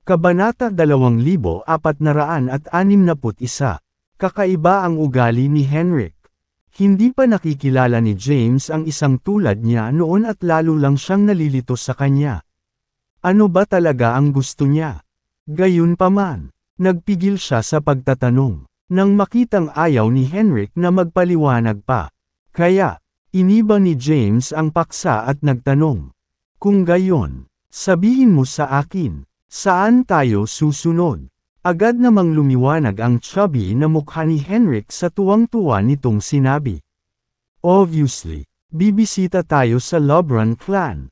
Kabanata 2461. Kakaiba ang ugali ni Henrik. Hindi pa nakikilala ni James ang isang tulad niya noon at lalo lang siyang nalilito sa kanya. Ano ba talaga ang gusto niya? Gayunpaman, nagpigil siya sa pagtatanong, nang makitang ayaw ni Henrik na magpaliwanag pa. Kaya, iniba ni James ang paksa at nagtanong. Kung gayon, sabihin mo sa akin. Saan tayo susunod? Agad namang lumiwanag ang chubby na mukha ni Henrik sa tuwang-tuwa nitong sinabi. Obviously, bibisita tayo sa Lobran clan.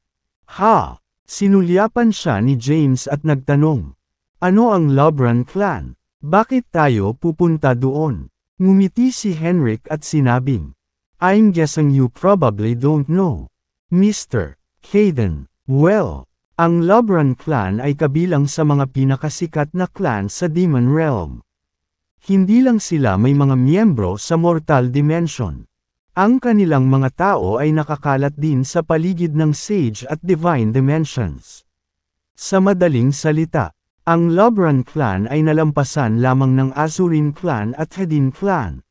Ha? Sinulyapan siya ni James at nagtanong. Ano ang Lobran clan? Bakit tayo pupunta doon? Ngumiti si Henrik at sinabing. I'm guessing you probably don't know. Mr. Hayden, well, ang Lobran clan ay kabilang sa mga pinakasikat na clan sa Demon Realm. Hindi lang sila may mga miyembro sa Mortal Dimension. Ang kanilang mga tao ay nakakalat din sa paligid ng Sage at Divine Dimensions. Sa madaling salita, ang Lobran clan ay nalampasan lamang ng Azurin clan at Hedin clan.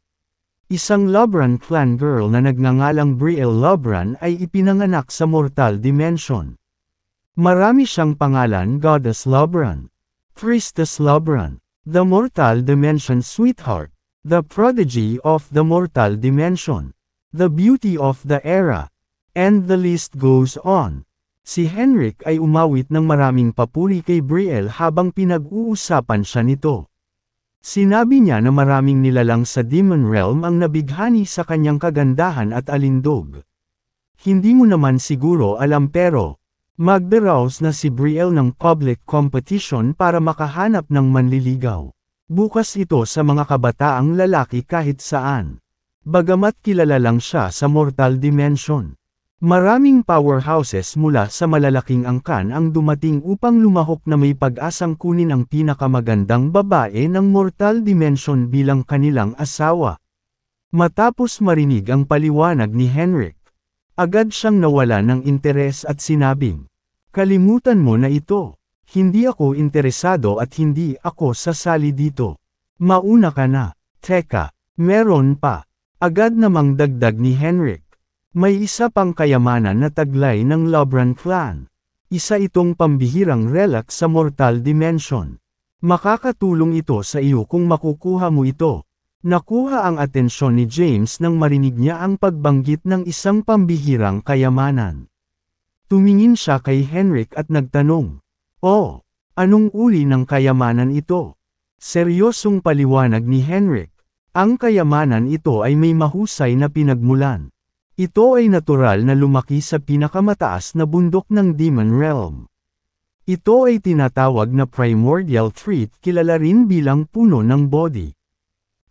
Isang Lobran clan girl na nagngangalang Brielle Lobran ay ipinanganak sa Mortal Dimension. Marami siyang pangalan: Goddess Lobran, Priestess Lobran, the Mortal Dimension Sweetheart, the Prodigy of the Mortal Dimension, the Beauty of the Era, and the list goes on. Si Henrik ay umawit ng maraming papuri kay Brielle habang pinag-uusapan siya nito. Sinabi niya na maraming nilalang sa Demon Realm ang nabighani sa kanyang kagandahan at alindog. Hindi mo naman siguro alam pero, magdaraos na si Brielle ng public competition para makahanap ng manliligaw. Bukas ito sa mga kabataang lalaki kahit saan. Bagamat kilala lang siya sa Mortal Dimension. Maraming powerhouses mula sa malalaking angkan ang dumating upang lumahok na may pag-asang kunin ang pinakamagandang babae ng Mortal Dimension bilang kanilang asawa. Matapos marinig ang paliwanag ni Henrik, agad siyang nawala ng interes at sinabing, kalimutan mo na ito. Hindi ako interesado at hindi ako sasali dito. Mauna ka na. Teka, meron pa. Agad namang dagdag ni Henrik. May isa pang kayamanan na taglay ng Lobran clan. Isa itong pambihirang relic sa Mortal Dimension. Makakatulong ito sa iyo kung makukuha mo ito. Nakuha ang atensyon ni James nang marinig niya ang pagbanggit ng isang pambihirang kayamanan. Tumingin siya kay Henrik at nagtanong, "Oh, anong uri ng kayamanan ito?" Seryosong paliwanag ni Henrik, ang kayamanan ito ay may mahusay na pinagmulan. Ito ay natural na lumaki sa pinakamataas na bundok ng Demon Realm. Ito ay tinatawag na primordial treat, kilala rin bilang puno ng body.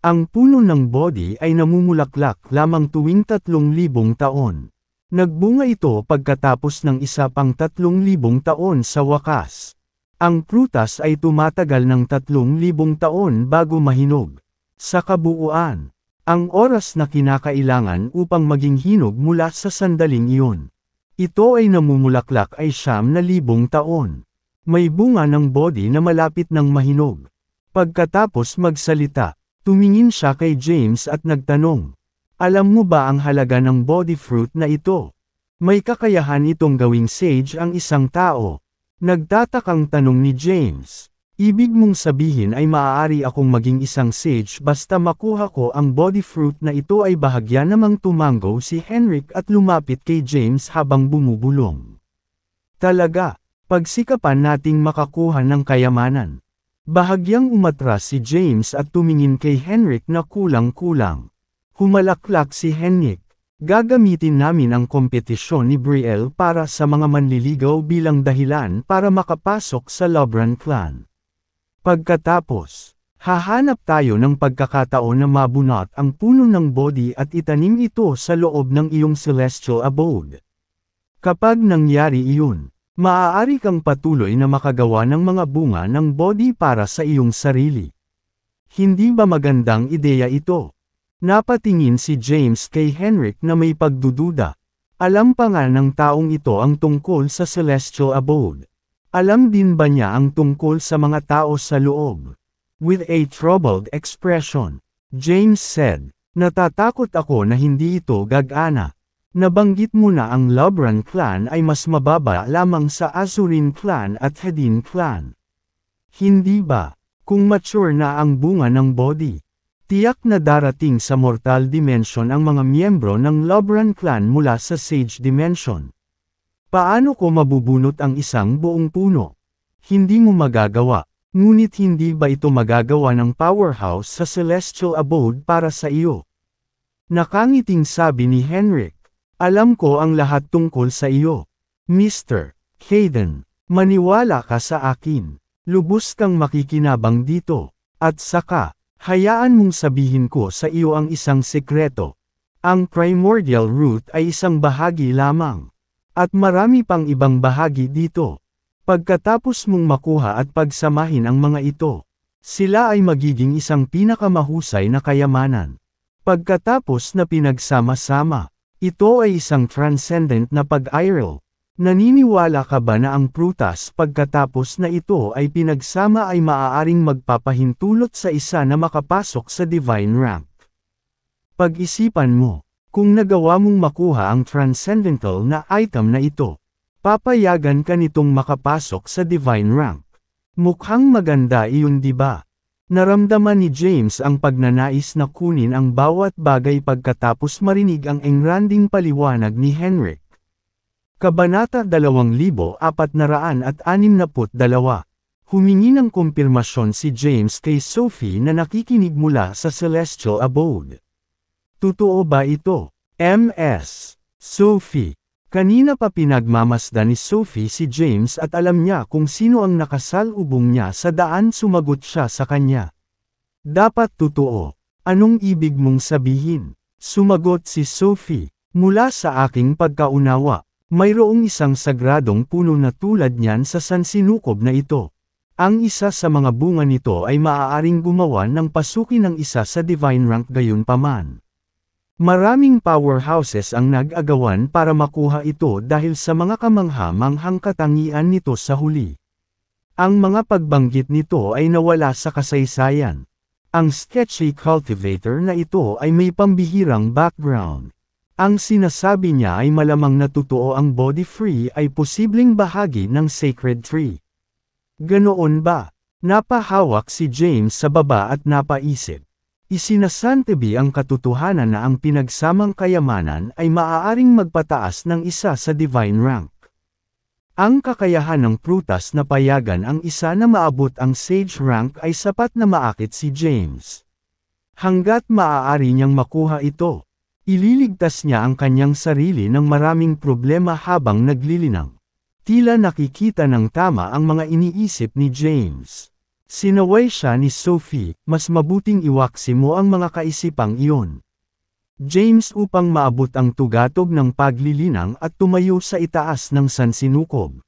Ang puno ng body ay namumulaklak lamang tuwing 3,000 taon. Nagbunga ito pagkatapos ng isa pang 3,000 taon sa wakas. Ang prutas ay tumatagal ng 3,000 taon bago mahinog. Sa kabuuan, ang oras na kinakailangan upang maging hinog mula sa sandaling iyon. Ito ay namumulaklak ay 9,000 taon. May bunga ng body na malapit ng mahinog. Pagkatapos magsalita, tumingin siya kay James at nagtanong, alam mo ba ang halaga ng body fruit na ito? May kakayahan itong gawing sage ang isang tao. Nagtatakang tanong ni James. Ibig mong sabihin ay maaari akong maging isang sage basta makuha ko ang body fruit na ito? Ay bahagya namang tumango si Henrik at lumapit kay James habang bumubulong. Talaga, pagsikapan nating makakuha ng kayamanan. Bahagyang umatras si James at tumingin kay Henrik na kulang-kulang. Humalaklak si Henrik. Gagamitin namin ang kompetisyon ni Brielle para sa mga manliligaw bilang dahilan para makapasok sa Lobran clan. Pagkatapos, hahanap tayo ng pagkakataon na mabunot ang puno ng body at itanim ito sa loob ng iyong celestial abode. Kapag nangyari iyon, maaari kang patuloy na makagawa ng mga bunga ng body para sa iyong sarili. Hindi ba magandang ideya ito? Napatingin si James kay Henrik na may pagdududa. Alam pa nga ng taong ito ang tungkol sa celestial abode. Alam din ba niya ang tungkol sa mga tao sa loob? With a troubled expression, James said, natatakot ako na hindi ito gagana. Nabanggit mo na ang Lobran clan ay mas mababa lamang sa Azurin clan at Hedin clan. Hindi ba? Kung mature na ang bunga ng body, tiyak na darating sa mortal dimension ang mga miyembro ng Lobran clan mula sa Sage dimension. Paano ko mabubunot ang isang buong puno? Hindi mo magagawa, ngunit hindi ba ito magagawa ng powerhouse sa celestial abode para sa iyo? Nakangiting sabi ni Henrik, alam ko ang lahat tungkol sa iyo. Mr. Hayden, maniwala ka sa akin. Lubos kang makikinabang dito. At saka, hayaan mong sabihin ko sa iyo ang isang sekreto. Ang primordial root ay isang bahagi lamang. At marami pang ibang bahagi dito. Pagkatapos mong makuha at pagsamahin ang mga ito, sila ay magiging isang pinakamahusay na kayamanan. Pagkatapos na pinagsama-sama, ito ay isang transcendent na pag-iral. Naniniwala ka ba na ang prutas pagkatapos na ito ay pinagsama ay maaaring magpapahintulot sa isa na makapasok sa divine rank? Pag-isipan mo. Kung nagawa mong makuha ang transcendental na item na ito, papayagan ka nitong makapasok sa divine rank. Mukhang maganda iyon, di ba? Naramdaman ni James ang pagnanais na kunin ang bawat bagay pagkatapos marinig ang engranding paliwanag ni Henrik. Kabanata 2462. Humingi ng kumpirmasyon si James kay Sophie na nakikinig mula sa celestial abode. Totoo ba ito? Ms. Sophie. Kanina pa pinagmamasdan ni Sophie si James at alam niya kung sino ang nakasalubong niya sa daan, sumagot siya sa kanya. Dapat totoo. Anong ibig mong sabihin? Sumagot si Sophie. Mula sa aking pagkaunawa, mayroong isang sagradong puno na tulad niyan sa sansinukob na ito. Ang isa sa mga bunga nito ay maaaring gumawa ng pasukin ng isa sa divine rank, gayunpaman. Maraming powerhouses ang nag-agawan para makuha ito dahil sa mga kamangha-manghang katangian nito sa huli. Ang mga pagbanggit nito ay nawala sa kasaysayan. Ang sketchy cultivator na ito ay may pambihirang background. Ang sinasabi niya ay malamang na totoo ang body free ay posibleng bahagi ng sacred tree. Ganoon ba? Napahawak si James sa baba at napaisip. Isinasantabi ang katotohanan na ang pinagsamang kayamanan ay maaaring magpataas ng isa sa divine rank. Ang kakayahan ng prutas na payagan ang isa na maabot ang sage rank ay sapat na maakit si James. Hanggat maaari niyang makuha ito, ililigtas niya ang kanyang sarili ng maraming problema habang naglilinang. Tila nakikita ng tama ang mga iniisip ni James. Sinaway siya ni Sophie, mas mabuting iwaksi mo ang mga kaisipang iyon. James, upang maabot ang tugatog ng paglilinang at tumayo sa itaas ng sansinukob.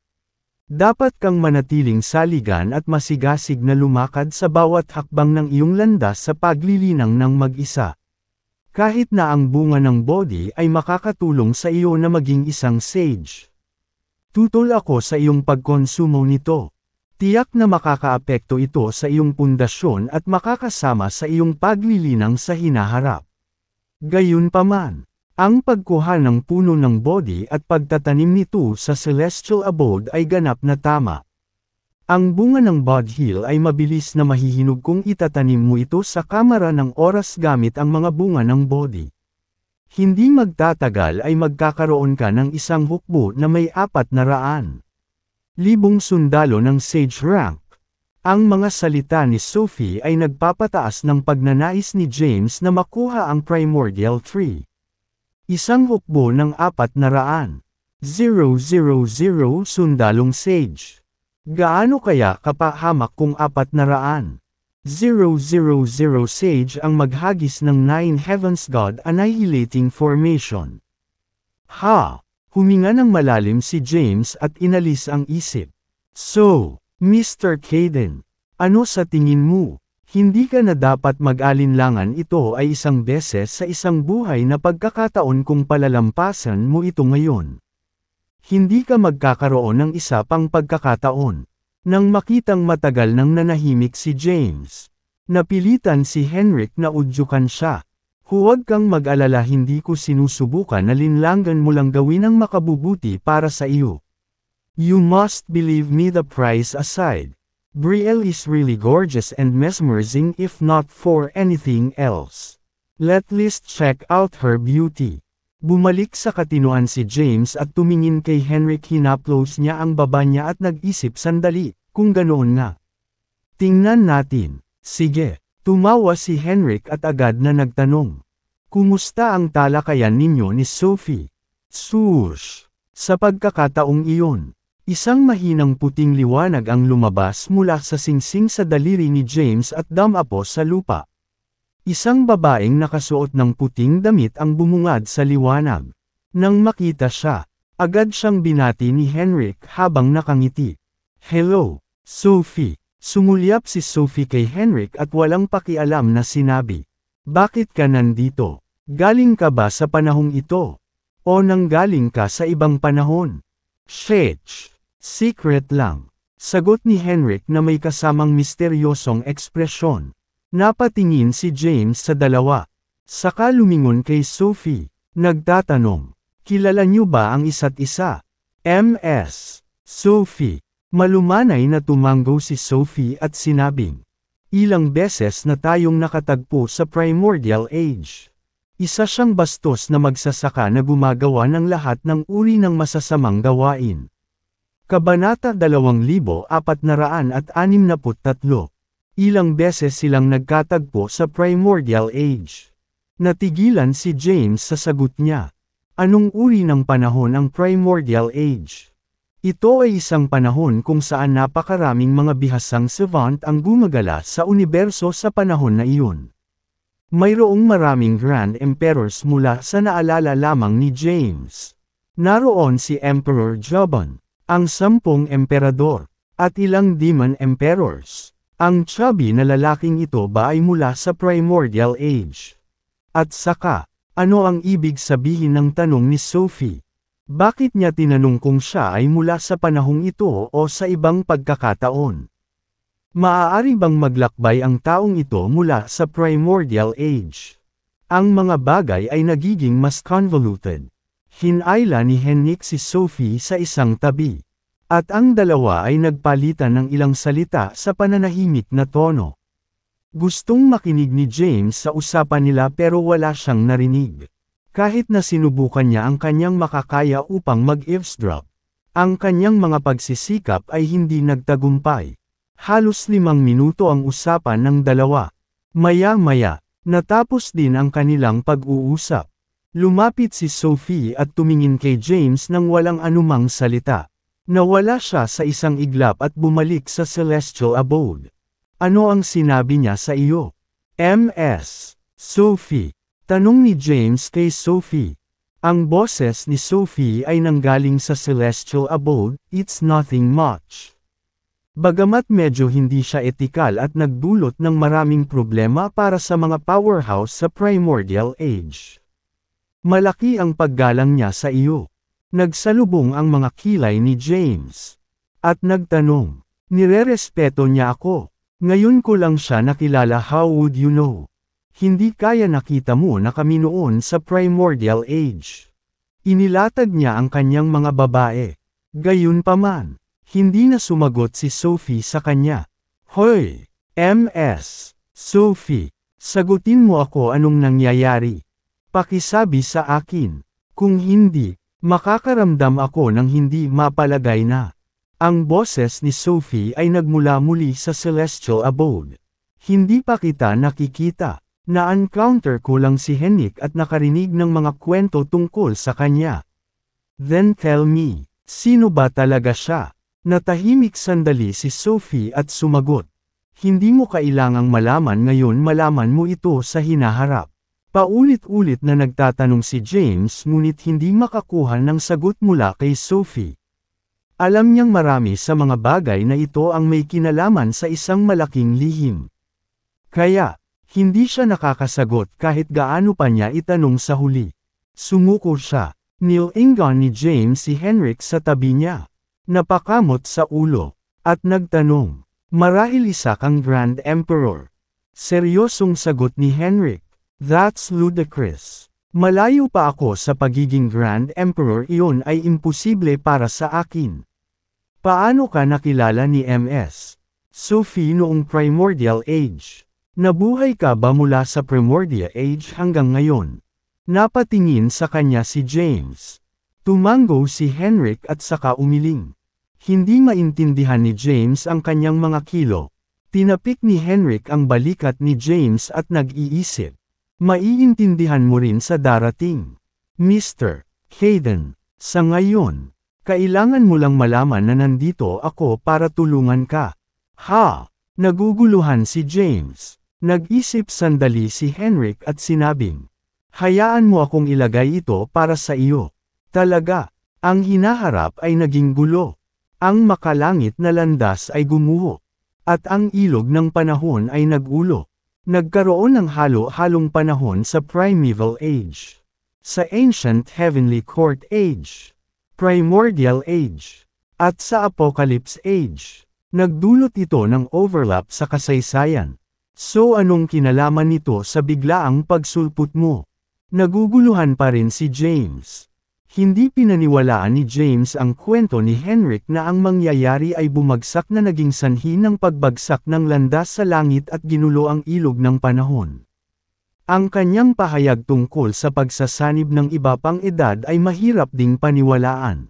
Dapat kang manatiling saligan at masigasig na lumakad sa bawat hakbang ng iyong landas sa paglilinang ng mag-isa. Kahit na ang bunga ng body ay makakatulong sa iyo na maging isang sage. Tutol ako sa iyong pagkonsumo nito. Tiyak na makakaapekto ito sa iyong pundasyon at makakasama sa iyong paglilinang sa hinaharap. Gayunpaman, ang pagkuha ng puno ng body at pagtatanim nito sa celestial abode ay ganap na tama. Ang bunga ng bodhill ay mabilis na mahihinog kung itatanim mo ito sa kamara ng oras gamit ang mga bunga ng body. Hindi magtatagal ay magkakaroon ka ng isang hukbo na may 400,000 sundalo ng sage rank. Ang mga salita ni Sophie ay nagpapataas ng pagnanais ni James na makuha ang primordial tree. Isang hukbo ng 400,000 sundalong sage. Gaano kaya kapahamak kung 400,000 sage ang maghagis ng 9 Heavens God Annihilating Formation? Huminga ng malalim si James at inalis ang isip. So, Mr. Hayden, ano sa tingin mo? Hindi ka na dapat mag-alinlangan, ito ay isang beses sa isang buhay na pagkakataon kung palalampasan mo ito ngayon. Hindi ka magkakaroon ng isa pang pagkakataon. Nang makitang matagal nang nanahimik si James, napilitan si Henrik na udyukan siya. Huwag kang mag-alala, hindi ko sinusubukan na linlangan mo lang gawin ang makabubuti para sa iyo. You must believe me, the price aside. Brielle is really gorgeous and mesmerizing if not for anything else. Let least check out her beauty. Bumalik sa katinoan si James at tumingin kay Henrik. Hinaplos niya ang baba niya at nag-isip sandali, kung ganoon nga. Tingnan natin. Sige. Tumawa si Henrik at agad na nagtanong. Kumusta ang talakayan ninyo ni Sophie? Swoosh! Sa pagkakataong iyon, isang mahinang puting liwanag ang lumabas mula sa singsing sa daliri ni James at dumapo sa lupa. Isang babaeng nakasuot ng puting damit ang bumungad sa liwanag. Nang makita siya, agad siyang binati ni Henrik habang nakangiti. Hello, Sophie. Sumulyap si Sophie kay Henrik at walang pakialam na sinabi. Bakit ka nandito? Galing ka ba sa panahong ito? O nanggaling ka sa ibang panahon? Shh! Secret lang. Sagot ni Henrik na may kasamang misteryosong ekspresyon. Napatingin si James sa dalawa. Saka lumingon kay Sophie. Nagtatanong, kilala niyo ba ang isa't isa? Ms. Sophie. Malumanay na tumango si Sophie at sinabing, ilang beses na tayong nakatagpo sa Primordial Age. Isa siyang bastos na magsasaka na gumagawa ng lahat ng uri ng masasamang gawain. Kabanata 2463. Ilang beses silang nagkatagpo sa Primordial Age. Natigilan si James sa sagot niya. Anong uri ng panahon ang Primordial Age? Ito ay isang panahon kung saan napakaraming mga bihasang savant ang gumagala sa universo sa panahon na iyon. Mayroong maraming Grand Emperors mula sa naalala lamang ni James. Naroon si Emperor Joban, ang 10 emperador, at ilang Demon Emperors. Ang chubby na lalaking ito ba ay mula sa Primordial Age? At saka, ano ang ibig sabihin ng tanong ni Sophie? Bakit niya tinanong kung siya ay mula sa panahong ito o sa ibang pagkakataon? Maaari bang maglakbay ang taong ito mula sa Primordial Age? Ang mga bagay ay nagiging mas convoluted. Hinayla ni Henrik si Sophie sa isang tabi. At ang dalawa ay nagpalitan ng ilang salita sa pananahimik na tono. Gustong makinig ni James sa usapan nila pero wala siyang narinig. Kahit na sinubukan niya ang kanyang makakaya upang mag-eavesdrop, ang kanyang mga pagsisikap ay hindi nagtagumpay. Halos 5 minuto ang usapan ng dalawa. Maya-maya, natapos din ang kanilang pag-uusap. Lumapit si Sophie at tumingin kay James nang walang anumang salita. Nawala siya sa isang iglap at bumalik sa celestial abode. Ano ang sinabi niya sa iyo? Ms. Sophie. Tanong ni James kay Sophie. Ang boses ni Sophie ay nanggaling sa celestial abode, it's nothing much. Bagamat medyo hindi siya etikal at nagdulot ng maraming problema para sa mga powerhouse sa Primordial Age. Malaki ang paggalang niya sa iyo. Nagsalubong ang mga kilay ni James. At nagtanong, nirerespeto niya ako. Ngayon ko lang siya nakilala, how would you know? Hindi kaya nakita mo na kami noon sa Primordial Age. Inilatag niya ang kanyang mga babae. Gayunpaman, hindi na sumagot si Sophie sa kanya. Hoy, Ms. Sophie, sagutin mo ako, anong nangyayari? Pakisabi sa akin. Kung hindi, makakaramdam ako ng hindi mapalagay na. Ang boses ni Sophie ay nagmula muli sa celestial abode. Hindi pa kita nakikita. Na-encounter ko lang si Henrik at nakarinig ng mga kwento tungkol sa kanya. Then tell me, sino ba talaga siya? Natahimik sandali si Sophie at sumagot. Hindi mo kailangang malaman ngayon, malaman mo ito sa hinaharap. Paulit-ulit na nagtatanong si James ngunit hindi makakuha ng sagot mula kay Sophie. Alam niyang marami sa mga bagay na ito ang may kinalaman sa isang malaking lihim. Kaya, hindi siya nakakasagot kahit gaano pa niya itanong sa huli. Sumuko siya. Nilingon ni James si Henrik sa tabi niya. Napakamot sa ulo. At nagtanong, marahil isa kang Grand Emperor. Seryosong sagot ni Henrik. That's ludicrous. Malayo pa ako sa pagiging Grand Emperor, iyon ay imposible para sa akin. Paano ka nakilala ni Ms. Sophie noong Primordial Age? Nabuhay ka ba mula sa Primordial Age hanggang ngayon? Napatingin sa kanya si James. Tumango si Henrik at saka umiling. Hindi maintindihan ni James ang kanyang mga kilo. Tinapik ni Henrik ang balikat ni James at nag-iisip. Maiintindihan mo rin sa darating. Mr. Hayden, sa ngayon, kailangan mo lang malaman na nandito ako para tulungan ka. Ha? Naguguluhan si James. Nag-isip sandali si Henrik at sinabing, hayaan mo akong ilagay ito para sa iyo. Talaga, ang hinaharap ay naging gulo. Ang makalangit na landas ay gumuho. At ang ilog ng panahon ay nagulo. Nagkaroon ng halo-halong panahon sa Primeval Age. Sa Ancient Heavenly Court Age. Primordial Age. At sa Apocalypse Age. Nagdulot ito ng overlap sa kasaysayan. So anong kinalaman nito sa biglaang pagsulput mo? Naguguluhan pa rin si James. Hindi pinaniwalaan ni James ang kwento ni Henrik na ang mangyayari ay bumagsak na naging sanhi ng pagbagsak ng landas sa langit at ginulo ang ilog ng panahon. Ang kanyang pahayag tungkol sa pagsasanib ng iba pang edad ay mahirap ding paniwalaan.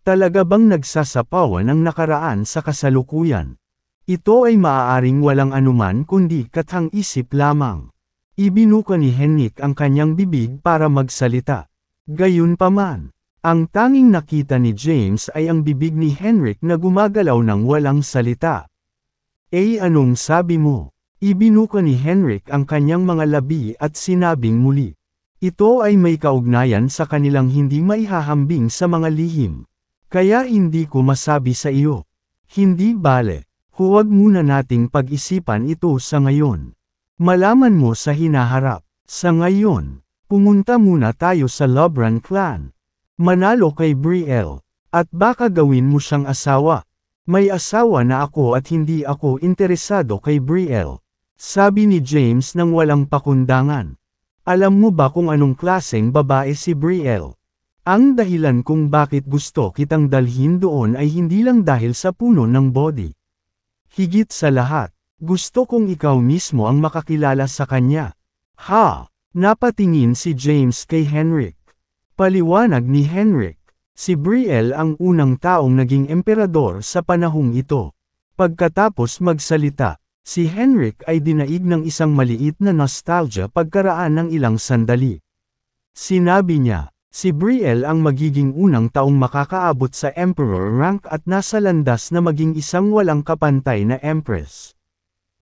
Talaga bang nagsasapawan ang nakaraan sa kasalukuyan? Ito ay maaaring walang anuman kundi kathang-isip lamang. Ibinuka ni Henrik ang kanyang bibig para magsalita. Gayunpaman, ang tanging nakita ni James ay ang bibig ni Henrik na gumagalaw ng walang salita. Anong sabi mo? Ibinuka ni Henrik ang kanyang mga labi at sinabing muli. Ito ay may kaugnayan sa kanilang hindi maihahambing sa mga lihim. Kaya hindi ko masabi sa iyo. Hindi bale, huwag muna nating pag-isipan ito sa ngayon. Malaman mo sa hinaharap. Sa ngayon, pumunta muna tayo sa Lobran clan. Manalo kay Brielle. At baka gawin mo siyang asawa. May asawa na ako at hindi ako interesado kay Brielle. Sabi ni James nang walang pakundangan. Alam mo ba kung anong klaseng babae si Brielle? Ang dahilan kung bakit gusto kitang dalhin doon ay hindi lang dahil sa puno ng body. Higit sa lahat, gusto kong ikaw mismo ang makakilala sa kanya. Ha? Napatingin si James kay Henrik. Paliwanag ni Henrik, si Brielle ang unang taong naging emperador sa panahong ito. Pagkatapos magsalita, si Henrik ay dinaig ng isang maliit na nostalgia pagkaraan ng ilang sandali. Sinabi niya, si Brielle ang magiging unang taong makakaabot sa emperor rank at nasa landas na maging isang walang kapantay na empress.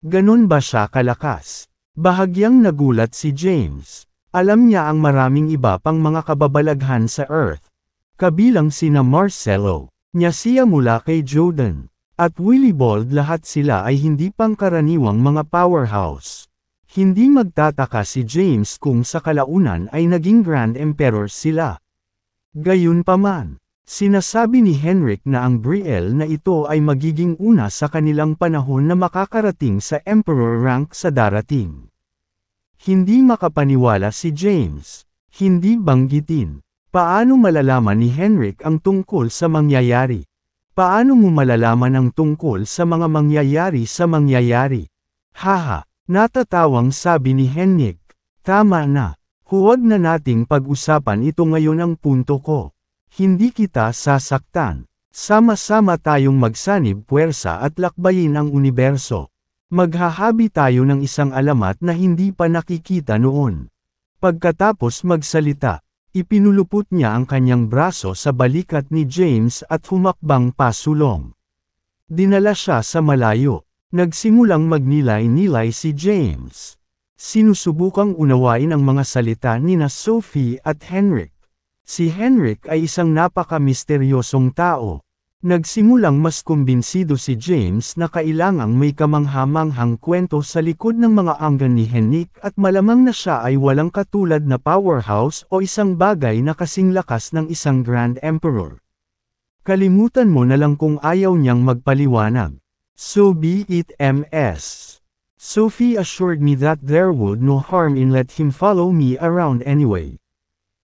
Ganon ba siya kalakas? Bahagyang nagulat si James. Alam niya ang maraming iba pang mga kababalaghan sa Earth. Kabilang sina Marcelo, Nyasia mula kay Jordan, at Willibald, lahat sila ay hindi pangkaraniwang mga powerhouse. Hindi magtataka si James kung sa kalaunan ay naging Grand Emperor sila. Gayunpaman, sinasabi ni Henrik na ang Brielle na ito ay magiging una sa kanilang panahon na makakarating sa Emperor rank sa darating. Hindi makapaniwala si James. Hindi banggitin. Paano malalaman ni Henrik ang tungkol sa mangyayari? Paano mo malalaman ang tungkol sa mga mangyayari sa mangyayari? Haha, natatawang sabi ni Henrik. Tama na. Huwag na nating pag-usapan ito ngayon ang punto ko. Hindi kita sasaktan. Sama-sama tayong magsanib puwersa at lakbayin ang universo. Maghahabi tayo ng isang alamat na hindi pa nakikita noon. Pagkatapos magsalita, ipinulupot niya ang kanyang braso sa balikat ni James at humakbang pasulong. Dinala siya sa malayo. Nagsimulang magnilay-nilay si James. Sinusubukang unawain ang mga salita nina Sophie at Henrik. Si Henrik ay isang napaka-misteryosong tao. Nagsimulang mas kumbinsido si James na kailangang may kamanghamanghang kwento sa likod ng mga anggan ni Henrik at malamang na siya ay walang katulad na powerhouse o isang bagay na kasing lakas ng isang Grand Emperor. Kalimutan mo na lang kung ayaw niyang magpaliwanag. So be it, Ms. Sophie assured me that there would no harm in let him follow me around anyway.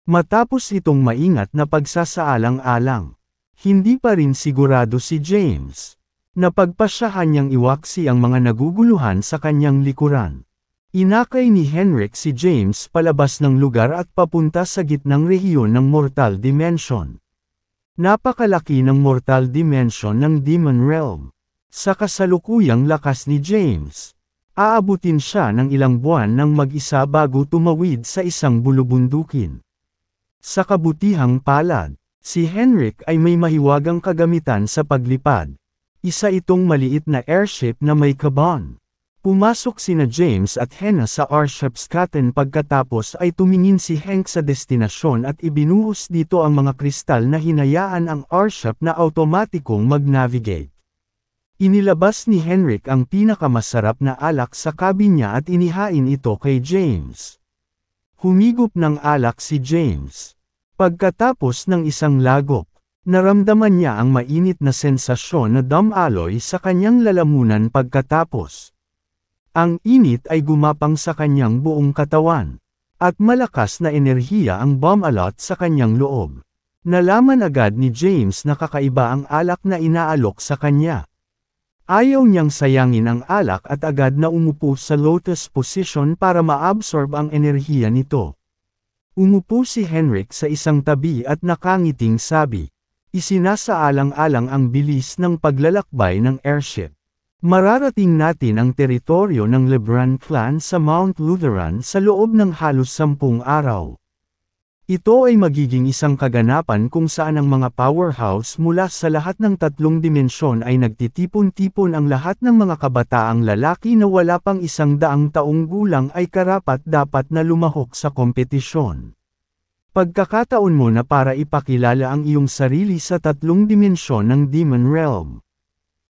Matapos itong maingat na pagsasaalang-alang, hindi pa rin sigurado si James. Napagpasyahan niyang iwaksi ang mga naguguluhan sa kanyang likuran. Inakay ni Henrik si James palabas ng lugar at papunta sa gitnang rehiyon ng Mortal Dimension. Napakalaki ng Mortal Dimension ng Demon Realm. Sa kasalukuyang lakas ni James, aabutin siya ng ilang buwan ng mag-isa bago tumawid sa isang bulubundukin. Sa kabutihang palad, si Henrik ay may mahiwagang kagamitan sa paglipad. Isa itong maliit na airship na may kabon. Pumasok sina James at Hannah sa airship's cabin pagkatapos ay tumingin si Hank sa destinasyon at ibinuhos dito ang mga kristal na hinayaan ang airship na automatikong mag-navigate. Inilabas ni Henrik ang pinakamasarap na alak sa cabin niya at inihain ito kay James. Humigop ng alak si James. Pagkatapos ng isang lagop, naramdaman niya ang mainit na sensasyon na damaloy sa kanyang lalamunan pagkatapos. Ang init ay gumapang sa kanyang buong katawan, at malakas na enerhiya ang bumalot sa kanyang loob. Nalaman agad ni James na kakaiba ang alak na inaalok sa kanya. Ayaw niyang sayangin ang alak at agad na umupo sa lotus position para maabsorb ang enerhiya nito. Umupo si Henrik sa isang tabi at nakangiting sabi. Isinasaalang-alang ang bilis ng paglalakbay ng airship. Mararating natin ang teritoryo ng Lebrun clan sa Mount Lutheran sa loob ng halos 10 araw. Ito ay magiging isang kaganapan kung saan ang mga powerhouse mula sa lahat ng 3 dimensyon ay nagtitipon-tipon ang lahat ng mga kabataang lalaki na wala pang 100 taong gulang ay karapat-dapat na lumahok sa kompetisyon. Pagkakataon mo na para ipakilala ang iyong sarili sa 3 dimensyon ng Demon Realm.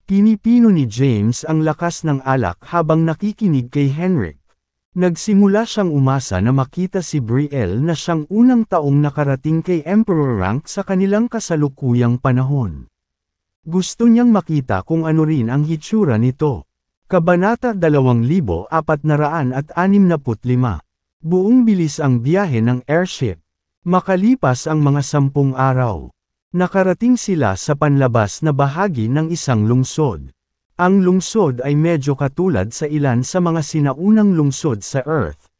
Pinipino ni James ang lakas ng alak habang nakikinig kay Henrik. Nagsimula siyang umasa na makita si Brielle na siyang unang taong nakarating kay Emperor rank sa kanilang kasalukuyang panahon. Gusto niyang makita kung ano rin ang hitsura nito. Kabanata 2465. Buong bilis ang biyahe ng airship. Makalipas ang mga 10 araw, nakarating sila sa panlabas na bahagi ng isang lungsod. Ang lungsod ay medyo katulad sa ilan sa mga sinaunang lungsod sa Earth.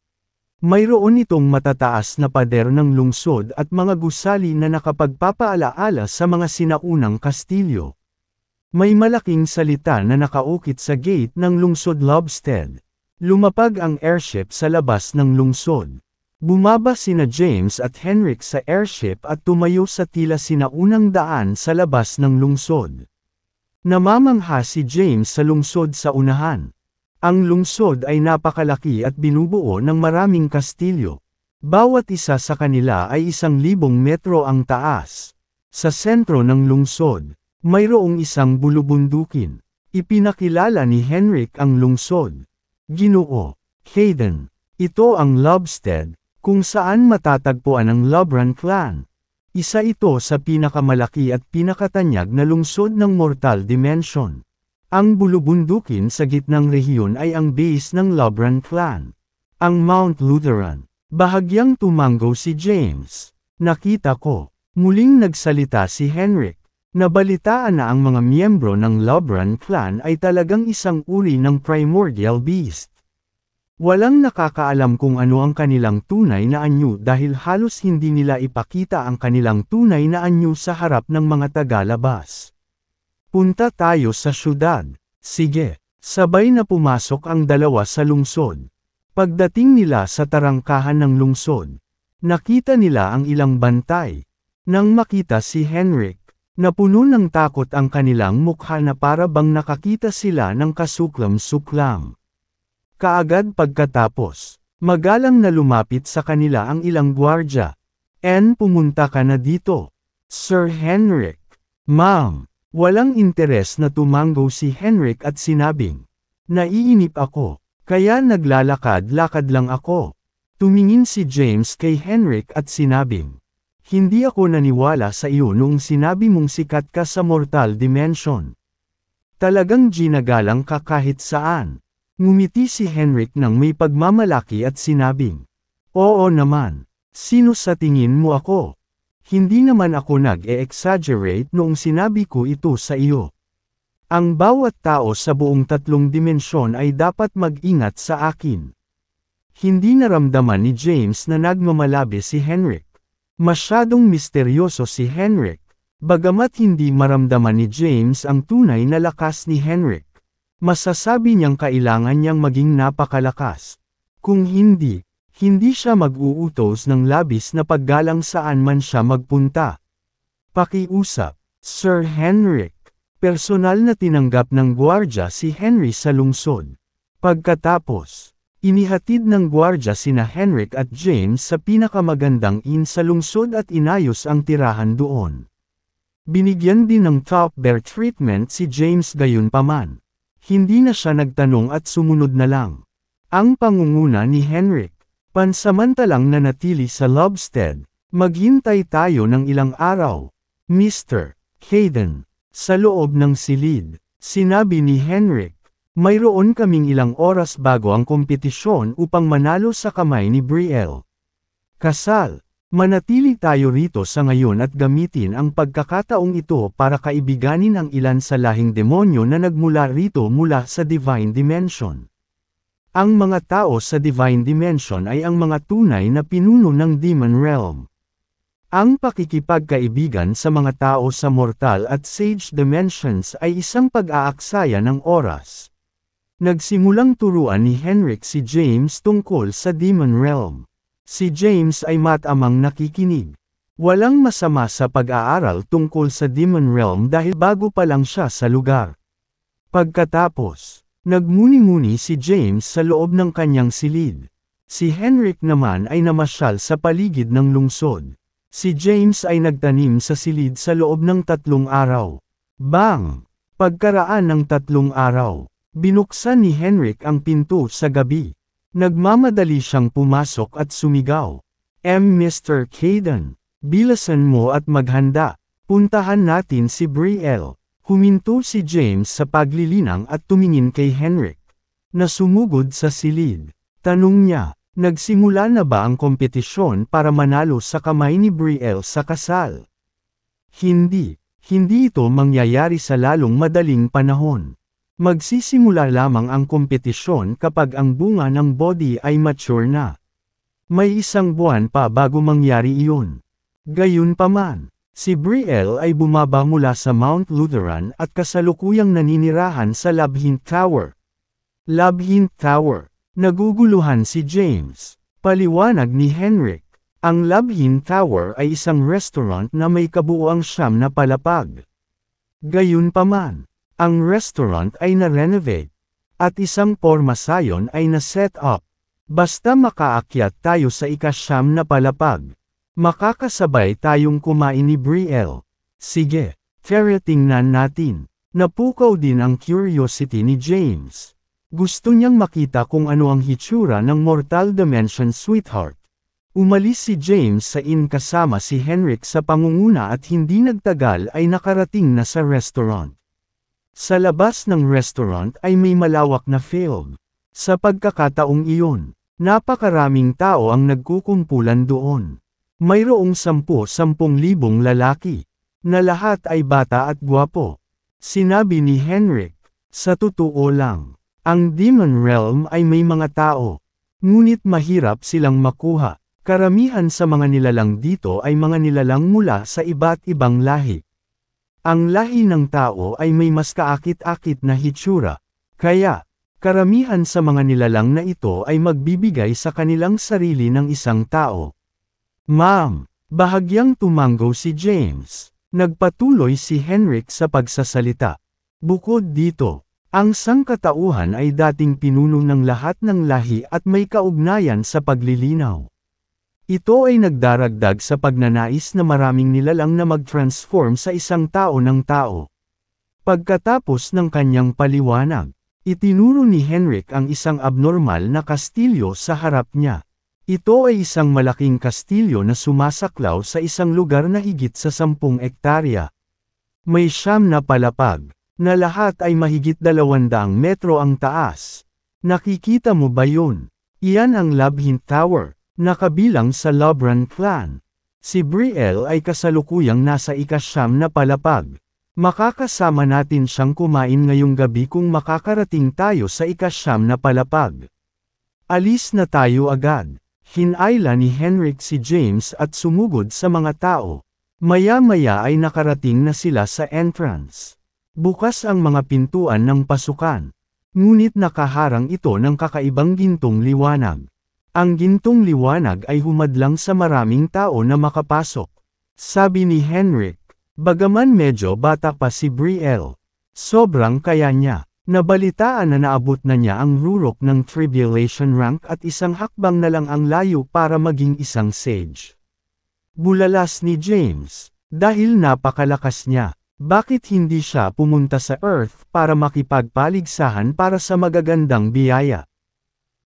Mayroon itong matataas na pader ng lungsod at mga gusali na nakapagpapaalaala sa mga sinaunang kastilyo. May malaking salita na nakaukit sa gate ng lungsod Lobstead. Lumapag ang airship sa labas ng lungsod. Bumaba sina James at Henrik sa airship at tumayo sa tila sinaunang daan sa labas ng lungsod. Namamangha si James sa lungsod sa unahan. Ang lungsod ay napakalaki at binubuo ng maraming kastilyo. Bawat isa sa kanila ay 1,000 metro ang taas. Sa sentro ng lungsod, mayroong isang bulubundukin. Ipinakilala ni Henrik ang lungsod. Ginoo, Hayden, ito ang Lobstead, kung saan matatagpuan ang Lebrun clan. Isa ito sa pinakamalaki at pinakatanyag na lungsod ng Mortal Dimension. Ang bulubundukin sa gitnang rehiyon ay ang base ng Lebrun clan. Ang Mount Lutheran. Bahagyang tumango si James. Nakita ko. Muling nagsalita si Henrik. Nabalitaan na ang mga miyembro ng Lebrun clan ay talagang isang uri ng primordial beast. Walang nakakaalam kung ano ang kanilang tunay na anyo dahil halos hindi nila ipakita ang kanilang tunay na anyo sa harap ng mga tagalabas. Punta tayo sa syudad. Sige. Sabay na pumasok ang dalawa sa lungsod. Pagdating nila sa tarangkahan ng lungsod, nakita nila ang ilang bantay. Nang makita si Henrik, napuno ng takot ang kanilang mukha na para bang nakakita sila ng kasuklam-suklam. Kaagad pagkatapos, magalang na lumapit sa kanila ang ilang gwardya. Pumunta ka na dito. Sir Henrik. Ma'am. Walang interes na tumango si Henrik at sinabing, naiinip ako, kaya naglalakad-lakad lang ako. Tumingin si James kay Henrik at sinabing, hindi ako naniwala sa iyo noong sinabi mong sikat ka sa mortal dimension. Talagang ginagalang ka kahit saan. Ngumiti si Henrik nang may pagmamalaki at sinabing, oo naman, sino sa tingin mo ako? Hindi naman ako nag-e-exaggerate noong sinabi ko ito sa iyo. Ang bawat tao sa buong tatlong dimensyon ay dapat mag-ingat sa akin. Hindi naramdaman ni James na nagmamalabi si Henrik. Masyadong misteryoso si Henrik. Bagamat hindi maramdaman ni James ang tunay na lakas ni Henrik, masasabi niyang kailangan niyang maging napakalakas. Kung hindi siya mag-uutos ng labis na paggalang saan man siya magpunta. Pakiusap, Sir Henrik. Personal na tinanggap ng gwardya si Henry sa lungsod. Pagkatapos, inihatid ng gwardya sina Henrik at James sa pinakamagandang inn sa lungsod at inayos ang tirahan doon. Binigyan din ng top bear treatment si James gayunpaman. Hindi na siya nagtanong at sumunod na lang. Ang pangunguna ni Henrik. Pansamantalang nanatili sa Lobstead, maghintay tayo ng ilang araw. Mr. Hayden, sa loob ng silid, sinabi ni Henrik, mayroon kaming ilang oras bago ang kompetisyon upang manalo sa kamay ni Brielle. Kasal, manatili tayo rito sa ngayon at gamitin ang pagkakataong ito para kaibiganin ang ilan sa lahing demonyo na nagmula rito mula sa Divine Dimension. Ang mga tao sa Divine Dimension ay ang mga tunay na pinuno ng Demon Realm. Ang pakikipagkaibigan sa mga tao sa Mortal at Sage Dimensions ay isang pag-aaksaya ng oras. Nagsimulang turuan ni Henrik si James tungkol sa Demon Realm. Si James ay matamang nakikinig. Walang masama sa pag-aaral tungkol sa Demon Realm dahil bago pa lang siya sa lugar. Pagkatapos, nagmuni-muni si James sa loob ng kanyang silid. Si Henrik naman ay namasyal sa paligid ng lungsod. Si James ay nagtanim sa silid sa loob ng 3 araw. Bang! Pagkaraan ng 3 araw, binuksan ni Henrik ang pinto sa gabi. Nagmamadali siyang pumasok at sumigaw. Mr. Hayden, bilasan mo at maghanda. Puntahan natin si Brielle. Huminto si James sa paglilinang at tumingin kay Henrik, na sumugod sa silid. Tanong niya, nagsimula na ba ang kompetisyon para manalo sa kamay ni Brielle sa kasal? Hindi ito mangyayari sa lalong madaling panahon. Magsisimula lamang ang kompetisyon kapag ang bunga ng body ay mature na. May 1 buwan pa bago mangyari iyon. Gayunpaman, si Brielle ay bumaba mula sa Mount Lutheran at kasalukuyang naninirahan sa Labhint Tower. Labhint Tower. Naguguluhan si James. Paliwanag ni Henrik. Ang Labhint Tower ay isang restaurant na may kabuuang 9 na palapag. Gayunpaman, ang restaurant ay na-renovate. At isang pormasayon ay na-set up. Basta makaakyat tayo sa ika-9 na palapag. Makakasabay tayong kumain ni Brielle. Sige, tingnan natin. Napukaw din ang curiosity ni James. Gusto niyang makita kung ano ang hitsura ng Mortal Dimension Sweetheart. Umalis si James sa inn kasama si Henrik sa pangunguna at hindi nagtagal ay nakarating na sa restaurant. Sa labas ng restaurant ay may malawak na field. Sa pagkakataong iyon, napakaraming tao ang nagkukumpulan doon. Mayroong 10,000 lalaki, na lahat ay bata at gwapo. Sinabi ni Henrik, sa totoo lang, ang Demon Realm ay may mga tao. Ngunit mahirap silang makuha. Karamihan sa mga nilalang dito ay mga nilalang mula sa iba't ibang lahi. Ang lahi ng tao ay may mas kaakit-akit na hitsura. Kaya, karamihan sa mga nilalang na ito ay magbibigay sa kanilang sarili ng isang tao. Ma'am, bahagyang tumango si James. Nagpatuloy si Henrik sa pagsasalita. Bukod dito, ang sangkatauhan ay dating pinuno ng lahat ng lahi at may kaugnayan sa paglilinaw. Ito ay nagdaragdag sa pagnanais na maraming nilalang na mag-transform sa isang tao ng tao. Pagkatapos ng kanyang paliwanag, itinuro ni Henrik ang isang abnormal na kastilyo sa harap niya. Ito ay isang malaking kastilyo na sumasaklaw sa isang lugar na higit sa 10 hektarya. May 9 na palapag, na lahat ay mahigit 200 metro ang taas. Nakikita mo ba yun? Iyan ang Labyrinth Tower, na kabilang sa Lobran clan. Si Brielle ay kasalukuyang nasa ika-9 na palapag. Makakasama natin siyang kumain ngayong gabi kung makakarating tayo sa ika-9 na palapag. Alis na tayo agad. Hinayla ni Henrik si James at sumugod sa mga tao. Maya-maya ay nakarating na sila sa entrance. Bukas ang mga pintuan ng pasukan. Ngunit nakaharang ito ng kakaibang gintong liwanag. Ang gintong liwanag ay humadlang sa maraming tao na makapasok. Sabi ni Henrik, bagaman medyo bata pa si Brielle. Sobrang kaya niya. Nabalitaan na naabot na niya ang rurok ng tribulation rank at isang hakbang na lang ang layo para maging isang sage. Bulalas ni James, dahil napakalakas niya, bakit hindi siya pumunta sa Earth para makipagpaligsahan para sa magagandang biyaya?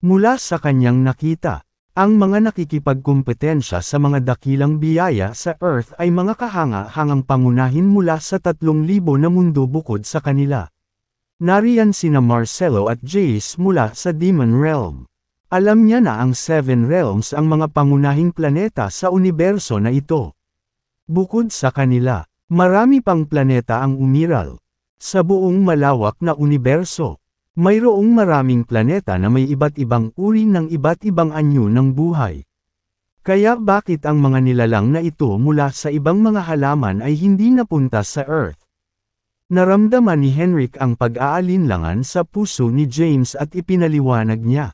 Mula sa kanyang nakita, ang mga nakikipagkumpetensya sa mga dakilang biyaya sa Earth ay mga kahanga-hangang pangunahin mula sa 3,000 na mundo bukod sa kanila. Nariyan sina Marcelo at Jace mula sa Demon Realm. Alam niya na ang 7 Realms ang mga pangunahing planeta sa universo na ito. Bukod sa kanila, marami pang planeta ang umiral. Sa buong malawak na universo, mayroong maraming planeta na may iba't ibang uri ng iba't ibang anyo ng buhay. Kaya bakit ang mga nilalang na ito mula sa ibang mga halaman ay hindi napunta sa Earth? Naramdaman ni Henrik ang pag-aalinlangan sa puso ni James at ipinaliwanag niya.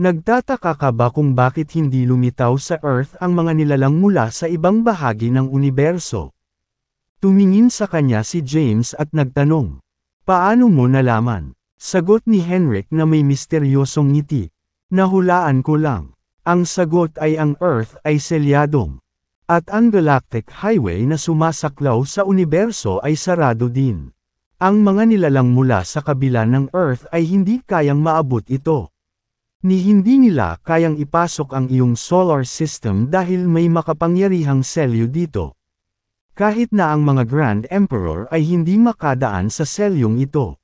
Nagtataka ka ba kung bakit hindi lumitaw sa Earth ang mga nilalang mula sa ibang bahagi ng universo? Tumingin sa kanya si James at nagtanong, paano mo nalaman? Sagot ni Henrik na may misteryosong ngiti. Nahulaan ko lang. Ang sagot ay ang Earth ay selyadong. At ang Galactic Highway na sumasaklaw sa universo ay sarado din. Ang mga nilalang mula sa kabila ng Earth ay hindi kayang maabot ito. Hindi nila kayang ipasok ang iyong solar system dahil may makapangyarihang selyo dito. Kahit na ang mga Grand Emperor ay hindi makadaan sa selyong ito.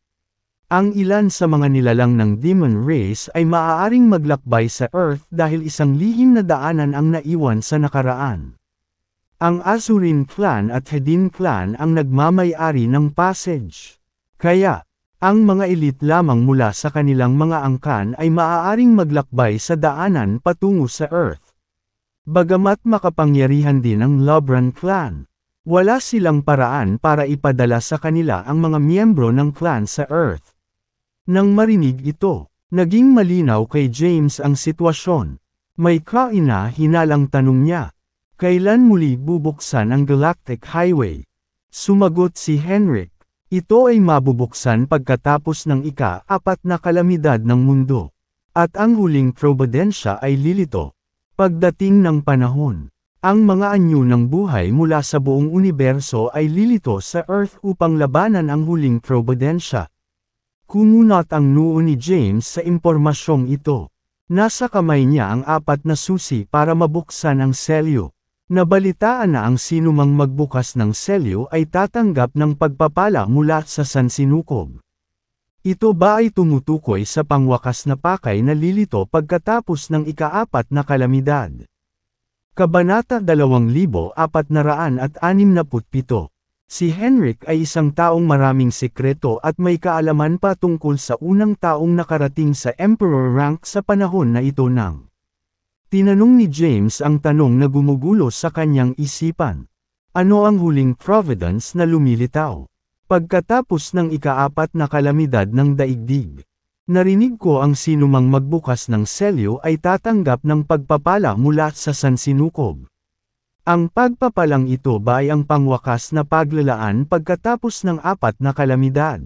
Ang ilan sa mga nilalang ng Demon Race ay maaaring maglakbay sa Earth dahil isang lihim na daanan ang naiwan sa nakaraan. Ang Azurin clan at Hedin clan ang nagmamay-ari ng passage. Kaya, ang mga elite lamang mula sa kanilang mga angkan ay maaaring maglakbay sa daanan patungo sa Earth. Bagamat makapangyarihan din ang Lobran clan, wala silang paraan para ipadala sa kanila ang mga miyembro ng clan sa Earth. Nang marinig ito, naging malinaw kay James ang sitwasyon. May kaina-hinalang tanong niya. Kailan muli bubuksan ang Galactic Highway? Sumagot si Henrik. Ito ay mabubuksan pagkatapos ng ika-4 na kalamidad ng mundo. At ang huling probidensya ay lilito. Pagdating ng panahon, ang mga anyo ng buhay mula sa buong universo ay lilito sa Earth upang labanan ang huling probidensya. Kumunat ang noo ni James sa impormasyong ito. Nasa kamay niya ang 4 na susi para mabuksan ang selyo. Nabalitaan na ang sinumang magbukas ng selyo ay tatanggap ng pagpapala mula sa sansinukob. Ito ba ay tumutukoy sa pangwakas na pakay na lilito pagkatapos ng ika-4 na kalamidad? Kabanata 2467. Si Henrik ay isang taong maraming sekreto at may kaalaman pa tungkol sa unang taong nakarating sa Emperor rank sa panahon na ito nang. Tinanong ni James ang tanong na gumugulo sa kanyang isipan. Ano ang huling providence na lumilitaw? Pagkatapos ng ika-4 na kalamidad ng daigdig, narinig ko ang sinumang magbukas ng selyo ay tatanggap ng pagpapala mula sa sansinukob. Ang pagpapalang ito ba ay ang pangwakas na paglalaan pagkatapos ng 4 na kalamidad?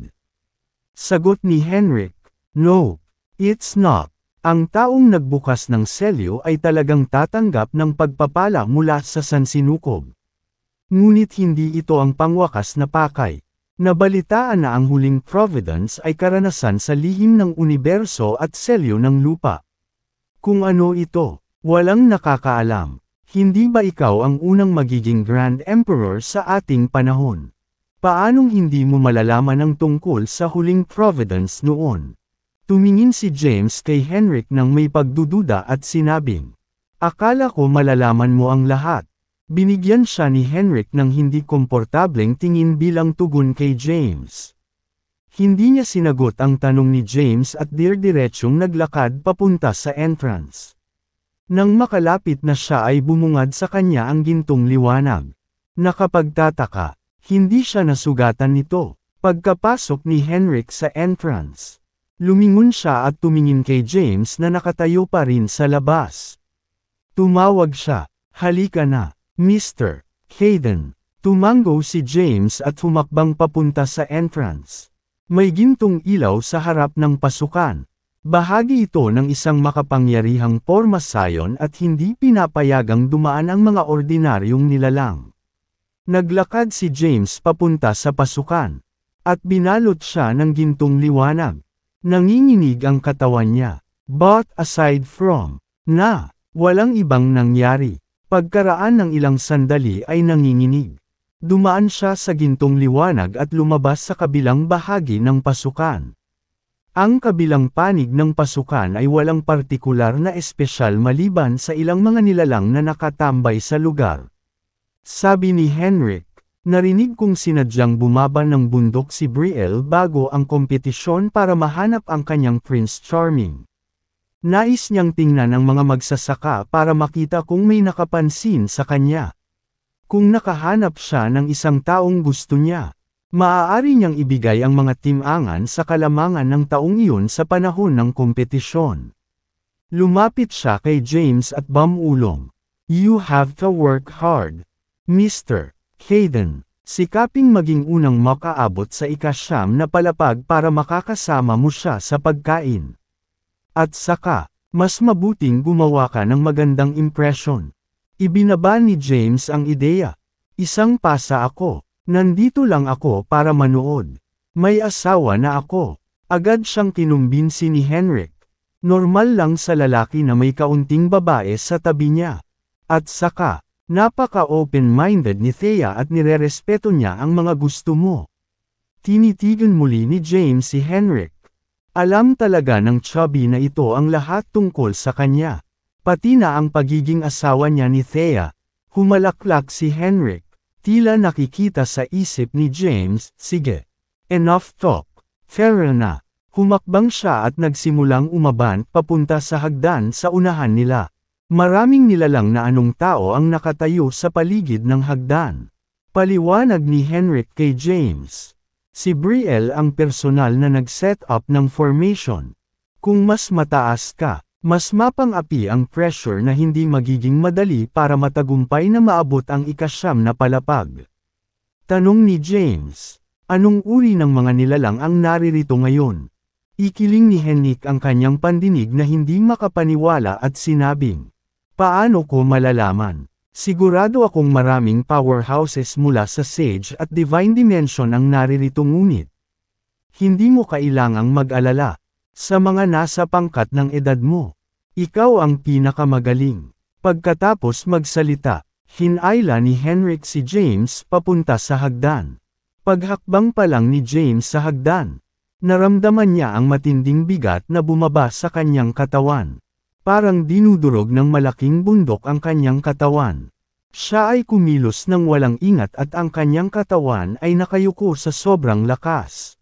Sagot ni Henrik, no, it's not. Ang taong nagbukas ng selyo ay talagang tatanggap ng pagpapala mula sa sansinukob. Ngunit hindi ito ang pangwakas na pakay. Nabalitaan na ang huling Providence ay karanasan sa lihim ng universo at selyo ng lupa. Kung ano ito, walang nakakaalam. Hindi ba ikaw ang unang magiging Grand Emperor sa ating panahon? Paanong hindi mo malalaman ang tungkol sa huling Providence noon? Tumingin si James kay Henrik nang may pagdududa at sinabing, "Akala ko malalaman mo ang lahat." Binigyan siya ni Henrik ng hindi komportableng tingin bilang tugon kay James. Hindi niya sinagot ang tanong ni James at diretsyong naglakad papunta sa entrance. Nang makalapit na siya ay bumungad sa kanya ang gintong liwanag. Nakapagtataka, hindi siya nasugatan nito. Pagkapasok ni Henrik sa entrance, lumingon siya at tumingin kay James na nakatayo pa rin sa labas. Tumawag siya, "Halika na, Mr. Hayden." Tumango si James at humakbang papunta sa entrance. May gintong ilaw sa harap ng pasukan. Bahagi ito ng isang makapangyarihang pormasayon at hindi pinapayagang dumaan ang mga ordinaryong nilalang. Naglakad si James papunta sa pasukan, at binalot siya ng gintong liwanag. Nanginginig ang katawan niya. But aside from, walang ibang nangyari. Pagkaraan ng ilang sandali ay nanginginig. Dumaan siya sa gintong liwanag at lumabas sa kabilang bahagi ng pasukan. Ang kabilang panig ng pasukan ay walang partikular na espesyal maliban sa ilang mga nilalang na nakatambay sa lugar. Sabi ni Henrik, "Narinig kong sinadyang bumaba ng bundok si Brielle bago ang kompetisyon para mahanap ang kanyang Prince Charming. Nais niyang tingnan ang mga magsasaka para makita kung may nakapansin sa kanya. Kung nakahanap siya ng isang taong gusto niya, maaari niyang ibigay ang mga timangan sa kalamangan ng taong iyon sa panahon ng kompetisyon." Lumapit siya kay James at bumulong. "You have to work hard, Mr. Hayden. Sikaping maging unang makaabot sa ika-9 na palapag para makakasama mo siya sa pagkain. At saka, mas mabuting gumawa ka ng magandang impression." Ibinaba ni James ang ideya. "Isang pasa ako. Nandito lang ako para manood. May asawa na ako." Agad siyang kinumbinsi ni Henrik. Normal lang sa lalaki na may kaunting babae sa tabi niya. At saka, napaka-open-minded ni Thea at nirerespeto niya ang mga gusto mo. Tinitigan muli ni James si Henrik. Alam talaga ng chubby na ito ang lahat tungkol sa kanya. Pati na ang pagiging asawa niya ni Thea. Humalaklak si Henrik. Tila nakikita sa isip ni James, "Sige. Enough talk. Fair na." Humakbang siya at nagsimulang umaban papunta sa hagdan sa unahan nila. Maraming nilalang na anong tao ang nakatayo sa paligid ng hagdan. Paliwanag ni Henrik kay James. Si Brielle ang personal na nag-set up ng formation. Kung mas mataas ka, mas mapang-api ang pressure na hindi magiging madali para matagumpay na maabot ang ika-9 na palapag. Tanong ni James, "Anong uri ng mga nilalang ang naririto ngayon?" Ikiling ni Henrik ang kanyang pandinig na hindi makapaniwala at sinabing, "Paano ko malalaman? Sigurado akong maraming powerhouses mula sa Sage at Divine Dimension ang naririto ngunit hindi mo kailangang mag-alala. Sa mga nasa pangkat ng edad mo, ikaw ang pinakamagaling." Pagkatapos magsalita, hinayla ni Henrik si James papunta sa hagdan. Paghakbang pa lang ni James sa hagdan, naramdaman niya ang matinding bigat na bumaba sa kanyang katawan. Parang dinudurog ng malaking bundok ang kanyang katawan. Siya ay kumilos ng walang ingat at ang kanyang katawan ay nakayuko sa sobrang lakas.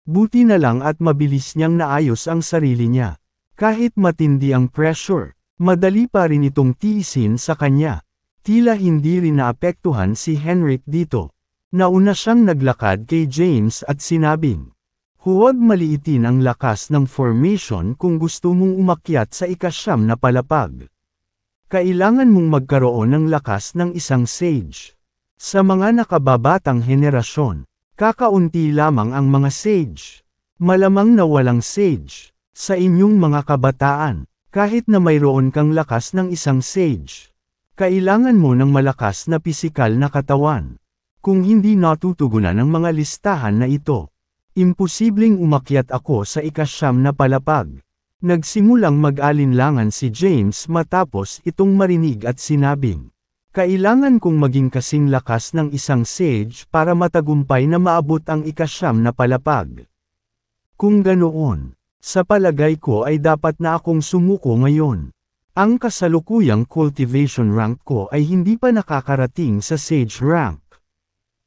Buti na lang at mabilis niyang naayos ang sarili niya. Kahit matindi ang pressure, madali pa rin itong tiisin sa kanya. Tila hindi rin naapektuhan si Henrik dito. Nauna siyang naglakad kay James at sinabing, "Huwag maliitin ang lakas ng formation kung gusto mong umakyat sa ika-9 na palapag. Kailangan mong magkaroon ng lakas ng isang sage. Sa mga nakababatang henerasyon, kakaunti lamang ang mga sage. Malamang na walang sage. Sa inyong mga kabataan, Kahit na mayroon kang lakas ng isang sage, kailangan mo ng malakas na pisikal na katawan. Kung hindi natutugunan ng mga listahan na ito, imposibleng umakyat ako sa ika-9 na palapag. Nagsimulang mag-alinlangan si James matapos itong marinig at sinabing, kailangan kong maging kasing lakas ng isang sage para matagumpay na maabot ang ika-9 na palapag. Kung ganoon, sa palagay ko ay dapat na akong sumuko ngayon. Ang kasalukuyang cultivation rank ko ay hindi pa nakakarating sa sage rank.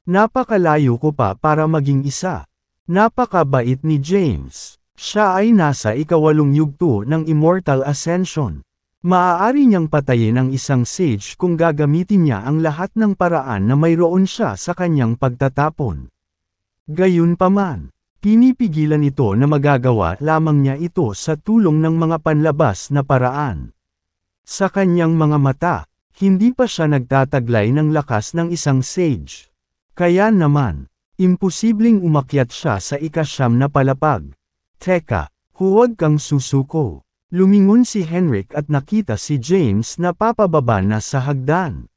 Napakalayo ko pa para maging isa. Napakabait ni James. Siya ay nasa ika-8 yugto ng Immortal Ascension. Maaari niyang patayin ang isang sage kung gagamitin niya ang lahat ng paraan na mayroon siya sa kanyang pagtatapon. Gayunpaman, pinipigilan ito na magagawa lamang niya ito sa tulong ng mga panlabas na paraan. Sa kanyang mga mata, hindi pa siya nagtataglay ng lakas ng isang sage. Kaya naman, imposibleng umakyat siya sa ika-9 na palapag. Teka, huwag kang susuko. Lumingon si Henrik at nakita si James na papababa na sa hagdan.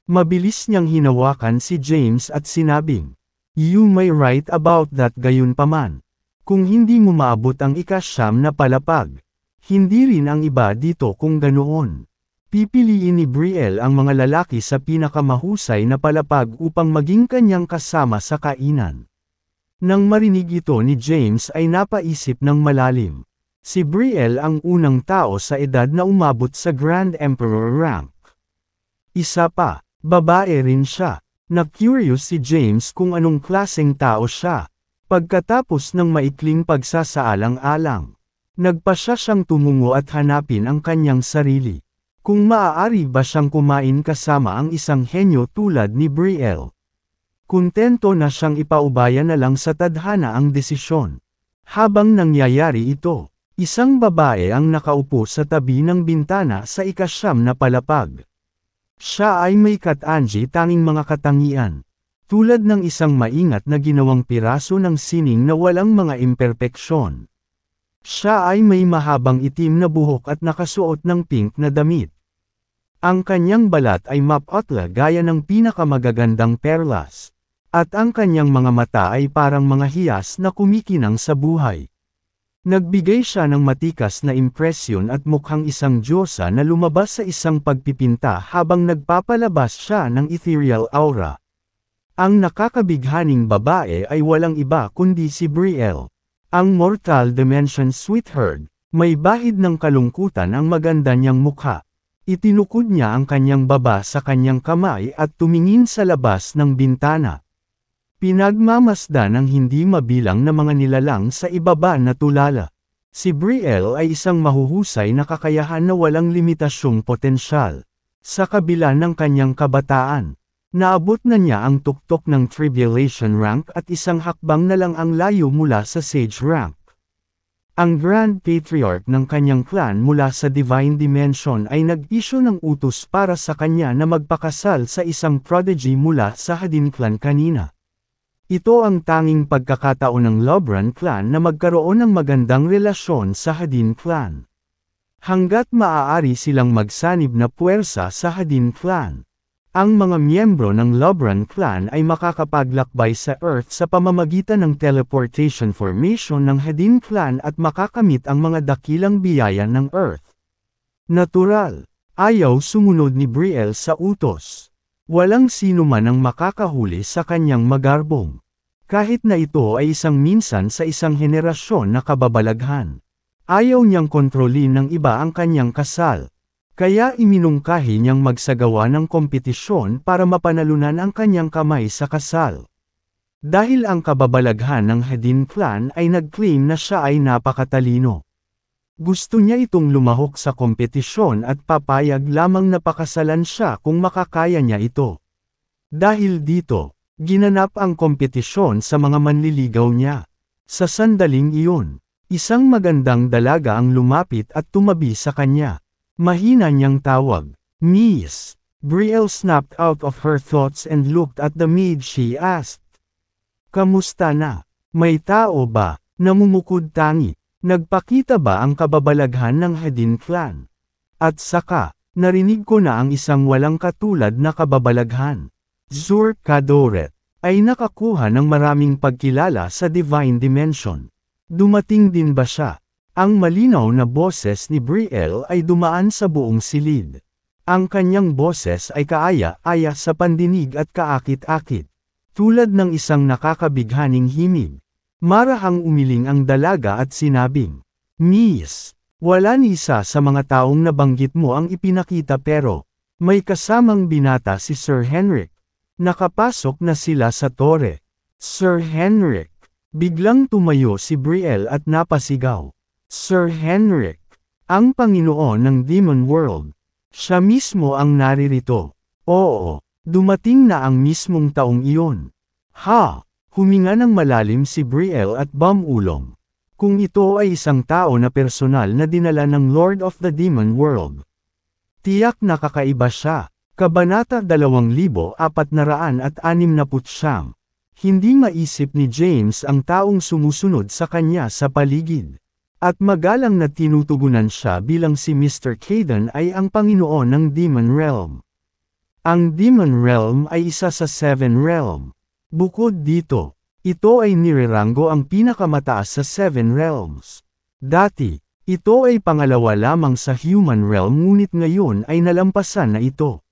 Mabilis niyang hinawakan si James at sinabing, "You may write about that gayunpaman. Kung hindi mo maabot ang ika-9 na palapag, hindi rin ang iba dito kung ganoon. Pipiliin ni Brielle ang mga lalaki sa pinakamahusay na palapag upang maging kanyang kasama sa kainan." Nang marinig ito ni James ay napaisip ng malalim. Si Brielle ang unang tao sa edad na umabot sa Grand Emperor rank. Isa pa, babae rin siya. Na-curious si James kung anong klaseng tao siya. Pagkatapos ng maikling pagsasaalang-alang, nagpasya siyang tumungo at hanapin ang kanyang sarili. Kung maaari ba siyang kumain kasama ang isang henyo tulad ni Brielle. Kontento na siyang ipaubaya na lang sa tadhana ang desisyon. Habang nangyayari ito, isang babae ang nakaupo sa tabi ng bintana sa ika-9 na palapag. Siya ay may katangi tanging mga katangian. Tulad ng isang maingat na ginawang piraso ng sining na walang mga imperpeksyon. Siya ay may mahabang itim na buhok at nakasuot ng pink na damit. Ang kanyang balat ay maputla gaya ng pinakamagagandang perlas. At ang kanyang mga mata ay parang mga hiyas na kumikinang sa buhay. Nagbigay siya ng matikas na impresyon at mukhang isang diyosa na lumabas sa isang pagpipinta habang nagpapalabas siya ng ethereal aura. Ang nakakabighaning babae ay walang iba kundi si Brielle. Ang mortal dimension sweetheart, may bahid ng kalungkutan ang maganda niyang mukha. Itinukod niya ang kanyang baba sa kanyang kamay at tumingin sa labas ng bintana. Pinagmamasdan ng hindi mabilang na mga nilalang sa ibaba na tulala. Si Brielle ay isang mahuhusay na kakayahan na walang limitasyong potensyal. Sa kabila ng kanyang kabataan, naabot na niya ang tuktok ng Tribulation rank at isang hakbang na lang ang layo mula sa Sage rank. Ang Grand Patriarch ng kanyang clan mula sa Divine Dimension ay nag-issue ng utos para sa kanya na magpakasal sa isang prodigy mula sa Hadin clan kanina. Ito ang tanging pagkakataon ng Lobran clan na magkaroon ng magandang relasyon sa Hadin clan. Hanggat maaari silang magsanib na puwersa sa Hadin clan, ang mga miyembro ng Lobran clan ay makakapaglakbay sa Earth sa pamamagitan ng teleportation formation ng Hadin clan at makakamit ang mga dakilang biyaya ng Earth. Natural, ayaw sumunod ni Brielle sa utos. Walang sino man ang makakahuli sa kanyang magarbong. Kahit na ito ay isang minsan sa isang henerasyon na kababalaghan. Ayaw niyang kontrolin ng iba ang kanyang kasal. Kaya iminungkahi niyang magsagawa ng kompetisyon para mapanalunan ang kanyang kamay sa kasal. Dahil ang kababalaghan ng Hadin clan ay nag-claim na siya ay napakatalino. Gusto niya itong lumahok sa kompetisyon at papayag lamang na pakasalan siya kung makakaya niya ito. Dahil dito, ginanap ang kompetisyon sa mga manliligaw niya. Sa sandaling iyon, isang magandang dalaga ang lumapit at tumabi sa kanya. Mahina niyang tawag, "Miss." Brielle snapped out of her thoughts and looked at the maid. She asked, "Kamusta na? May tao ba?" Namumukod tangi. Nagpakita ba ang kababalaghan ng Hedin clan? At saka, narinig ko na ang isang walang katulad na kababalaghan. Zur-Kadoret ay nakakuha ng maraming pagkilala sa Divine Dimension. Dumating din ba siya? Ang malinaw na boses ni Brielle ay dumaan sa buong silid. Ang kanyang boses ay kaaya-aya sa pandinig at kaakit-akit. Tulad ng isang nakakabighaning himig. Marahang umiling ang dalaga at sinabing, "Miss, wala ni isa sa mga taong nabanggit mo ang ipinakita pero, may kasamang binata si Sir Henrik. Nakapasok na sila sa tore." Sir Henrik. Biglang tumayo si Brielle at napasigaw. Sir Henrik. Ang Panginoon ng Demon World. Siya mismo ang naririto. Oo, dumating na ang mismong taong iyon. Ha! Huminga ng malalim si Brielle at bumulong. Kung ito ay isang tao na personal na dinala ng Lord of the Demon World. Tiyak na kakaiba siya. Kabanata 2469. Hindi maisip ni James ang taong sumusunod sa kanya sa paligid. At magalang na tinutugunan siya bilang si Mr. Caden ay ang Panginoon ng Demon Realm. Ang Demon Realm ay isa sa 7 Realm. Bukod dito, ito ay nireranggo ang pinakamataas sa 7 realms. Dati, ito ay pangalawa lamang sa human realm ngunit ngayon ay nalampasan na ito.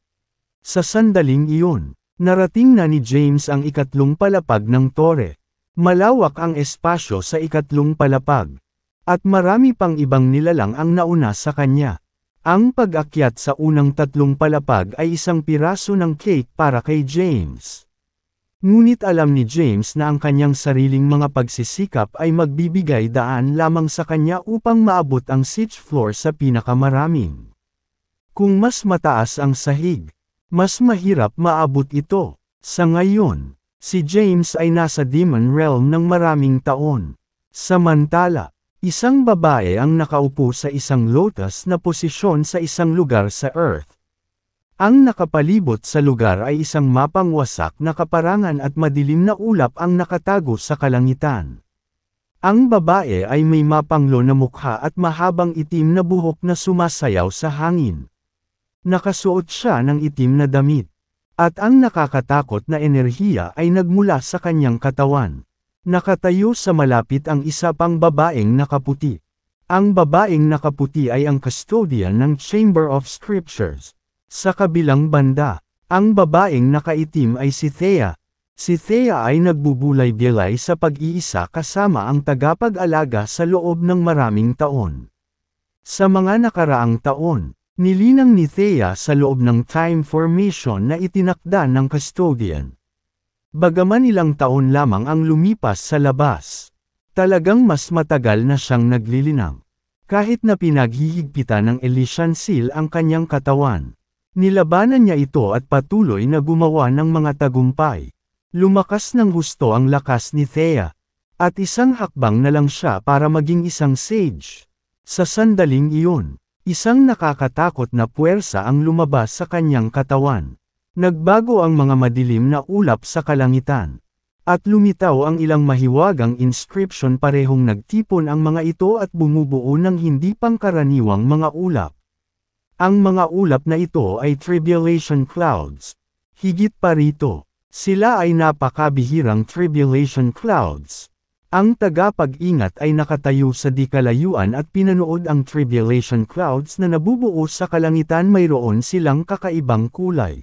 Sa sandaling iyon, narating na ni James ang ikatlong palapag ng tore. Malawak ang espasyo sa ikatlong palapag. At marami pang ibang nilalang ang nauna sa kanya. Ang pag-akyat sa unang tatlong palapag ay isang piraso ng cake para kay James. Ngunit alam ni James na ang kanyang sariling mga pagsisikap ay magbibigay daan lamang sa kanya upang maabot ang 6th floor sa pinakamaraming. Kung mas mataas ang sahig, mas mahirap maabot ito. Sa ngayon, si James ay nasa Demon Realm ng maraming taon. Samantala, isang babae ang nakaupo sa isang lotus na posisyon sa isang lugar sa Earth. Ang nakapalibot sa lugar ay isang mapang wasak na kaparangan at madilim na ulap ang nakatago sa kalangitan. Ang babae ay may mapanglo na mukha at mahabang itim na buhok na sumasayaw sa hangin. Nakasuot siya ng itim na damit. At ang nakakatakot na enerhiya ay nagmula sa kanyang katawan. Nakatayo sa malapit ang isa pang babaeng nakaputi. Ang babaeng nakaputi ay ang custodian ng Chamber of Scriptures. Sa kabilang banda, ang babaeng nakaitim ay si Thea. Si Thea ay nagbubulay-bilay sa pag-iisa kasama ang tagapag-alaga sa loob ng maraming taon. Sa mga nakaraang taon, nilinang ni Thea sa loob ng time formation na itinakda ng custodian. Bagaman ilang taon lamang ang lumipas sa labas, talagang mas matagal na siyang naglilinang. Kahit na pinaghihigpitan ng Elysian Seal ang kanyang katawan. Nilabanan niya ito at patuloy na gumawa ng mga tagumpay. Lumakas ng husto ang lakas ni Thea. At isang hakbang na lang siya para maging isang sage. Sa sandaling iyon, isang nakakatakot na puwersa ang lumabas sa kanyang katawan. Nagbago ang mga madilim na ulap sa kalangitan. At lumitaw ang ilang mahiwagang inscription parehong nagtipon ang mga ito at bumubuo ng hindi pangkaraniwang mga ulap. Ang mga ulap na ito ay tribulation clouds. Higit pa rito, sila ay napakabihirang tribulation clouds. Ang tagapag-ingat ay nakatayo sa di kalayuan at pinanood ang tribulation clouds na nabubuo sa kalangitan, mayroon silang kakaibang kulay.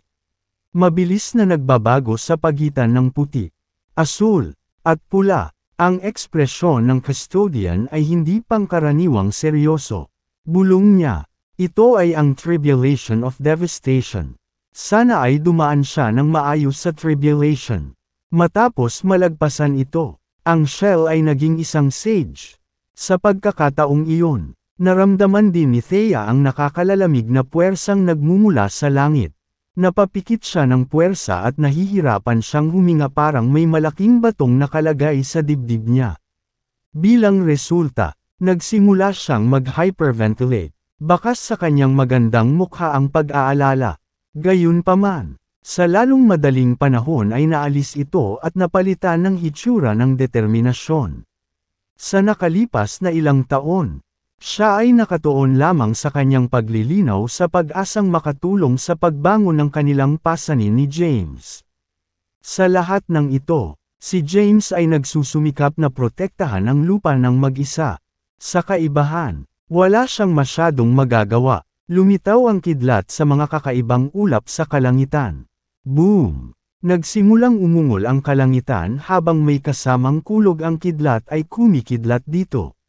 Mabilis na nagbabago sa pagitan ng puti, asul, at pula. Ang ekspresyon ng custodian ay hindi pangkaraniwang seryoso. Bulong niya. Ito ay ang tribulation of devastation. Sana ay dumaan siya ng maayos sa tribulation. Matapos malagpasan ito, ang Shell ay naging isang sage. Sa pagkakataong iyon, naramdaman din ni Thea ang nakakalalamig na puwersang nagmumula sa langit. Napapikit siya ng puwersa at nahihirapan siyang huminga, parang may malaking batong nakalagay sa dibdib niya. Bilang resulta, nagsimula siyang mag-hyperventilate. Bakas sa kanyang magandang mukha ang pag-aalala. Gayunpaman, sa lalong madaling panahon ay naalis ito at napalitan ng hitsura ng determinasyon. Sa nakalipas na ilang taon, siya ay nakatuon lamang sa kanyang paglilinaw sa pag-asang makatulong sa pagbangon ng kanilang pasanin ni James. Sa lahat ng ito, si James ay nagsusumikap na protektahan ang lupa ng mag-isa. Sa kaibahan, wala siyang masyadong magagawa. Lumitaw ang kidlat sa mga kakaibang ulap sa kalangitan. Boom! Nagsimulang umungol ang kalangitan habang may kasamang kulog. Ang kidlat ay kumikidlat dito.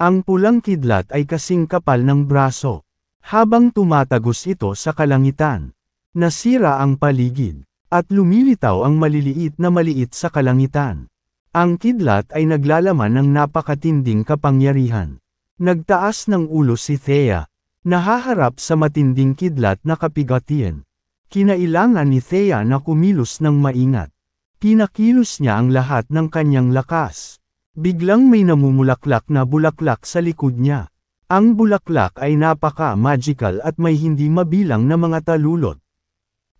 Ang pulang kidlat ay kasing kapal ng braso. Habang tumatagos ito sa kalangitan, nasira ang paligid, at lumilitaw ang maliliit na maliit sa kalangitan. Ang kidlat ay naglalaman ng napakatinding kapangyarihan. Nagtaas ng ulo si Thea, nahaharap sa matinding kidlat na kabigatian. Kinailangan ni Thea na kumilos ng maingat. Pinakilos niya ang lahat ng kanyang lakas. Biglang may namumulaklak na bulaklak sa likod niya. Ang bulaklak ay napaka-magical at may hindi mabilang na mga talulot.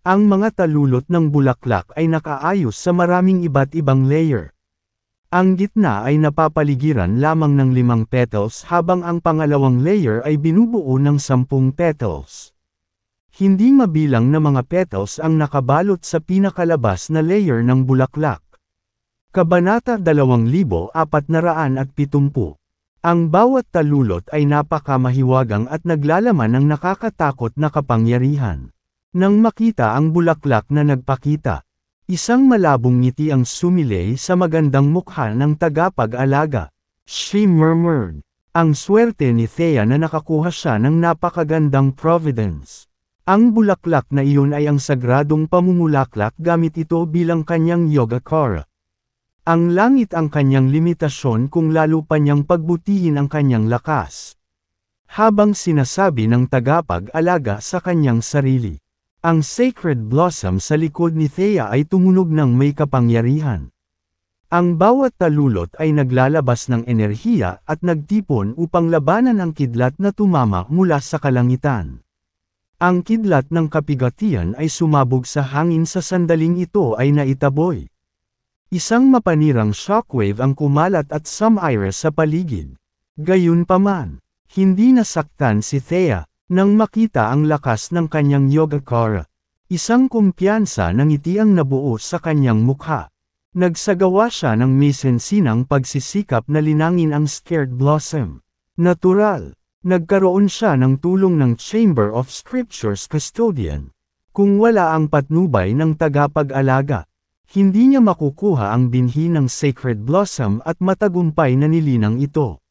Ang mga talulot ng bulaklak ay nakaayos sa maraming iba't ibang layer. Ang gitna ay napapaligiran lamang ng 5 petals habang ang pangalawang layer ay binubuo ng 10 petals. Hindi mabilang na mga petals ang nakabalot sa pinakalabas na layer ng bulaklak. Kabanata 2470. Ang bawat talulot ay napakamahiwagang at naglalaman ng nakakatakot na kapangyarihan. Nang makita ang bulaklak na nagpakita, isang malabong ngiti ang sumilay sa magandang mukha ng tagapag-alaga. She murmured. Ang swerte ni Thea na nakakuha siya ng napakagandang providence. Ang bulaklak na iyon ay ang sagradong pamumulaklak gamit ito bilang kanyang Yogacara. Ang langit ang kanyang limitasyon kung lalo pa niyang pagbutihin ang kanyang lakas. Habang sinasabi ng tagapag-alaga sa kanyang sarili, ang sacred blossom sa likod ni Thea ay tumunog ng may kapangyarihan. Ang bawat talulot ay naglalabas ng enerhiya at nagtipon upang labanan ang kidlat na tumama mula sa kalangitan. Ang kidlat ng kabigatian ay sumabog sa hangin sa sandaling ito ay naitaboy. Isang mapanirang shockwave ang kumalat at sumiras sa paligid. Gayunpaman, hindi nasaktan si Thea, nang makita ang lakas ng kanyang Yogacara. Isang kumpiyansa ng ngiti ang nabuo sa kanyang mukha. Nagsagawa siya ng misensinang pagsisikap na linangin ang scared blossom. Natural, nagkaroon siya ng tulong ng Chamber of Scriptures custodian. Kung wala ang patnubay ng tagapag-alaga, hindi niya makukuha ang binhi ng sacred blossom at matagumpay na nilinang ito.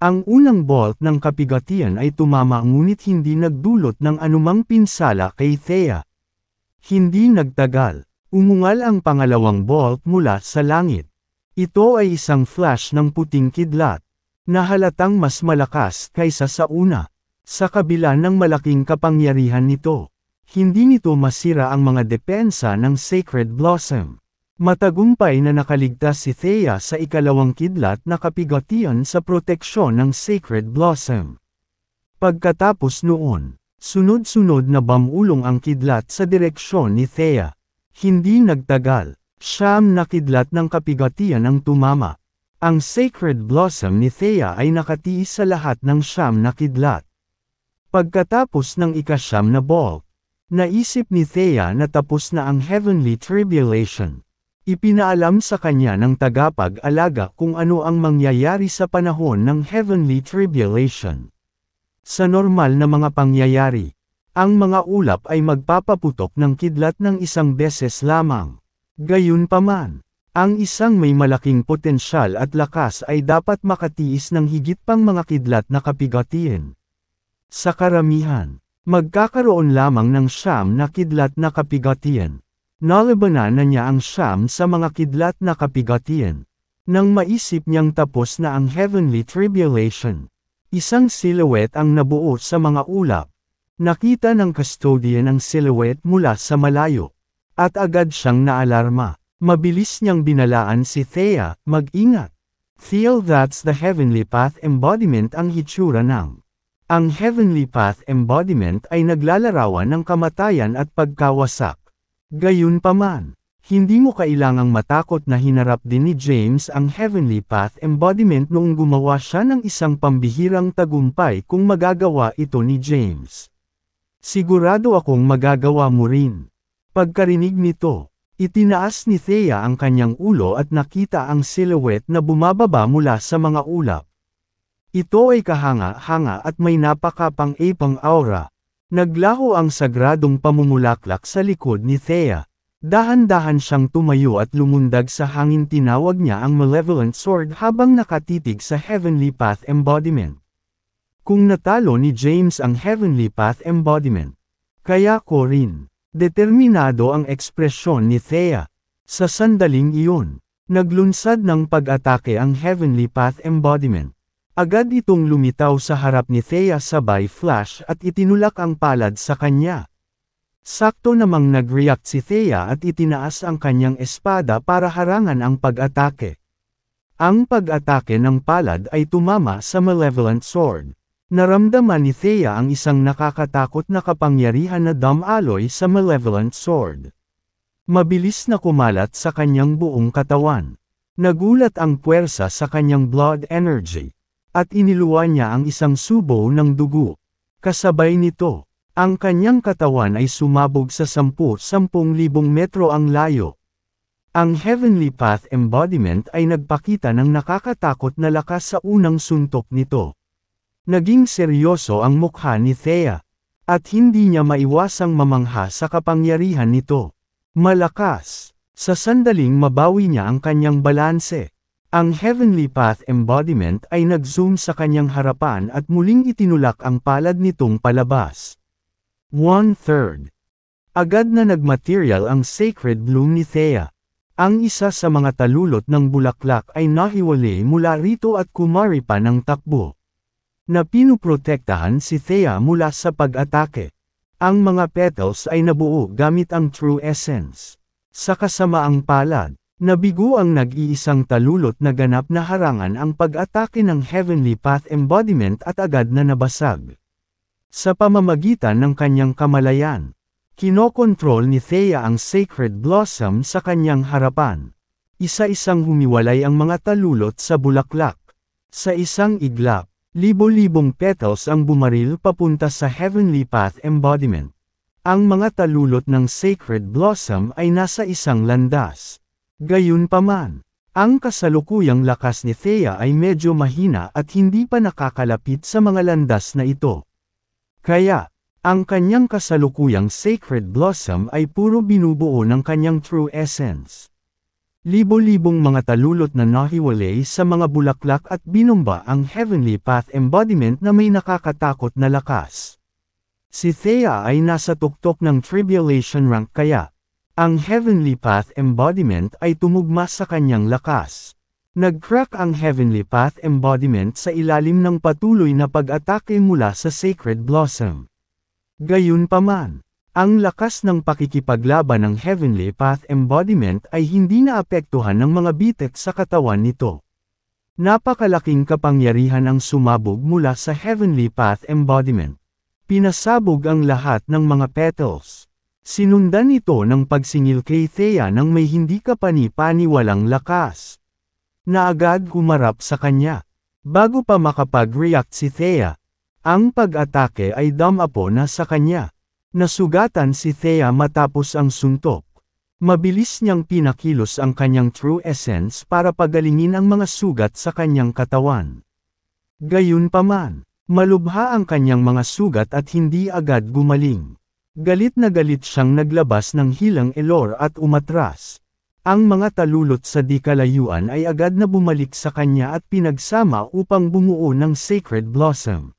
Ang unang bolt ng kabigatian ay tumama ngunit hindi nagdulot ng anumang pinsala kay Thea. Hindi nagtagal, umungal ang pangalawang bolt mula sa langit. Ito ay isang flash ng puting kidlat, na halatang mas malakas kaysa sa una. Sa kabila ng malaking kapangyarihan nito, hindi nito masira ang mga depensa ng Sacred Blossom. Matagumpay na nakaligtas si Thea sa ikalawang kidlat na kabigatian sa proteksyon ng Sacred Blossom. Pagkatapos noon, sunod-sunod na bamulong ang kidlat sa direksyon ni Thea. Hindi nagtagal, 9 na kidlat ng kabigatian ang tumama. Ang Sacred Blossom ni Thea ay nakatiis sa lahat ng 9 na kidlat. Pagkatapos ng ika-9 na bolt, naisip ni Thea na tapos na ang Heavenly Tribulation. Ipinaalam sa kanya ng tagapag-alaga kung ano ang mangyayari sa panahon ng Heavenly Tribulation. Sa normal na mga pangyayari, ang mga ulap ay magpapaputok ng kidlat ng 1 beses lamang. Gayunpaman, ang isang may malaking potensyal at lakas ay dapat makatiis ng higit pang mga kidlat na kabigatian. Sa karamihan, magkakaroon lamang ng 9 na kidlat na kabigatian. Nalabanan na niya ang 9 sa mga kidlat na kabigatian. Nang maisip niyang tapos na ang Heavenly Tribulation, isang silhouette ang nabuo sa mga ulap. Nakita ng custodian ang silhouette mula sa malayo, at agad siyang naalarma. Mabilis niyang binalaan si Thea, mag-ingat. Feel that's the Heavenly Path embodiment ang hitsura ng. Ang Heavenly Path embodiment ay naglalarawan ng kamatayan at pagkawasak. Gayunpaman, Hindi mo kailangang matakot na hinarap din ni James ang Heavenly Path Embodiment noong gumawa siya ng isang pambihirang tagumpay kung magagawa ito ni James. Sigurado akong magagawa mo rin. Pagkarinig nito, itinaas ni Thea ang kanyang ulo at nakita ang silhouette na bumababa mula sa mga ulap. Ito ay kahanga-hanga at may napakapang-epang aura. Naglaho ang sagradong pamumulaklak sa likod ni Thea. Dahan-dahan siyang tumayo at lumundag sa hangin, tinawag niya ang Malevolent Sword habang nakatitig sa Heavenly Path Embodiment. Kung natalo ni James ang Heavenly Path Embodiment, kaya ko rin. Determinado ang ekspresyon ni Thea. Sa sandaling iyon, naglunsad ng pag-atake ang Heavenly Path Embodiment. Agad itong lumitaw sa harap ni Thea sabay flash at itinulak ang palad sa kanya. Sakto namang nag-react si Thea at itinaas ang kanyang espada para harangan ang pag-atake. Ang pag-atake ng palad ay tumama sa Malevolent Sword. Naramdaman ni Thea ang isang nakakatakot na kapangyarihan na damaloy sa Malevolent Sword. Mabilis na kumalat sa kanyang buong katawan. Nagulat ang puwersa sa kanyang blood energy. At iniluwa niya ang isang subo ng dugo. Kasabay nito, ang kanyang katawan ay sumabog sa 10,000 metro ang layo. Ang Heavenly Path Embodiment ay nagpakita ng nakakatakot na lakas sa unang suntok nito. Naging seryoso ang mukha ni Thea, at hindi niya maiwasang mamangha sa kapangyarihan nito. Malakas. Sa sandaling mabawi niya ang kanyang balanse. Ang Heavenly Path Embodiment ay nag-zoom sa kanyang harapan at muling itinulak ang palad nitong palabas. 1/3. Agad na nagmaterial ang Sacred Bloom ni Thea. Ang isa sa mga talulot ng bulaklak ay nahiwalay mula rito at kumari pa ng takbo. Na pinuprotektahan si Thea mula sa pag-atake. Ang mga petals ay nabuo gamit ang True Essence. Sa kasamaang palad, nabigo ang nag-iisang talulot na ganap na harangan ang pag-atake ng Heavenly Path Embodiment at agad na nabasag. Sa pamamagitan ng kanyang kamalayan, kinokontrol ni Thea ang Sacred Blossom sa kanyang harapan. Isa-isang humiwalay ang mga talulot sa bulaklak. Sa isang iglap, libo-libong petals ang bumaril papunta sa Heavenly Path Embodiment. Ang mga talulot ng Sacred Blossom ay nasa isang landas. Gayunpaman, ang kasalukuyang lakas ni Thea ay medyo mahina at hindi pa nakakalapit sa mga landas na ito. Kaya, ang kanyang kasalukuyang Sacred Blossom ay puro binubuo ng kanyang True Essence. Libo-libong mga talulot na nahiwalay sa mga bulaklak at binomba ang Heavenly Path Embodiment na may nakakatakot na lakas. Si Thea ay nasa tuktok ng Tribulation rank kaya, ang Heavenly Path Embodiment ay tumugma sa kanyang lakas. Nag-crack ang Heavenly Path Embodiment sa ilalim ng patuloy na pag-atake mula sa Sacred Blossom. Gayunpaman, ang lakas ng pakikipaglaban ng Heavenly Path Embodiment ay hindi naapektuhan ng mga bitek sa katawan nito. Napakalaking kapangyarihan ang sumabog mula sa Heavenly Path Embodiment. Pinasabog ang lahat ng mga petals. Sinundan ito ng pagsingil kay Thea ng may hindi kapani-paniwalang lakas. Na agad humarap sa kanya. Bago pa makapag-react si Thea, ang pag-atake ay damapo na sa kanya. Nasugatan si Thea matapos ang suntok. Mabilis niyang pinakilos ang kanyang True Essence para pagalingin ang mga sugat sa kanyang katawan. Gayunpaman, malubha ang kanyang mga sugat at hindi agad gumaling. Galit na galit siyang naglabas ng hilang elor at umatras. Ang mga talulot sa di kalayuan ay agad na bumalik sa kanya at pinagsama upang bumuo ng Sacred Blossom.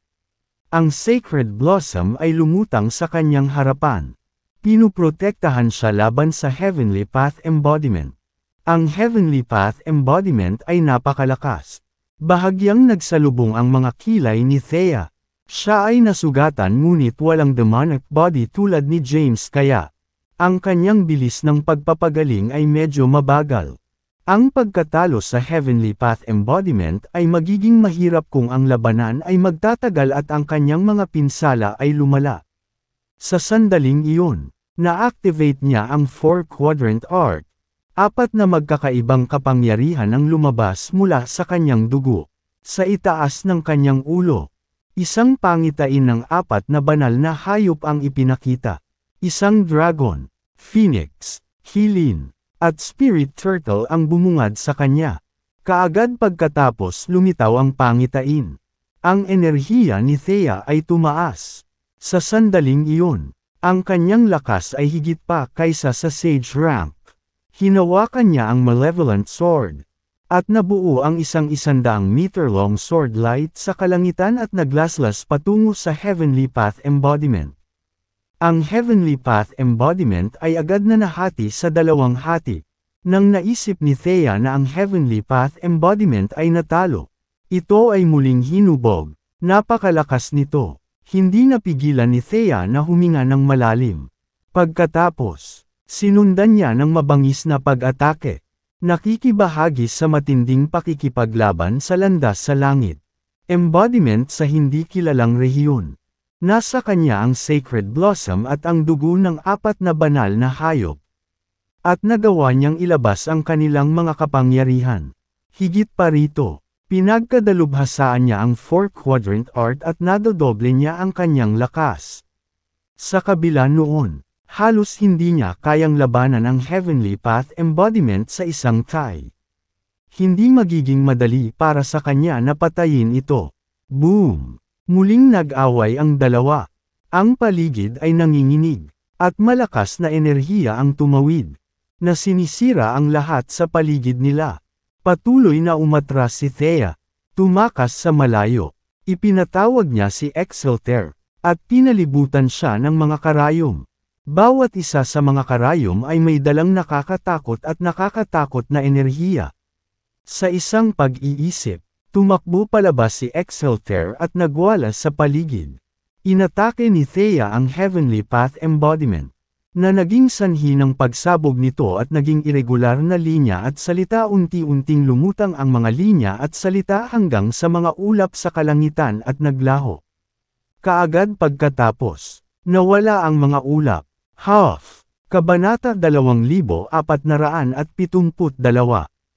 Ang Sacred Blossom ay lumutang sa kanyang harapan. Pinuprotektahan siya laban sa Heavenly Path Embodiment. Ang Heavenly Path Embodiment ay napakalakas. Bahagyang nagsalubong ang mga kilay ni Thea. Siya ay nasugatan ngunit walang demonic body tulad ni James kaya ang kanyang bilis ng pagpapagaling ay medyo mabagal. Ang pagkatalo sa Heavenly Path Embodiment ay magiging mahirap kung ang labanan ay magtatagal at ang kanyang mga pinsala ay lumala. Sa sandaling iyon, na-activate niya ang 4-quadrant art, 4 na magkakaibang kapangyarihan ang lumabas mula sa kanyang dugo. Sa itaas ng kanyang ulo, isang pangitain ng 4 na banal na hayop ang ipinakita. Isang dragon, phoenix, hilin, at spirit turtle ang bumungad sa kanya. Kaagad pagkatapos lumitaw ang pangitain. Ang enerhiya ni Thea ay tumaas. Sa sandaling iyon, ang kanyang lakas ay higit pa kaysa sa sage rank. Hinawakan niya ang malevolent sword. At nabuo ang 100-meter-long sword light sa kalangitan at naglaslas patungo sa Heavenly Path Embodiment. Ang Heavenly Path Embodiment ay agad na nahati sa 2 hati. Nang naisip ni Thea na ang Heavenly Path Embodiment ay natalo, ito ay muling hinubog. Napakalakas nito. Hindi napigilan ni Thea na huminga ng malalim. Pagkatapos, sinundan niya ng mabangis na pag-atake. Nakikibahagi sa matinding pakikipaglaban sa landas sa langit. Embodiment sa hindi kilalang rehiyon. Nasa kanya ang Sacred Blossom at ang dugo ng 4 na banal na hayop. At nagawa niyang ilabas ang kanilang mga kapangyarihan. Higit pa rito, pinagkadalubhasaan niya ang 4-quadrant art at nadodoble niya ang kanyang lakas. Sa kabila noon, halos hindi niya kayang labanan ang Heavenly Path Embodiment sa isang tie. Hindi magiging madali para sa kanya na patayin ito. Boom! Muling nag-away ang dalawa. Ang paligid ay nanginginig, at malakas na enerhiya ang tumawid, na sinisira ang lahat sa paligid nila. Patuloy na umatras si Thea. Tumakas sa malayo. Ipinatawag niya si Excelter, at pinalibutan siya ng mga karayom. Bawat isa sa mga karayom ay may dalang nakakatakot na enerhiya. Sa isang pag-iisip, tumakbo palabas si Excelter at nagwalas sa paligid. Inatake ni Thea ang Heavenly Path Embodiment, na naging sanhi ng pagsabog nito at naging irregular na linya at salita. Unti-unting lumutang ang mga linya at salita hanggang sa mga ulap sa kalangitan at naglaho. Kaagad pagkatapos, nawala ang mga ulap. Huff! Kabanata 2472.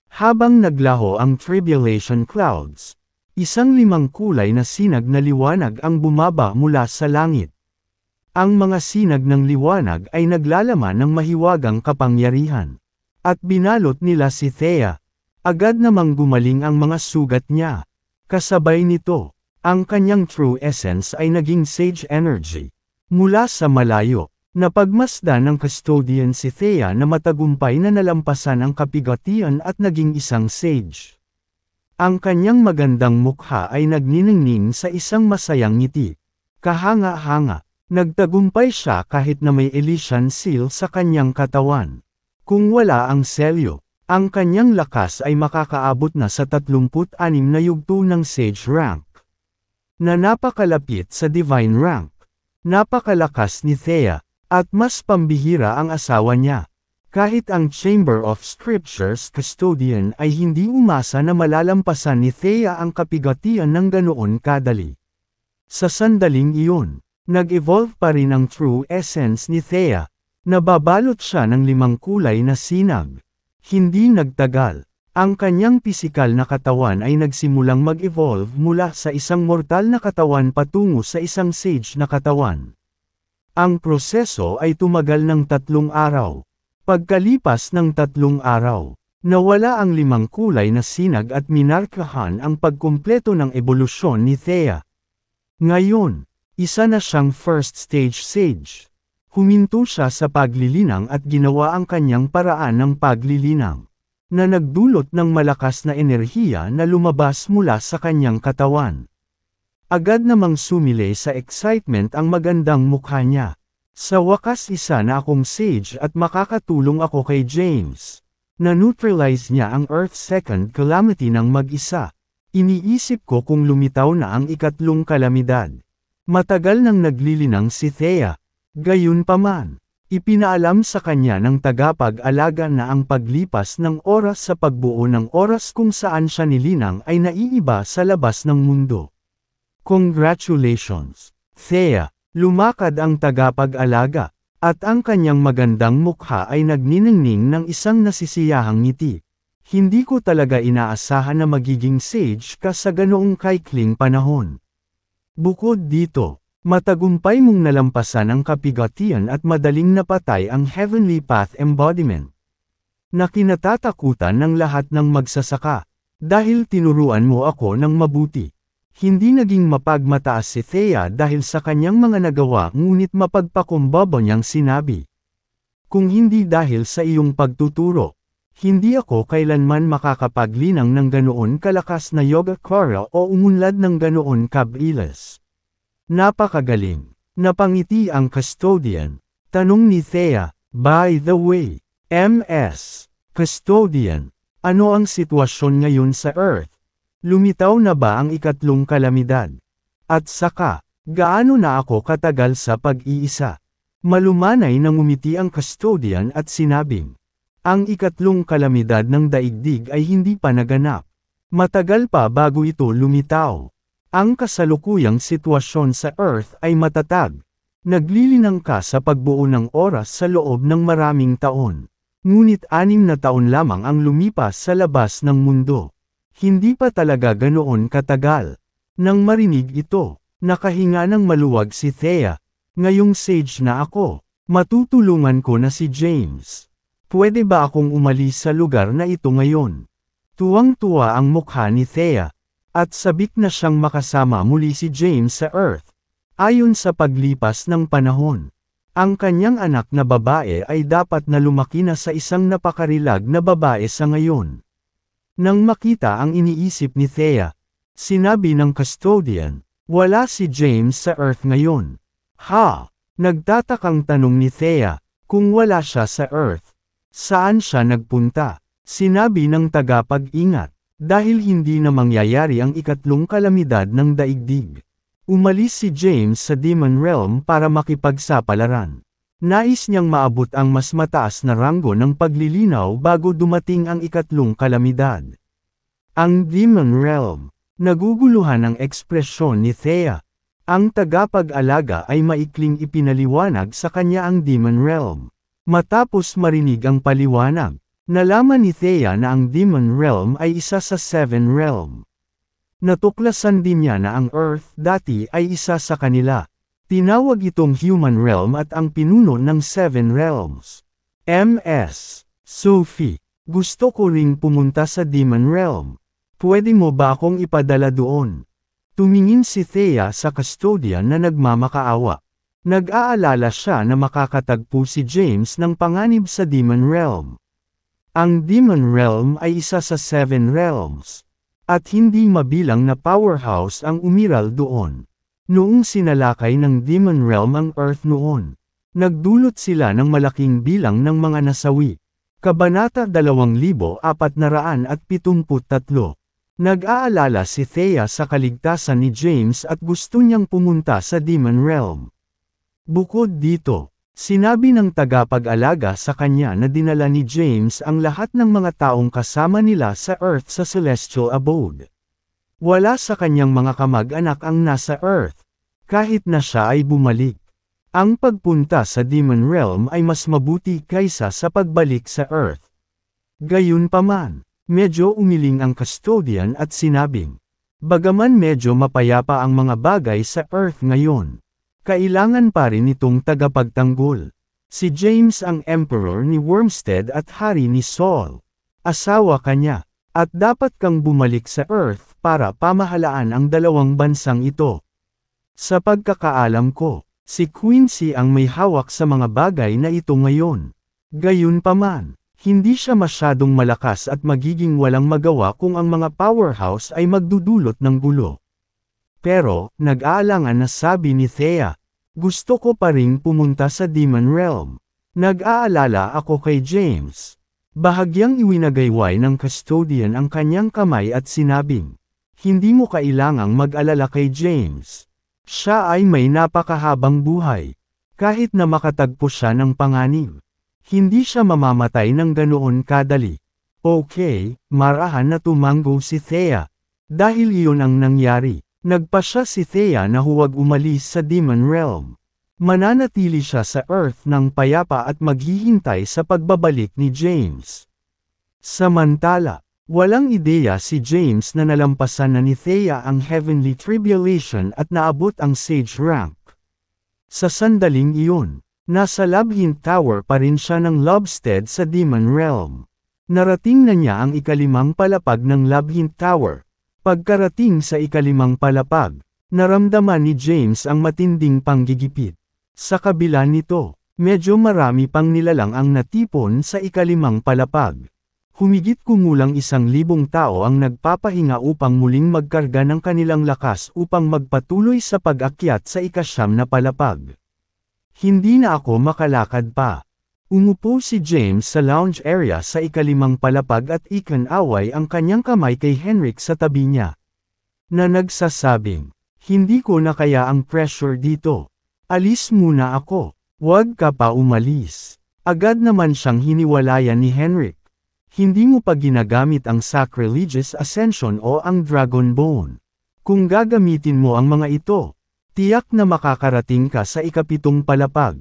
Habang naglaho ang tribulation clouds, isang 5 kulay na sinag na liwanag ang bumaba mula sa langit. Ang mga sinag ng liwanag ay naglalaman ng mahiwagang kapangyarihan. At binalot nila si Thea. Agad namang gumaling ang mga sugat niya. Kasabay nito, ang kanyang true essence ay naging sage energy. Mula sa malayo, napagmasdan ng custodian si Thea na matagumpay na nalampasan ang kapigatian at naging isang sage. Ang kanyang magandang mukha ay nagniningning sa isang masayang ngiti. Kahanga-hanga, nagtagumpay siya kahit na may Elysian seal sa kanyang katawan. Kung wala ang selyo, ang kanyang lakas ay makakaabot na sa 36 na yugto ng sage rank, na napakalapit sa divine rank. Napakalakas ni Thea. At mas pambihira ang asawa niya. Kahit ang Chamber of Scriptures custodian ay hindi umasa na malalampasan ni Thea ang kapigatian ng ganoon kadali. Sa sandaling iyon, nag-evolve pa rin ang true essence ni Thea. Nababalot siya ng 5 kulay na sinag. Hindi nagtagal, ang kanyang pisikal na katawan ay nagsimulang mag-evolve mula sa isang mortal na katawan patungo sa isang sage na katawan. Ang proseso ay tumagal ng 3 araw. Pagkalipas ng 3 araw, nawala ang 5 kulay na sinag at minarkahan ang pagkumpleto ng ebolusyon ni Thea. Ngayon, isa na siyang first stage sage. Huminto siya sa paglilinang at ginawa ang kanyang paraan ng paglilinang, na nagdulot ng malakas na enerhiya na lumabas mula sa kanyang katawan. Agad namang sumilay sa excitement ang magandang mukha niya. Sa wakas isa na akong sage at makakatulong ako kay James. Na-neutralize niya ang Earth's second calamity ng mag-isa. Iniisip ko kung lumitaw na ang 3 kalamidad. Matagal nang naglilinang si Thea. Gayunpaman, ipinaalam sa kanya ng tagapag-alaga na ang paglipas ng oras sa pagbuo ng oras kung saan siya nilinang ay naiiba sa labas ng mundo. Congratulations, Thea! Lumakad ang tagapag-alaga. At ang kanyang magandang mukha ay nagniningning ng isang nasisiyahang ngiti. Hindi ko talaga inaasahan na magiging sage ka sa ganoong kaikling panahon. Bukod dito, matagumpay mong nalampasan ang kapigatian at madaling napatay ang Heavenly Path embodiment na kinatatakutan ng lahat ng magsasaka. Dahil tinuruan mo ako ng mabuti. Hindi naging mapagmataas si Thea dahil sa kanyang mga nagawa ngunit mapagpakumbaba niyang sinabi. Kung hindi dahil sa iyong pagtuturo, hindi ako kailanman makakapaglinang ng ganoon kalakas na yoga kara o umunlad ng ganoon kabilis. Napakagaling. Napangiti ang custodian. Tanong ni Thea, by the way, Ms. Custodian, ano ang sitwasyon ngayon sa Earth? Lumitaw na ba ang ikatlong kalamidad? At saka, gaano na ako katagal sa pag-iisa? Malumanay nang umiti ang custodian at sinabing, ang ikatlong kalamidad ng daigdig ay hindi pa naganap. Matagal pa bago ito lumitaw. Ang kasalukuyang sitwasyon sa Earth ay matatag. Naglilinang ka sa pagbuo ng oras sa loob ng maraming taon. Ngunit 6 na taon lamang ang lumipas sa labas ng mundo. Hindi pa talaga ganoon katagal. Nang marinig ito, nakahinga ng maluwag si Thea. Ngayong sage na ako, matutulungan ko na si James. Pwede ba akong umalis sa lugar na ito ngayon? Tuwang-tuwa ang mukha ni Thea. At sabik na siyang makasama muli si James sa Earth. Ayon sa paglipas ng panahon. Ang kanyang anak na babae ay dapat na lumaki na sa isang napakarilag na babae sa ngayon. Nang makita ang iniisip ni Thea, sinabi ng custodian, wala si James sa Earth ngayon. Ha? Nagtatakang tanong ni Thea, kung wala siya sa Earth, saan siya nagpunta? Sinabi ng tagapag-ingat, dahil hindi na mangyayari ang ikatlong kalamidad ng daigdig. Umalis si James sa Demon Realm para makipagsapalaran. Nais niyang maabot ang mas mataas na ranggo ng paglilinaw bago dumating ang ikatlong kalamidad. Ang Demon Realm. Naguguluhan ang ekspresyon ni Thea. Ang tagapag-alaga ay maikling ipinaliwanag sa kanya ang Demon Realm. Matapos marinig ang paliwanag, nalaman ni Thea na ang Demon Realm ay isa sa 7 Realm. Natuklasan din niya na ang Earth dati ay isa sa kanila. Tinawag itong Human Realm at ang pinuno ng 7 Realms. Ms. Sophie, gusto ko ring pumunta sa Demon Realm. Pwede mo ba akong ipadala doon? Tumingin si Thea sa custodian na nagmamakaawa. Nag-aalala siya na makakatagpo si James ng panganib sa Demon Realm. Ang Demon Realm ay isa sa 7 Realms. At hindi mabilang na powerhouse ang umiral doon. Noong sinalakay ng Demon Realm ang Earth noon, nagdulot sila ng malaking bilang ng mga nasawi. Kabanata 2473. Nag-aalala si Thea sa kaligtasan ni James at gusto niyang pumunta sa Demon Realm. Bukod dito, sinabi ng tagapag-alaga sa kanya na dinala ni James ang lahat ng mga taong kasama nila sa Earth sa Celestial Abode. Wala sa kanyang mga kamag-anak ang nasa Earth, kahit na siya ay bumalik. Ang pagpunta sa Demon Realm ay mas mabuti kaysa sa pagbalik sa Earth. Gayunpaman, medyo umiling ang custodian at sinabing, bagaman medyo mapayapa ang mga bagay sa Earth ngayon, kailangan pa rin itong tagapagtanggol. Si James ang Emperor ni Wormstead at Hari ni Saul. Asawa kanya, at dapat kang bumalik sa Earth para pamahalaan ang dalawang bansang ito. Sa pagkakaalam ko, si Quincy ang may hawak sa mga bagay na ito ngayon. Gayunpaman, hindi siya masyadong malakas at magiging walang magawa kung ang mga powerhouse ay magdudulot ng gulo. Pero, nag-aalangan na sabi ni Thea, gusto ko pa ring pumunta sa Demon Realm. Nag-aalala ako kay James. Bahagyang iwinagayway ng custodian ang kanyang kamay at sinabing, hindi mo kailangang mag-alala kay James. Siya ay may napakahabang buhay. Kahit na makatagpo siya ng panganib, hindi siya mamamatay ng ganoon kadali. Okay, marahan na tumanggo si Thea. Dahil iyon ang nangyari. Nagpasya si Thea na huwag umalis sa Demon Realm. Mananatili siya sa Earth ng payapa at maghihintay sa pagbabalik ni James. Samantala, walang ideya si James na nalampasan na ni Thea ang Heavenly Tribulation at naabot ang Sage rank. Sa sandaling iyon, nasa Labyrinthe Tower pa rin siya ng Lobstead sa Demon Realm. Narating na niya ang ikalimang palapag ng Labyrinthe Tower. Pagkarating sa ikalimang palapag, naramdaman ni James ang matinding panggigipit. Sa kabila nito, medyo marami pang nilalang ang natipon sa ikalimang palapag. Humigit kumulang 1,000 tao ang nagpapahinga upang muling magkarga ng kanilang lakas upang magpatuloy sa pag-akyat sa ika-9 na palapag. Hindi na ako makalakad pa. Umupo si James sa lounge area sa ikalimang palapag at ikinaway ang kanyang kamay kay Henrik sa tabi niya. Na nagsasabing, hindi ko na kaya ang pressure dito. Alis muna ako. Huwag ka pa umalis. Agad naman siyang hiniwalayan ni Henrik. Hindi mo pa ginagamit ang Sacrilegious Ascension o ang Dragon Bone. Kung gagamitin mo ang mga ito, tiyak na makakarating ka sa ika-7 palapag.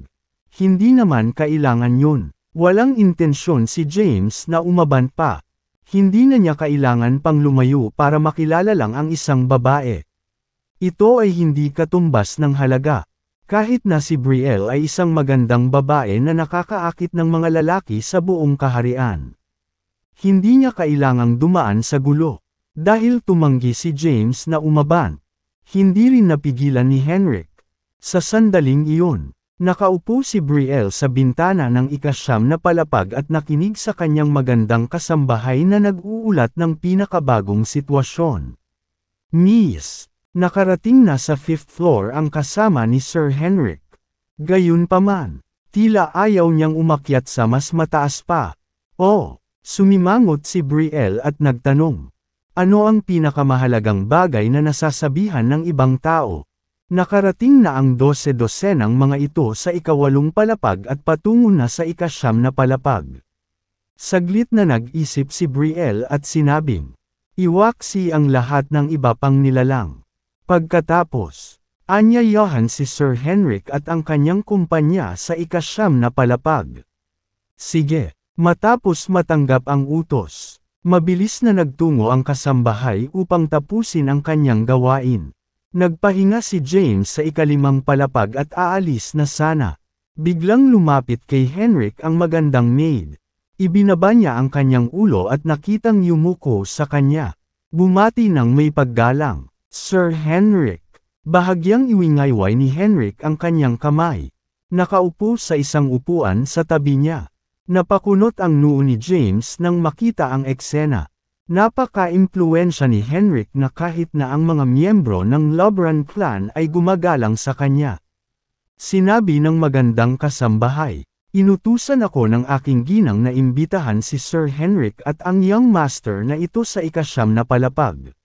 Hindi naman kailangan yun. Walang intensyon si James na umaban pa. Hindi na niya kailangan pang lumayo para makilala lang ang isang babae. Ito ay hindi katumbas ng halaga. Kahit na si Brielle ay isang magandang babae na nakakaakit ng mga lalaki sa buong kaharian. Hindi niya kailangang dumaan sa gulo. Dahil tumanggi si James na umaban. Hindi rin napigilan ni Henrik. Sa sandaling iyon, nakaupo si Brielle sa bintana ng ika-9 na palapag at nakinig sa kanyang magandang kasambahay na nag-uulat ng pinakabagong sitwasyon. Miss, nakarating na sa 5th floor ang kasama ni Sir Henrik. Gayunpaman, tila ayaw niyang umakyat sa mas mataas pa. Oh, sumimangot si Brielle at nagtanong. Ano ang pinakamahalagang bagay na nasasabihan ng ibang tao? Nakarating na ang 12-dosenang mga ito sa ika-8 palapag at patungo na sa ika-9 na palapag. Saglit na nag-isip si Brielle at sinabing, iwaksi ang lahat ng iba pang nilalang. Pagkatapos, anyayahan si Sir Henrik at ang kanyang kumpanya sa ika-9 na palapag. Sige, matapos matanggap ang utos, mabilis na nagtungo ang kasambahay upang tapusin ang kanyang gawain. Nagpahinga si James sa ika-5 palapag at aalis na sana. Biglang lumapit kay Henrik ang magandang maid. Ibinaba niya ang kanyang ulo at nakitang yumuko sa kanya. Bumati ng may paggalang. Sir Henrik. Bahagyang iwingayway ni Henrik ang kanyang kamay. Nakaupo sa isang upuan sa tabi niya. Napakunot ang noo ni James nang makita ang eksena. Napaka-impluwensya ni Henrik na kahit na ang mga miyembro ng Lobran clan ay gumagalang sa kanya. Sinabi ng magandang kasambahay, inutusan ako ng aking ginang na imbitahan si Sir Henrik at ang young master na ito sa ika-9 na palapag.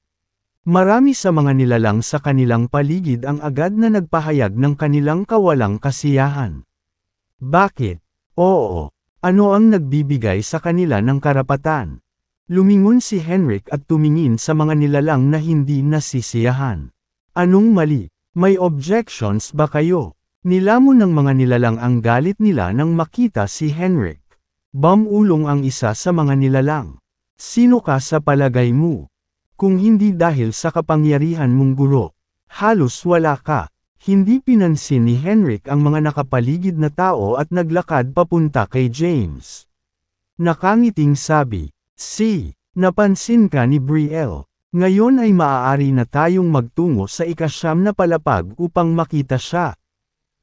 Marami sa mga nilalang sa kanilang paligid ang agad na nagpahayag ng kanilang kawalang kasiyahan. Bakit? Oo. Ano ang nagbibigay sa kanila ng karapatan? Lumingon si Henrik at tumingin sa mga nilalang na hindi nasisiyahan. Anong mali? May objections ba kayo? Nilamon ng mga nilalang ang galit nila nang makita si Henrik. Bumulong ang isa sa mga nilalang. Sino ka sa palagay mo? Kung hindi dahil sa kapangyarihan mong guro, halos wala ka. Hindi pinansin ni Henrik ang mga nakapaligid na tao at naglakad papunta kay James. Nakangiting sabi, napansin ka ni Brielle. Ngayon ay maaari na tayong magtungo sa ika-9 na palapag upang makita siya.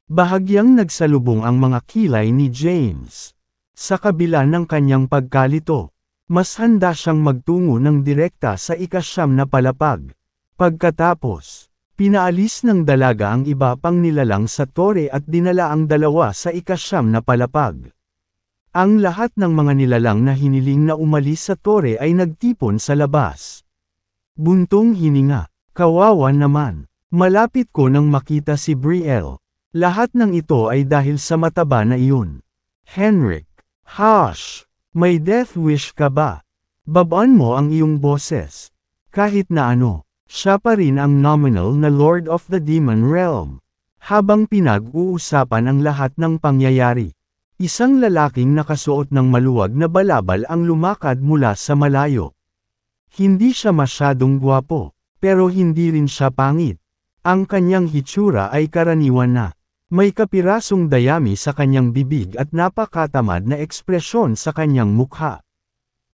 Bahagyang nagsalubong ang mga kilay ni James. Sa kabila ng kanyang pagkalito, mas handa siyang magtungo ng direkta sa ika-9 na palapag. Pagkatapos, pinaalis ng dalaga ang iba pang nilalang sa tore at dinala ang dalawa sa ika-9 na palapag. Ang lahat ng mga nilalang na hiniling na umalis sa tore ay nagtipon sa labas. Buntong hininga, kawawa naman, malapit ko nang makita si Brielle. Lahat ng ito ay dahil sa mataba na iyon. Henrik, hush! May death wish ka ba? Babaan mo ang iyong boses. Kahit na ano, siya pa rin ang nominal na Lord of the Demon Realm. Habang pinag-uusapan ang lahat ng pangyayari, isang lalaking nakasuot ng maluwag na balabal ang lumakad mula sa malayo. Hindi siya masyadong gwapo, pero hindi rin siya pangit. Ang kanyang hitsura ay karaniwan na. May kapirasong dayami sa kanyang bibig at napakatamad na ekspresyon sa kanyang mukha.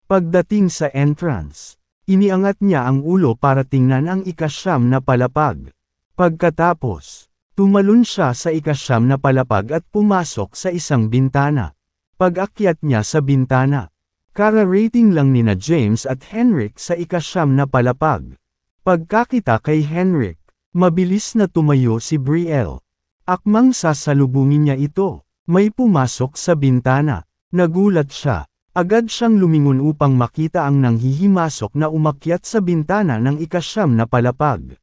Pagdating sa entrance, iniangat niya ang ulo para tingnan ang ika-9 na palapag. Pagkatapos, tumalon siya sa ika-9 na palapag at pumasok sa isang bintana. Pag-akyat niya sa bintana, kara-rating lang nina James at Henrik sa ika-9 na palapag. Pagkakita kay Henrik, mabilis na tumayo si Brielle. Akmang sasalubungin niya ito, may pumasok sa bintana. Nagulat siya. Agad siyang lumingon upang makita ang nanghihimasok na umakyat sa bintana ng ika-9 na palapag.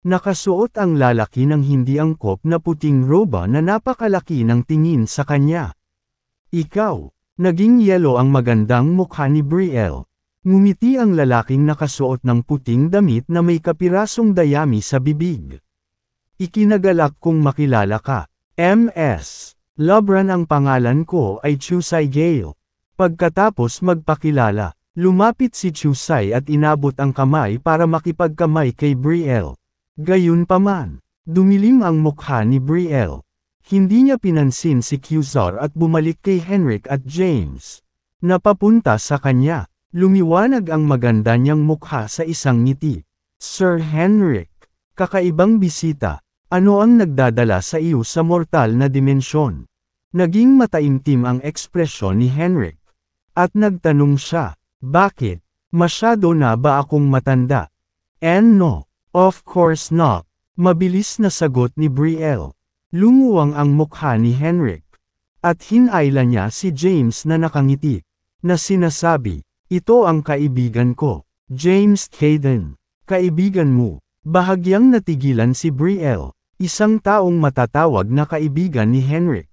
Nakasuot ang lalaki ng hindi angkop na puting roba na napakalaki ng tingin sa kanya. Ikaw, naging yelo ang magandang mukha ni Brielle. Ngumiti ang lalaking nakasuot ng puting damit na may kapirasong dayami sa bibig. Ikinagalak kong makilala ka. Ms. Lobran ang pangalan ko ay Chusay Gale. Pagkatapos magpakilala, lumapit si Chusay at inabot ang kamay para makipagkamay kay Brielle. Gayunpaman, dumilim ang mukha ni Brielle. Hindi niya pinansin si Cusar at bumalik kay Henrik at James. Napapunta sa kanya, lumiwanag ang maganda niyang mukha sa isang ngiti. Sir Henrik, kakaibang bisita. Ano ang nagdadala sa iyo sa mortal na dimensyon? Naging mataimtim ang ekspresyon ni Henrik. At nagtanong siya, bakit? Masyado na ba akong matanda? And no, of course not. Mabilis na sagot ni Brielle. Lumuwang ang mukha ni Henrik. At hinayla niya si James na nakangiti. Na sinasabi, ito ang kaibigan ko, James Caden. Kaibigan mo. Bahagyang natigilan si Brielle. Isang taong matatawag na kaibigan ni Henrik.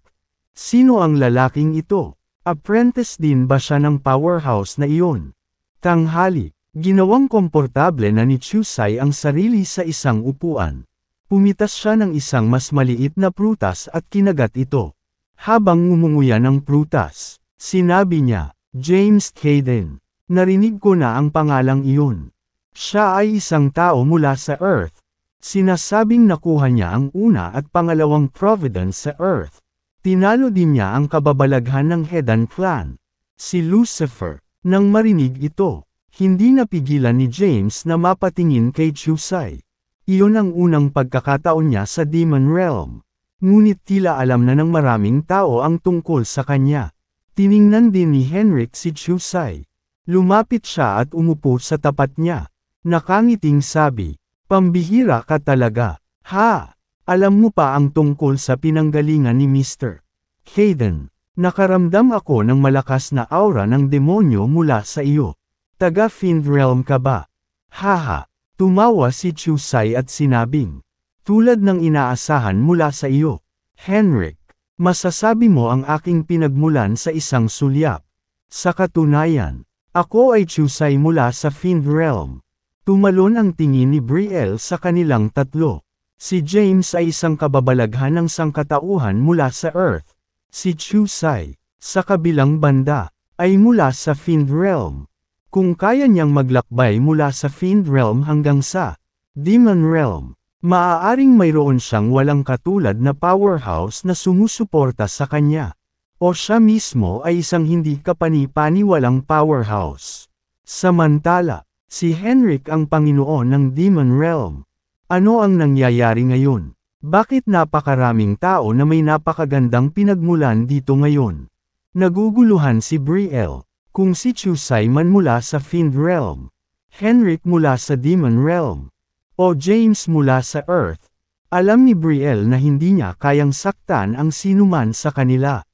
Sino ang lalaking ito? Apprentice din ba siya ng powerhouse na iyon? Tanghali, ginawang komportable na ni Chusay ang sarili sa isang upuan. Pumitas siya ng isang mas maliit na prutas at kinagat ito. Habang ngumunguya ng prutas, sinabi niya, James Caden, narinig ko na ang pangalang iyon. Siya ay isang tao mula sa Earth. Sinasabing nakuha niya ang una at pangalawang Providence sa Earth. Tinalo din niya ang kababalaghan ng Hedan clan. Si Lucifer. Nang marinig ito, hindi napigilan ni James na mapatingin kay Chusay. Iyon ang unang pagkakataon niya sa Demon Realm. Ngunit tila alam na ng maraming tao ang tungkol sa kanya. Tiningnan din ni Henrik si Chusay. Lumapit siya at umupo sa tapat niya. Nakangiting sabi, pambihira ka talaga. Ha! Alam mo pa ang tungkol sa pinanggalingan ni Mr. Caden. Nakaramdam ako ng malakas na aura ng demonyo mula sa iyo. Taga Fiend Realm ka ba? Haha! Tumawa si Chusay at sinabing, tulad ng inaasahan mula sa iyo, Henrik, masasabi mo ang aking pinagmulan sa isang sulyap. Sa katunayan, ako ay Chusay mula sa Fiend Realm. Tumalon ang tingin ni Brielle sa kanilang tatlo. Si James ay isang kababalaghan ng sangkatauhan mula sa Earth. Si Chusay, sa kabilang banda, ay mula sa Fiend Realm. Kung kaya niyang maglakbay mula sa Fiend Realm hanggang sa Demon Realm, maaaring mayroon siyang walang katulad na powerhouse na sumusuporta sa kanya. O siya mismo ay isang hindi kapani-paniwalang powerhouse. Samantala, si Henrik ang Panginoon ng Demon Realm. Ano ang nangyayari ngayon? Bakit napakaraming tao na may napakagandang pinagmulan dito ngayon? Naguguluhan si Brielle, kung si Chusay man mula sa Fiend Realm, Henrik mula sa Demon Realm, o James mula sa Earth. Alam ni Brielle na hindi niya kayang saktan ang sinuman sa kanila.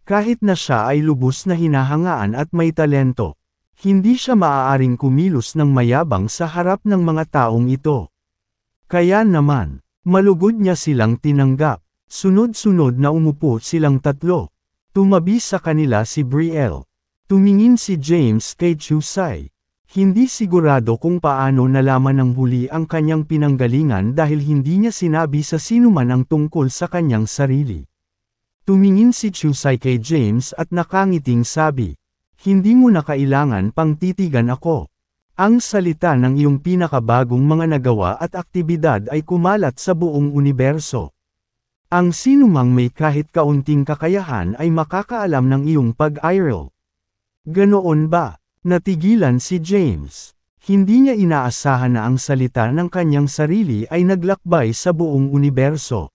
Kahit na siya ay lubos na hinahangaan at may talento, hindi siya maaaring kumilos ng mayabang sa harap ng mga taong ito. Kaya naman, malugod niya silang tinanggap. Sunod-sunod na umupo silang tatlo. Tumabi sa kanila si Brielle. Tumingin si James kay Chusay. Hindi sigurado kung paano nalaman ng huli ang kanyang pinanggalingan dahil hindi niya sinabi sa sinuman ang tungkol sa kanyang sarili. Tumingin si Chusai kay James at nakangiting sabi, "Hindi mo na kailangan pang titigan ako. Ang salita ng iyong pinakabagong mga nagawa at aktibidad ay kumalat sa buong universo. Ang sinumang may kahit kaunting kakayahan ay makakaalam ng iyong pag-aral." Ganoon ba? Natigilan si James. Hindi niya inaasahan na ang salita ng kanyang sarili ay naglakbay sa buong universo.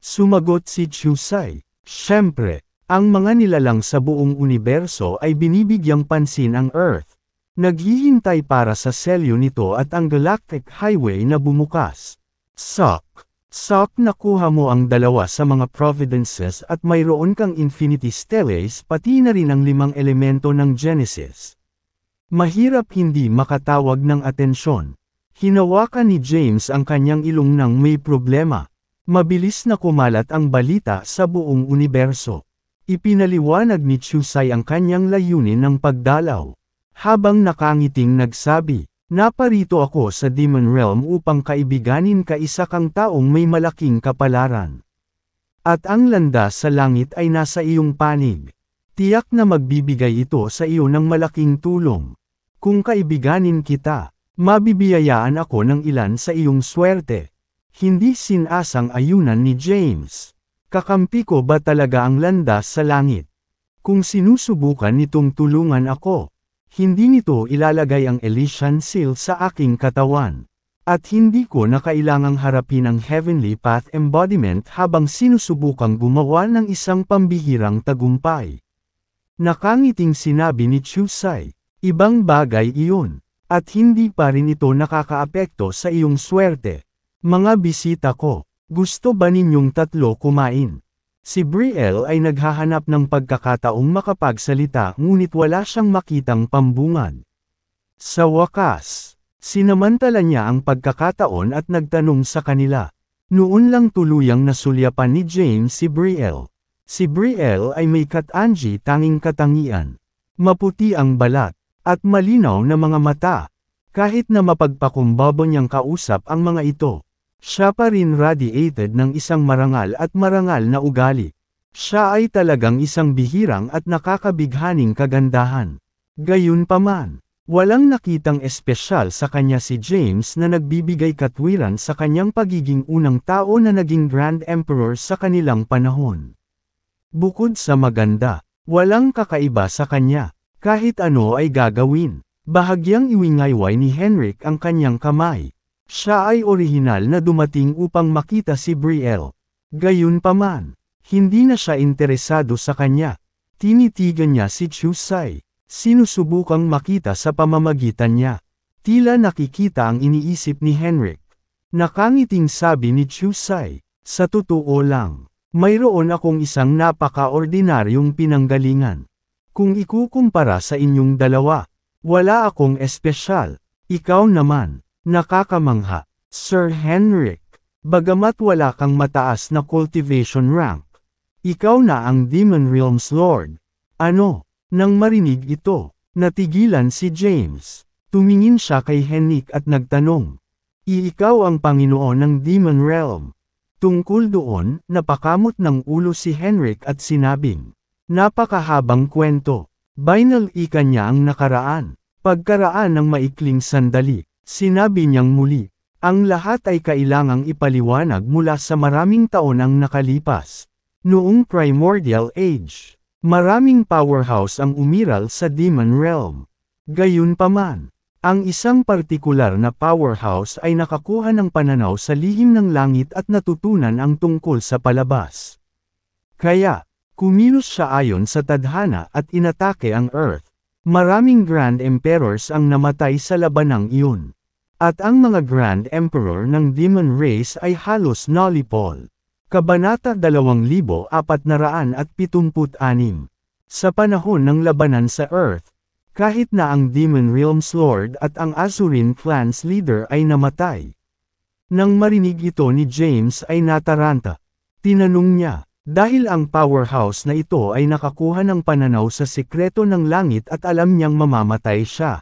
Sumagot si Chusai, "Siyempre, ang mga nilalang sa buong universo ay binibigyang pansin ang Earth. Naghihintay para sa selyo nito at ang Galactic Highway na bumukas. Sok, nakuha mo ang 2 sa mga providences at mayroon kang Infinity Steles pati na rin ang 5 elemento ng Genesis." Mahirap hindi makatawag ng atensyon. Hinawakan ni James ang kanyang ilong nang may problema. Mabilis na kumalat ang balita sa buong universo. Ipinaliwanag ni Chusai ang kanyang layunin ng pagdalaw. Habang nakangiting nagsabi, "Naparito ako sa Demon Realm upang kaibiganin ka isa kang taong may malaking kapalaran. At ang landas sa langit ay nasa iyong panig. Tiyak na magbibigay ito sa iyo ng malaking tulong. Kung kaibiganin kita, mabibiyayaan ako ng ilan sa iyong swerte." Hindi sinasang ayunan ni James. Kakampi ko ba talaga ang landas sa langit? Kung sinusubukan nitong tulungan ako, hindi nito ilalagay ang Elysian seal sa aking katawan. At hindi ko na kailangang harapin ang Heavenly Path embodiment habang sinusubukang gumawa ng isang pambihirang tagumpay. Nakangiting sinabi ni Chusai, "Ibang bagay iyon. At hindi pa rin ito nakakaapekto sa iyong swerte. Mga bisita ko, gusto ba ninyong 3 kumain?" Si Brielle ay naghahanap ng pagkakataong makapagsalita ngunit wala siyang makitang pambungad. Sa wakas, sinamantala niya ang pagkakataon at nagtanong sa kanila. Noon lang tuluyang nasulyapan ni James si Brielle. Si Brielle ay may katangi tanging katangian. Maputi ang balat, at malinaw na mga mata. Kahit na mapagpakumbaba niyang kausap ang mga ito, siya pa rin radiated ng isang marangal at marangal na ugali. Siya ay talagang isang bihirang at nakakabighaning kagandahan. Gayunpaman, walang nakitang espesyal sa kanya si James na nagbibigay katwiran sa kanyang pagiging unang tao na naging Grand Emperor sa kanilang panahon. Bukod sa maganda, walang kakaiba sa kanya. Kahit ano ay gagawin. Bahagyang iwingayway ni Henrik ang kanyang kamay. Siya ay orihinal na dumating upang makita si Brielle. Gayunpaman, hindi na siya interesado sa kanya. Tinitigan niya si Chusai. Sinusubukang makita sa pamamagitan niya. Tila nakikita ang iniisip ni Henrik. Nakangiting sabi ni Chusai, "Sa totoo lang, mayroon akong isang napaka-ordinaryong pinanggalingan. Kung ikukumpara sa inyong 2, wala akong espesyal. Ikaw naman, nakakamangha, Sir Henrik. Bagamat wala kang mataas na cultivation rank, ikaw na ang Demon Realms Lord." Ano? Nang marinig ito, natigilan si James. Tumingin siya kay Henrik at nagtanong, "Ikaw ang Panginoon ng Demon Realm?" Tungkol doon, napakamot ng ulo si Henrik at sinabing, "Napakahabang kwento." Binal-ika niya ang nakaraan. Pagkaraan ng maikling sandali, sinabi niyang muli, "Ang lahat ay kailangang ipaliwanag mula sa maraming taon ang nakalipas. Noong Primordial Age, maraming powerhouse ang umiral sa Demon Realm. Gayunpaman, ang isang partikular na powerhouse ay nakakuha ng pananaw sa lihim ng langit at natutunan ang tungkol sa palabas. Kaya, kumilos siya ayon sa tadhana at inatake ang Earth. Maraming Grand Emperors ang namatay sa labanang iyon. At ang mga Grand Emperor ng Demon Race ay halos nalipol." Kabanata 2476. Sa panahon ng labanan sa Earth, kahit na ang Demon Realms Lord at ang Azurin Clans leader ay namatay. Nang marinig ito ni James ay nataranta. Tinanong niya, dahil ang powerhouse na ito ay nakakuha ng pananaw sa sikreto ng langit at alam niyang mamamatay siya.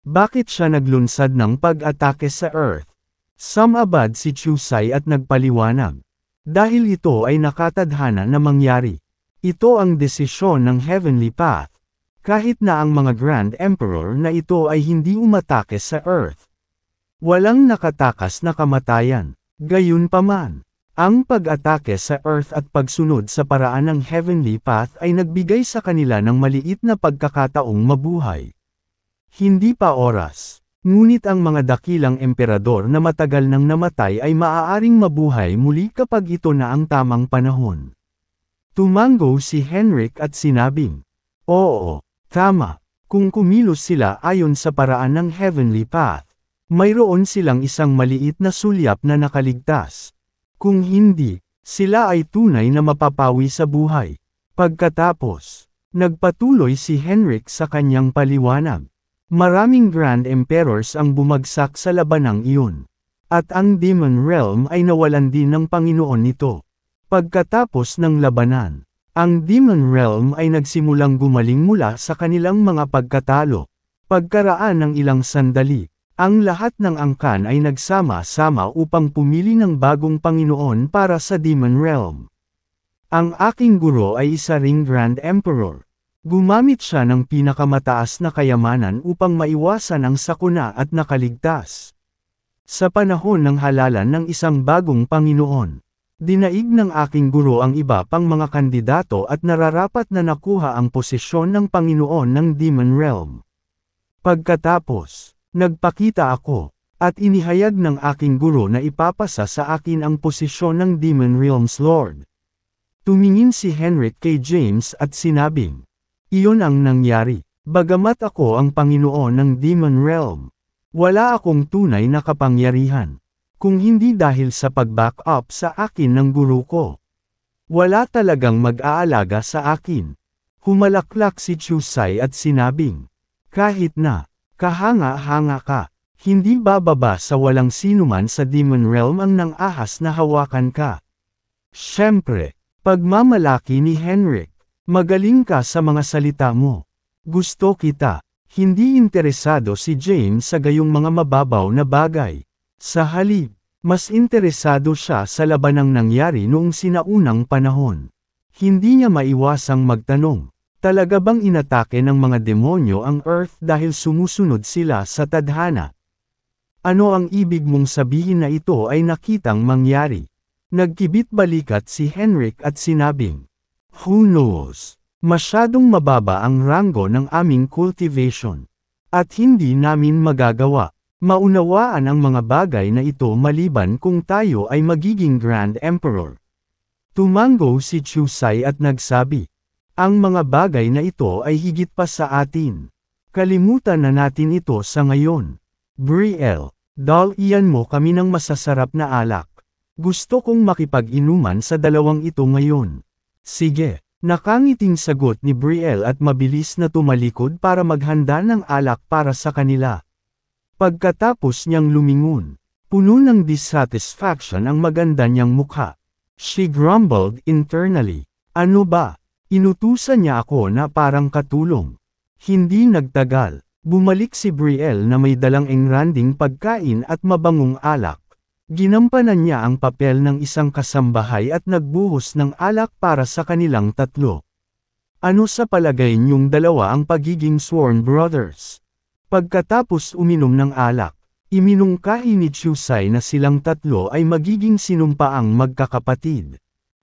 Bakit siya naglunsad ng pag-atake sa Earth? Sumabad si Chusai at nagpaliwanag. Dahil ito ay nakatadhana na mangyari. Ito ang desisyon ng Heavenly Path. Kahit na ang mga Grand Emperor na ito ay hindi umatake sa Earth. Walang nakatakas na kamatayan. Gayunpaman, ang pag-atake sa Earth at pagsunod sa paraan ng Heavenly Path ay nagbigay sa kanila ng maliit na pagkakataong mabuhay. Hindi pa oras. Ngunit ang mga dakilang emperador na matagal nang namatay ay maaaring mabuhay muli kapag ito na ang tamang panahon. Tumango si Henrik at sinabing, "Oo, tama. Kung kumilos sila ayon sa paraan ng Heavenly Path, mayroon silang isang maliit na sulyap na nakaligtas. Kung hindi, sila ay tunay na mapapawi sa buhay." Pagkatapos, nagpatuloy si Henrik sa kanyang paliwanag. Maraming Grand Emperors ang bumagsak sa labanang iyon. At ang Demon Realm ay nawalan din ng Panginoon nito. Pagkatapos ng labanan, ang Demon Realm ay nagsimulang gumaling mula sa kanilang mga pagkatalo. Pagkaraan ng ilang sandali, ang lahat ng angkan ay nagsama-sama upang pumili ng bagong Panginoon para sa Demon Realm. Ang aking guro ay isa ring Grand Emperor. Gumamit siya ng pinakamataas na kayamanan upang maiwasan ang sakuna at nakaligtas. Sa panahon ng halalan ng isang bagong Panginoon, dinaig ng aking guro ang iba pang mga kandidato at nararapat na nakuha ang posisyon ng Panginoon ng Demon Realm. Pagkatapos, nagpakita ako, at inihayag ng aking guro na ipapasa sa akin ang posisyon ng Demon Realm's Lord. Tumingin si Henrik kay James at sinabing, "Iyon ang nangyari. Bagamat ako ang Panginoon ng Demon Realm, wala akong tunay na kapangyarihan. Kung hindi dahil sa pag-back up sa akin ng guru ko. Wala talagang mag-aalaga sa akin." Humalaklak si Chusai at sinabing, "Kahit na, kahanga-hanga ka, hindi bababa sa walang sinuman sa Demon Realm ang nang-ahas na hawakan ka." Siyempre, pagmamalaki ni Henrik. "Magaling ka sa mga salita mo. Gusto kita." Hindi interesado si James sa gayong mga mababaw na bagay. Sa halip, mas interesado siya sa labanang nangyari noong sinaunang panahon. Hindi niya maiwasang magtanong, talaga bang inatake ng mga demonyo ang Earth dahil sumusunod sila sa tadhana? Ano ang ibig mong sabihin na ito ay nakitang mangyari? Nagkibit balikat si Henrik at sinabing, "Who knows? Masyadong mababa ang ranggo ng aming cultivation. At hindi namin magagawa. Maunawaan ang mga bagay na ito maliban kung tayo ay magiging Grand Emperor." Tumango si Chusai at nagsabi, "Ang mga bagay na ito ay higit pa sa atin. Kalimutan na natin ito sa ngayon. Brielle, dal-iyan mo kami ng masasarap na alak. Gusto kong makipag-inuman sa dalawang ito ngayon." "Sige." Nakangiting sagot ni Brielle at mabilis na tumalikod para maghanda ng alak para sa kanila. Pagkatapos niyang lumingon, puno ng dissatisfaction ang maganda niyang mukha. She grumbled internally. "Ano ba? Inutusan niya ako na parang katulong." Hindi nagtagal, bumalik si Brielle na may dalang engranding pagkain at mabangong alak. Ginampanan niya ang papel ng isang kasambahay at nagbuhos ng alak para sa kanilang tatlo. "Ano sa palagay niyong dalawa ang pagiging sworn brothers?" Pagkatapos uminom ng alak, iminungkahi ni Chusai na silang tatlo ay magiging sinumpaang magkakapatid.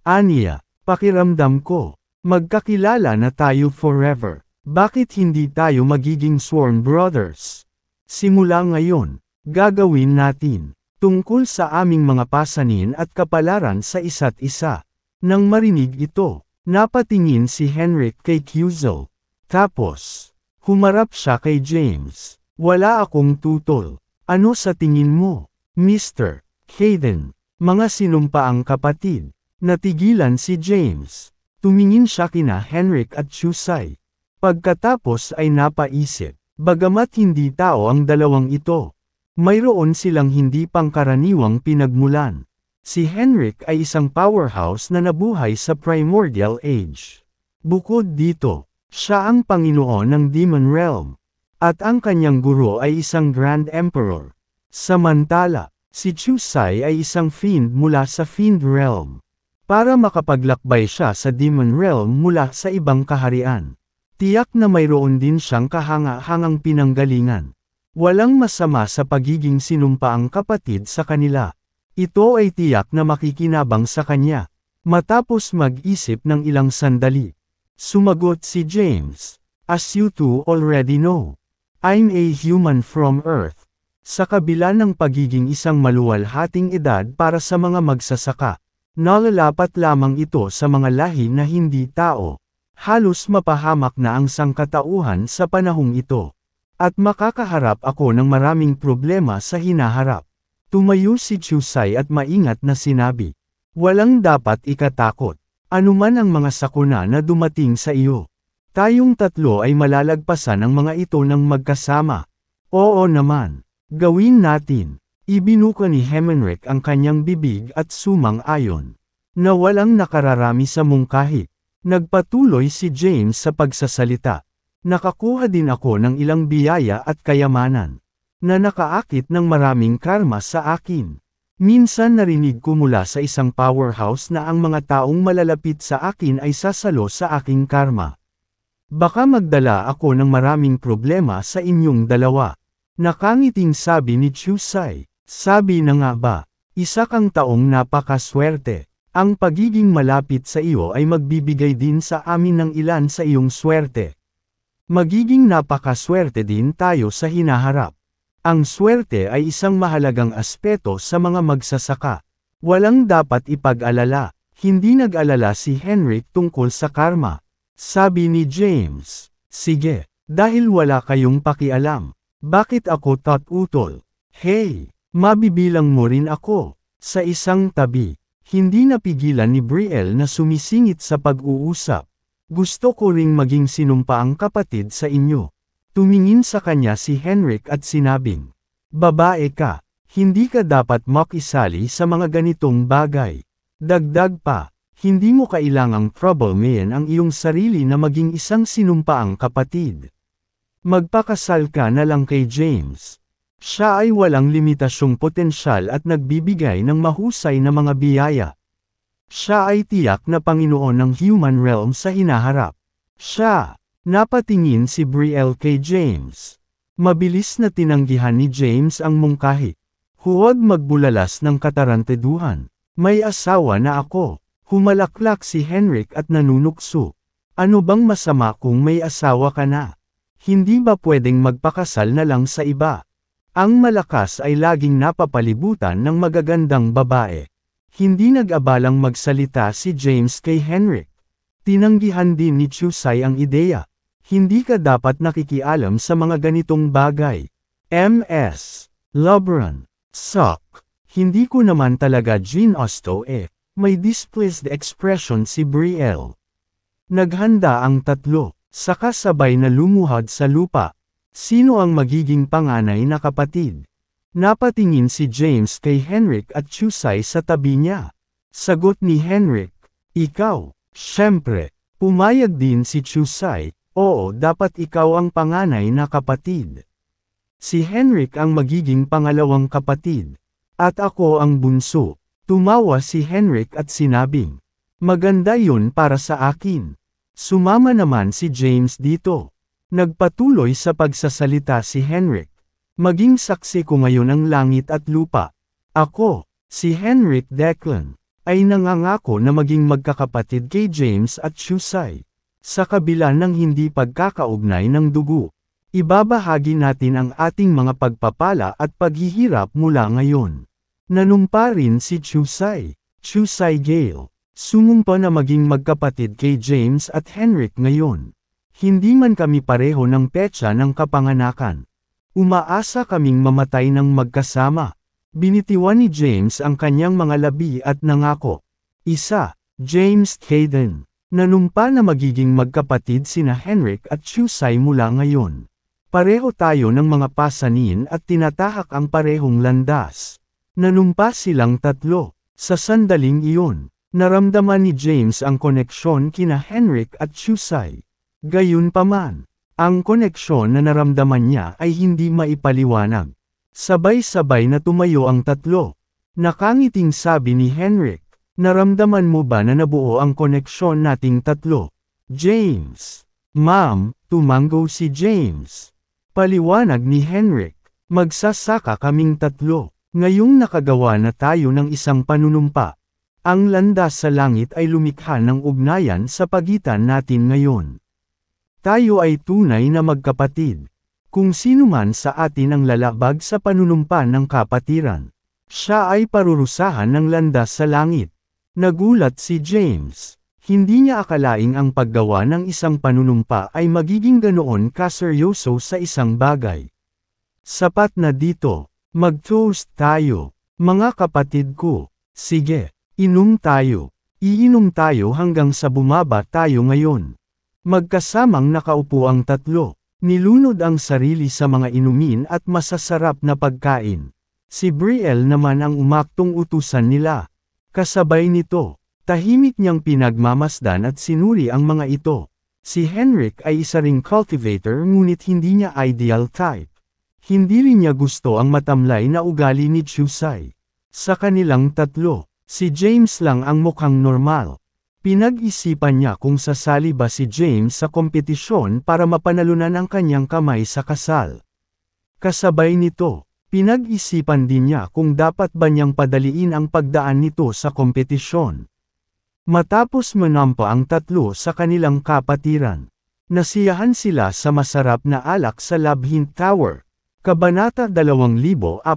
"Aniya, pakiramdam ko, magkakilala na tayo forever. Bakit hindi tayo magiging sworn brothers? Simula ngayon, gagawin natin tungkol sa aming mga pasanin at kapalaran sa isa't isa." Nang marinig ito, napatingin si Henrik kay Kyuzo. Tapos, humarap siya kay James. "Wala akong tutol. Ano sa tingin mo, Mr. Hayden?" "Mga sinumpaang kapatid." Natigilan si James. Tumingin siya kina Henrik at Chusai. Pagkatapos ay napaisip, bagamat hindi tao ang dalawang ito, mayroon silang hindi pangkaraniwang pinagmulan. Si Henrik ay isang powerhouse na nabuhay sa Primordial Age. Bukod dito, siya ang Panginoon ng Demon Realm. At ang kanyang guro ay isang Grand Emperor. Samantala, si Chusai ay isang fiend mula sa Fiend Realm. Para makapaglakbay siya sa Demon Realm mula sa ibang kaharian. Tiyak na mayroon din siyang kahanga-hangang pinanggalingan. Walang masama sa pagiging sinumpaang kapatid sa kanila. Ito ay tiyak na makikinabang sa kanya. Matapos mag-isip ng ilang sandali, sumagot si James, "As you two already know, I'm a human from Earth." Sa kabila ng pagiging isang maluwalhating edad para sa mga magsasaka, nalalapat lamang ito sa mga lahi na hindi tao. Halos mapahamak na ang sangkatauhan sa panahong ito. At makakaharap ako ng maraming problema sa hinaharap. Tumayo si Chusai at maingat na sinabi, "Walang dapat ikatakot. Anuman ang mga sakuna na dumating sa iyo. Tayong tatlo ay malalagpasan ang mga ito ng magkasama." "Oo naman. Gawin natin." Ibinuka ni Henrik ang kanyang bibig at sumang-ayon. Na walang nakararami sa mungkahi. Nagpatuloy si James sa pagsasalita. "Nakakuha din ako ng ilang biyaya at kayamanan. Na nakaakit ng maraming karma sa akin. Minsan narinig ko mula sa isang powerhouse na ang mga taong malalapit sa akin ay sasalo sa aking karma. Baka magdala ako ng maraming problema sa inyong dalawa." Nakangiting sabi ni Chusai. "Sabi na nga ba, isa kang taong napakaswerte. Ang pagiging malapit sa iyo ay magbibigay din sa amin ng ilan sa iyong swerte. Magiging napakaswerte din tayo sa hinaharap. Ang swerte ay isang mahalagang aspeto sa mga magsasaka. Walang dapat ipag-alala." Hindi nag-alala si Henrik tungkol sa karma. Sabi ni James, "Sige, dahil wala kayong pakialam. Bakit ako tatutol? Hey, mabibilang mo rin ako." Sa isang tabi, hindi napigilan ni Brielle na sumisingit sa pag-uusap. "Gusto ko ring maging sinumpaang kapatid sa inyo." Tumingin sa kanya si Henrik at sinabing, "Babae ka, hindi ka dapat makisali sa mga ganitong bagay. Dagdag pa, hindi mo kailangang troublemayan ang iyong sarili na maging isang sinumpaang kapatid. Magpakasal ka na lang kay James. Siya ay walang limitasyong potensyal at nagbibigay ng mahusay na mga biyaya. Siya ay tiyak na Panginoon ng human realm sa hinaharap." Siya. Napatingin si Brielle kay James. Mabilis na tinanggihan ni James ang mungkahi. "Huwag magbulalas ng katarantaduhan. May asawa na ako." Humalaklak si Henrik at nanunukso. "Ano bang masama kung may asawa ka na? Hindi ba pwedeng magpakasal na lang sa iba? Ang malakas ay laging napapalibutan ng magagandang babae." Hindi nag-abalang magsalita si James kay Henrik. Tinanggihan din ni Chusai ang ideya. "Hindi ka dapat nakikialam sa mga ganitong bagay. Ms. Lobran. Suck. Hindi ko naman talaga ginusto eh." May displeased expression si Brielle. Naghanda ang tatlo. Saka sabay na lumuhad sa lupa. Sino ang magiging panganay na kapatid? Napatingin si James kay Henrik at Chusai sa tabi niya. Sagot ni Henrik, "Ikaw." Siyempre, pumayag din si Chusai, "Oo, dapat ikaw ang panganay na kapatid. Si Henrik ang magiging pangalawang kapatid. At ako ang bunso." Tumawa si Henrik at sinabing, "Maganda yun para sa akin." Sumama naman si James dito. Nagpatuloy sa pagsasalita si Henrik. "Maging saksi ko ngayon ang langit at lupa. Ako, si Henrik Declan, ay nangangako na maging magkakapatid kay James at Chusai. Sa kabila ng hindi pagkakaugnay ng dugo, ibabahagi natin ang ating mga pagpapala at paghihirap mula ngayon." Nanumpa rin si Chusai. Chusai Gale. Sumumpa na maging magkapatid kay James at Henrik ngayon. Hindi man kami pareho ng petsa ng kapanganakan. Umaasa kaming mamatay ng magkasama. Binitiwan ni James ang kanyang mga labi at nangako. Isa, James Caden. Nanumpa na magiging magkapatid sina Henrik at Chusai mula ngayon. Pareho tayo ng mga pasanin at tinatahak ang parehong landas. Nanumpa silang tatlo. Sa sandaling iyon, naramdaman ni James ang koneksyon kina Henrik at Chusai. Gayunpaman, Ang koneksyon na naramdaman niya ay hindi maipaliwanag. Sabay-sabay na tumayo ang tatlo. Nakangiting sabi ni Henrik, naramdaman mo ba na nabuo ang koneksyon nating tatlo? James. Ma'am, tumango si James. Paliwanag ni Henrik, magsasaka kaming tatlo. Ngayong nakagawa na tayo ng isang panunumpa. Ang landas sa langit ay lumikha ng ugnayan sa pagitan natin ngayon. Tayo ay tunay na magkapatid. Kung sino man sa atin ang lalabag sa panunumpa ng kapatiran, siya ay parurusahan ng landas sa langit. Nagulat si James. Hindi niya akalaing ang paggawa ng isang panunumpa ay magiging ganoon kaseryoso sa isang bagay. Sapat na dito. Mag-toast tayo, mga kapatid ko. Sige, inom tayo. Iinom tayo hanggang sa bumaba tayo ngayon. Magkasamang nakaupo ang tatlo. Nilunod ang sarili sa mga inumin at masasarap na pagkain. Si Brielle naman ang umaktong utusan nila. Kasabay nito, tahimik niyang pinagmamasdan at sinuri ang mga ito. Si Henrik ay isa ring cultivator ngunit hindi niya ideal type. Hindi rin niya gusto ang matamlay na ugali ni Chusai. Sa kanilang tatlo, si James lang ang mukhang normal. Pinag-isipan niya kung sasali ba si James sa kompetisyon para mapanalunan ang kanyang kamay sa kasal. Kasabay nito, pinag-isipan din niya kung dapat ba niyang padaliin ang pagdaan nito sa kompetisyon. Matapos manampa ang tatlo sa kanilang kapatiran, nasiyahan sila sa masarap na alak sa Labhint Tower. Kabanata 2478.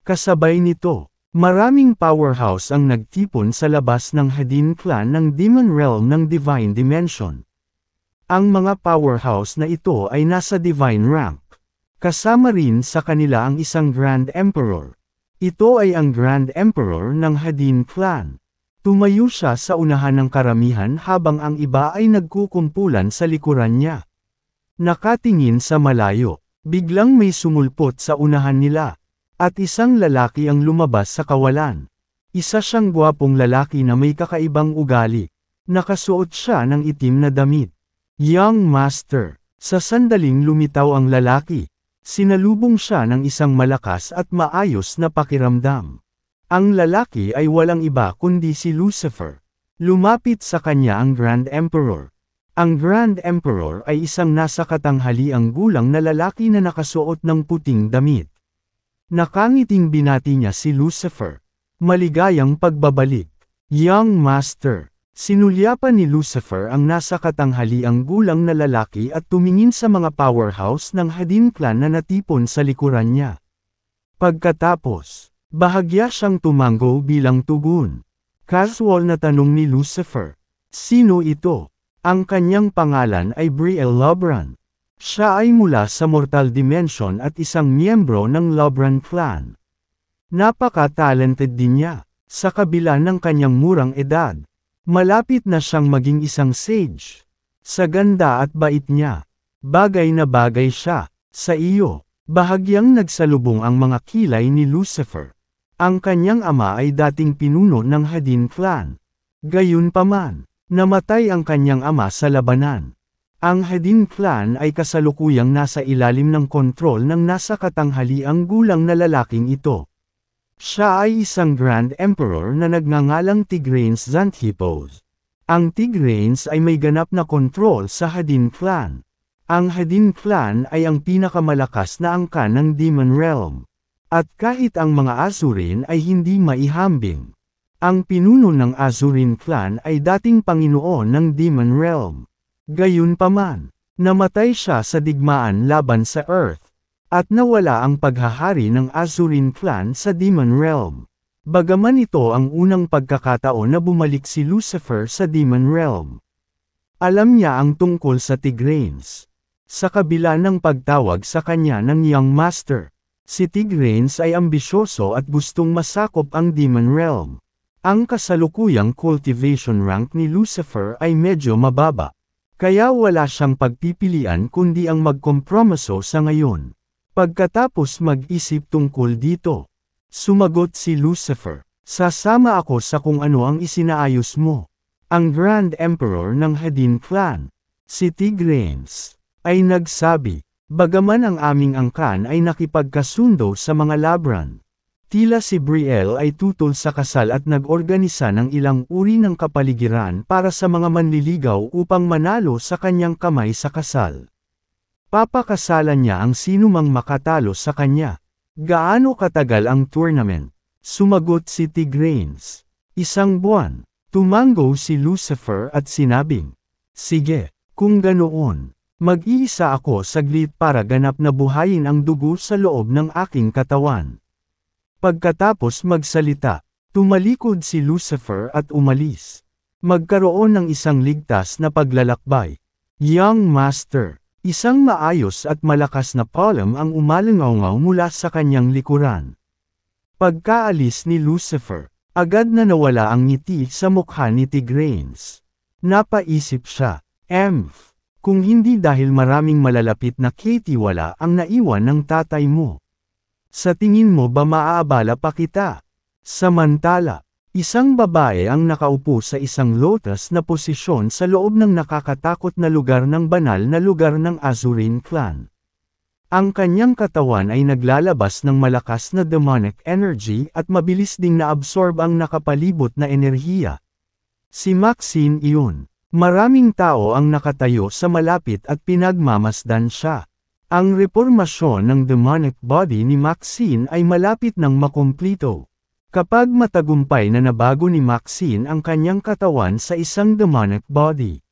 Kasabay nito, maraming powerhouse ang nagtipon sa labas ng Hadin clan ng Demon Realm ng Divine Dimension. Ang mga powerhouse na ito ay nasa Divine rank. Kasama rin sa kanila ang isang Grand Emperor. Ito ay ang Grand Emperor ng Hadin clan. Tumayo siya sa unahan ng karamihan habang ang iba ay nagkukumpulan sa likuran niya. Nakatingin sa malayo, biglang may sumulpot sa unahan nila, at isang lalaki ang lumabas sa kawalan. Isa siyang gwapong lalaki na may kakaibang ugali. Nakasuot siya ng itim na damit. Young Master. Sa sandaling lumitaw ang lalaki. Sinalubong siya ng isang malakas at maayos na pakiramdam. Ang lalaki ay walang iba kundi si Lucifer. Lumapit sa kanya ang Grand Emperor. Ang Grand Emperor ay isang nasa katanghaliang gulang na lalaki na nakasuot ng puting damit. Nakangiting binati niya si Lucifer. Maligayang pagbabalik. Young Master. Sinulyapan ni Lucifer ang nasa katanghaliang gulang na lalaki at tumingin sa mga powerhouse ng Hadin clan na natipon sa likuran niya. Pagkatapos, bahagya siyang tumango bilang tugon. Casual na tanong ni Lucifer. Sino ito? Ang kanyang pangalan ay Brielle Lobran. Siya ay mula sa Mortal Dimension at isang miyembro ng Lobran clan. Napaka-talented din niya, sa kabila ng kanyang murang edad. Malapit na siyang maging isang sage. Sa ganda at bait niya, bagay na bagay siya, sa iyo. Bahagyang nagsalubong ang mga kilay ni Lucifer. Ang kanyang ama ay dating pinuno ng Hadin clan. Gayunpaman, namatay ang kanyang ama sa labanan. Ang Hadin clan ay kasalukuyang nasa ilalim ng kontrol ng nasa katanghaliang gulang na lalaking ito. Siya ay isang Grand Emperor na nagngangalang Tigranes Xanthipos. Ang Tigranes ay may ganap na kontrol sa Hadin clan. Ang Hadin clan ay ang pinakamalakas na angkan ng Demon Realm. At kahit ang mga Azurin ay hindi maihambing. Ang pinuno ng Azurin clan ay dating Panginoon ng Demon Realm. Gayunpaman, namatay siya sa digmaan laban sa Earth. At nawala ang paghahari ng Azurin clan sa Demon Realm. Bagaman ito ang unang pagkakataon na bumalik si Lucifer sa Demon Realm. Alam niya ang tungkol sa Tigranes. Sa kabila ng pagtawag sa kanya ng Young Master, si Tigranes ay ambisyoso at gustong masakop ang Demon Realm. Ang kasalukuyang cultivation rank ni Lucifer ay medyo mababa. Kaya wala siyang pagpipilian kundi ang magkompromiso sa ngayon. Pagkatapos mag-isip tungkol dito, sumagot si Lucifer, sasama ako sa kung ano ang isinaayos mo. Ang Grand Emperor ng Hadin clan. Si Tigranes ay nagsabi, bagaman ang aming angkan ay nakipagkasundo sa mga labran. Tila si Brielle ay tutol sa kasal at nag-organisa ng ilang uri ng kapaligiran para sa mga manliligaw upang manalo sa kanyang kamay sa kasal. Papakasalan niya ang sinumang makatalo sa kanya. Gaano katagal ang tournament? Sumagot si Tigranes. 1 buwan. Tumango si Lucifer at sinabing, sige, kung ganoon, mag-iisa ako saglit para ganap na buhayin ang dugo sa loob ng aking katawan. Pagkatapos magsalita, tumalikod si Lucifer at umalis. Magkaroon ng isang ligtas na paglalakbay. Young Master, isang maayos at malakas na palm ang umalangaw mula sa kanyang likuran. Pagkaalis ni Lucifer, agad na nawala ang ngiti sa mukha ni Tigranes. Napaisip siya, kung hindi dahil maraming malalapit na katiwala ang naiwan ng tatay mo. Sa tingin mo ba maaabala pa kita? Samantala, isang babae ang nakaupo sa isang lotus na posisyon sa loob ng nakakatakot na lugar ng banal na lugar ng Azurin clan. Ang kanyang katawan ay naglalabas ng malakas na demonic energy at mabilis ding naabsorb ang nakapalibot na enerhiya. Si Maxine iyon. Maraming tao ang nakatayo sa malapit at pinagmamasdan siya. Ang reformasyon ng demonic body ni Maxine ay malapit ng makumplito. Kapag matagumpay na nabago ni Maxine ang kanyang katawan sa isang demonic body,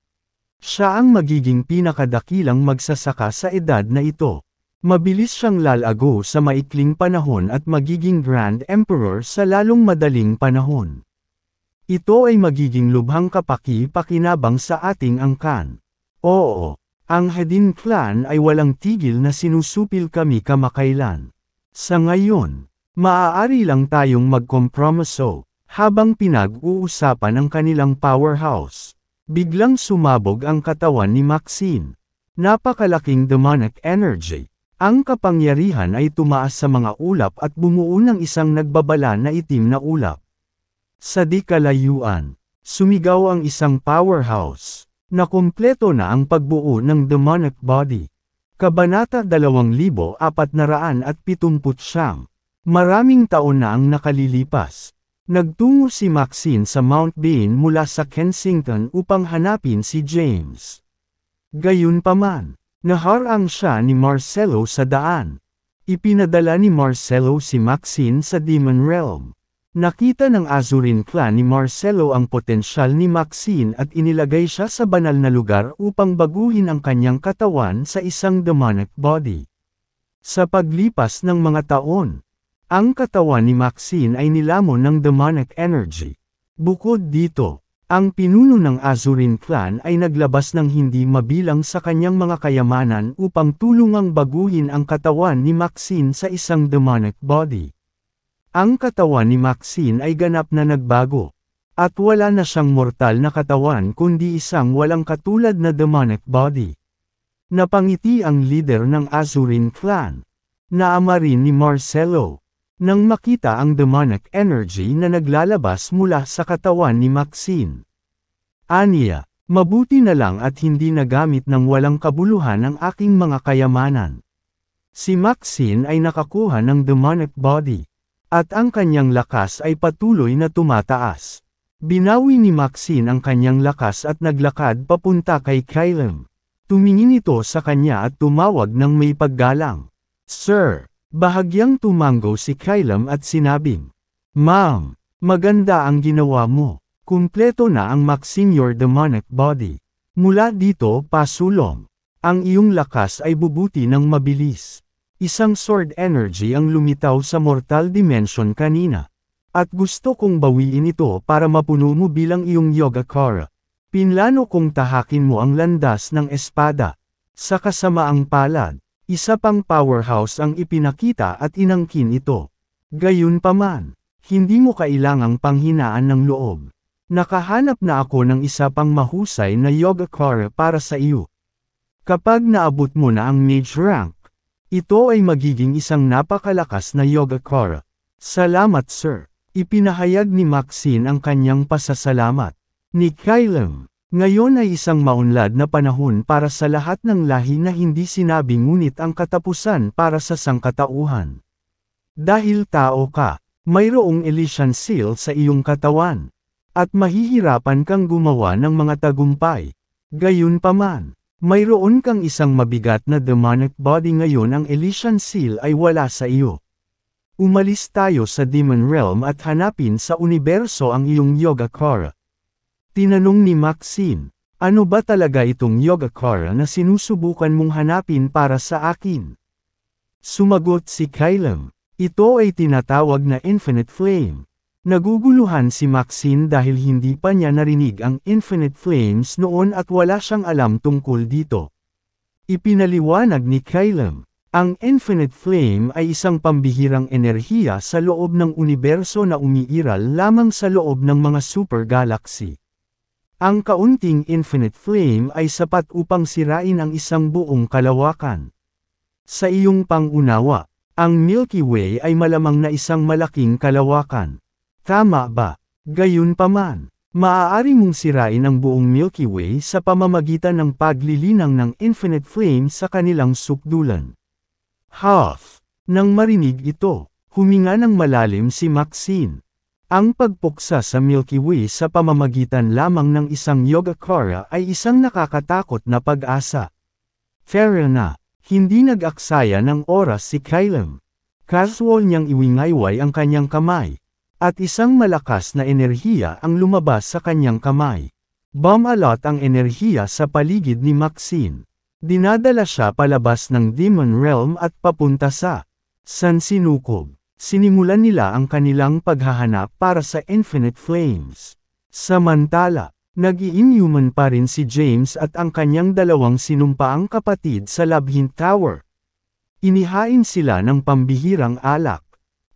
siya ang magiging pinakadakilang magsasaka sa edad na ito. Mabilis siyang lalago sa maikling panahon at magiging Grand Emperor sa lalong madaling panahon. Ito ay magiging lubhang kapaki-pakinabang sa ating angkan. Oo. Ang Hedin clan ay walang tigil na sinusupil kami kamakailan. Sa ngayon, maaari lang tayong magkompromiso, habang pinag-uusapan ang kanilang powerhouse. Biglang sumabog ang katawan ni Maxine. Napakalaking demonic energy. Ang kapangyarihan ay tumaas sa mga ulap at bumuo ng isang nagbabala na itim na ulap. Sa di kalayuan, sumigaw ang isang powerhouse. Nakumpleto na ang pagbuo ng demonic body. Kabanata 2479. Maraming taon na ang nakalilipas. Nagtungo si Maxine sa Mount Bain mula sa Kensington upang hanapin si James. Gayunpaman, naharang siya ni Marcelo sa daan. Ipinadala ni Marcelo si Maxine sa Demon Realm. Nakita ng Azurin clan ni Marcelo ang potensyal ni Maxine at inilagay siya sa banal na lugar upang baguhin ang kanyang katawan sa isang demonic body. Sa paglipas ng mga taon, ang katawan ni Maxine ay nilamon ng demonic energy. Bukod dito, ang pinuno ng Azurin clan ay naglabas ng hindi mabilang sa kanyang mga kayamanan upang tulungang baguhin ang katawan ni Maxine sa isang demonic body. Ang katawan ni Maxine ay ganap na nagbago. At wala na siyang mortal na katawan kundi isang walang katulad na demonic body. Napangiti ang leader ng Azurin clan. Naama rin ni Marcelo. Nang makita ang demonic energy na naglalabas mula sa katawan ni Maxine. Aniya, mabuti na lang at hindi nagamit ng walang kabuluhan ang aking mga kayamanan. Si Maxine ay nakakuha ng demonic body. At ang kanyang lakas ay patuloy na tumataas. Binawi ni Maxine ang kanyang lakas at naglakad papunta kay Kylem. Tumingin ito sa kanya at tumawag ng may paggalang. Sir, bahagyang tumango si Kylem at sinabing, Ma'am, maganda ang ginawa mo. Kumpleto na ang Maxine your demonic body. Mula dito pasulong. Ang iyong lakas ay bubuti ng mabilis. Isang sword energy ang lumitaw sa mortal dimension kanina. At gusto kong bawiin ito para mapuno mo bilang iyong Yogacara. Pinlano kong tahakin mo ang landas ng espada. Sa kasamaang palad, isa pang powerhouse ang ipinakita at inangkin ito. Gayunpaman, hindi mo kailangang panghinaan ng loob. Nakahanap na ako ng isa pang mahusay na Yogacara para sa iyo. Kapag naabot mo na ang mage rank, ito ay magiging isang napakalakas na Yogacara. Salamat sir. Ipinahayag ni Maxine ang kanyang pasasalamat. Ni Kylem, Ngayon ay isang maunlad na panahon para sa lahat ng lahi na hindi sinabi ngunit ang katapusan para sa sangkatauhan. Dahil tao ka, mayroong Elysian seal sa iyong katawan. At mahihirapan kang gumawa ng mga tagumpay. Gayunpaman, mayroon kang isang mabigat na demonic body ngayon ang Elysian seal ay wala sa iyo. Umalis tayo sa demon realm at hanapin sa universo ang iyong Yogacara. Tinanong ni Maxine, ano ba talaga itong Yogacara na sinusubukan mong hanapin para sa akin? Sumagot si Kylem, ito ay tinatawag na Infinite Flame. Naguguluhan si Maxine dahil hindi pa niya narinig ang Infinite Flames noon at wala siyang alam tungkol dito. Ipinaliwanag ni Kylem, ang Infinite Flame ay isang pambihirang enerhiya sa loob ng universo na umiiral lamang sa loob ng mga super galaxy. Ang kaunting Infinite Flame ay sapat upang sirain ang isang buong kalawakan. Sa iyong pangunawa, ang Milky Way ay malamang na isang malaking kalawakan. Tama ba? Gayunpaman, maaari mong sirain ang buong Milky Way sa pamamagitan ng paglilinang ng Infinite Flame sa kanilang sukdulan. Half. Nang marinig ito, huminga ng malalim si Maxine. Ang pagpuksa sa Milky Way sa pamamagitan lamang ng isang Yogacara ay isang nakakatakot na pag-asa. Fair na, hindi nag-aksaya ng oras si Kylem. Casual niyang iwingayway ang kanyang kamay. At isang malakas na enerhiya ang lumabas sa kanyang kamay. Bumalot ang enerhiya sa paligid ni Maxine. Dinadala siya palabas ng Demon Realm at papunta sa San Sinukob. Sinimulan nila ang kanilang paghahanap para sa Infinite Flames. Samantala, nag-i-inhuman pa rin si James at ang kanyang dalawang sinumpaang kapatid sa Labyrinth Tower. Inihain sila ng pambihirang alak.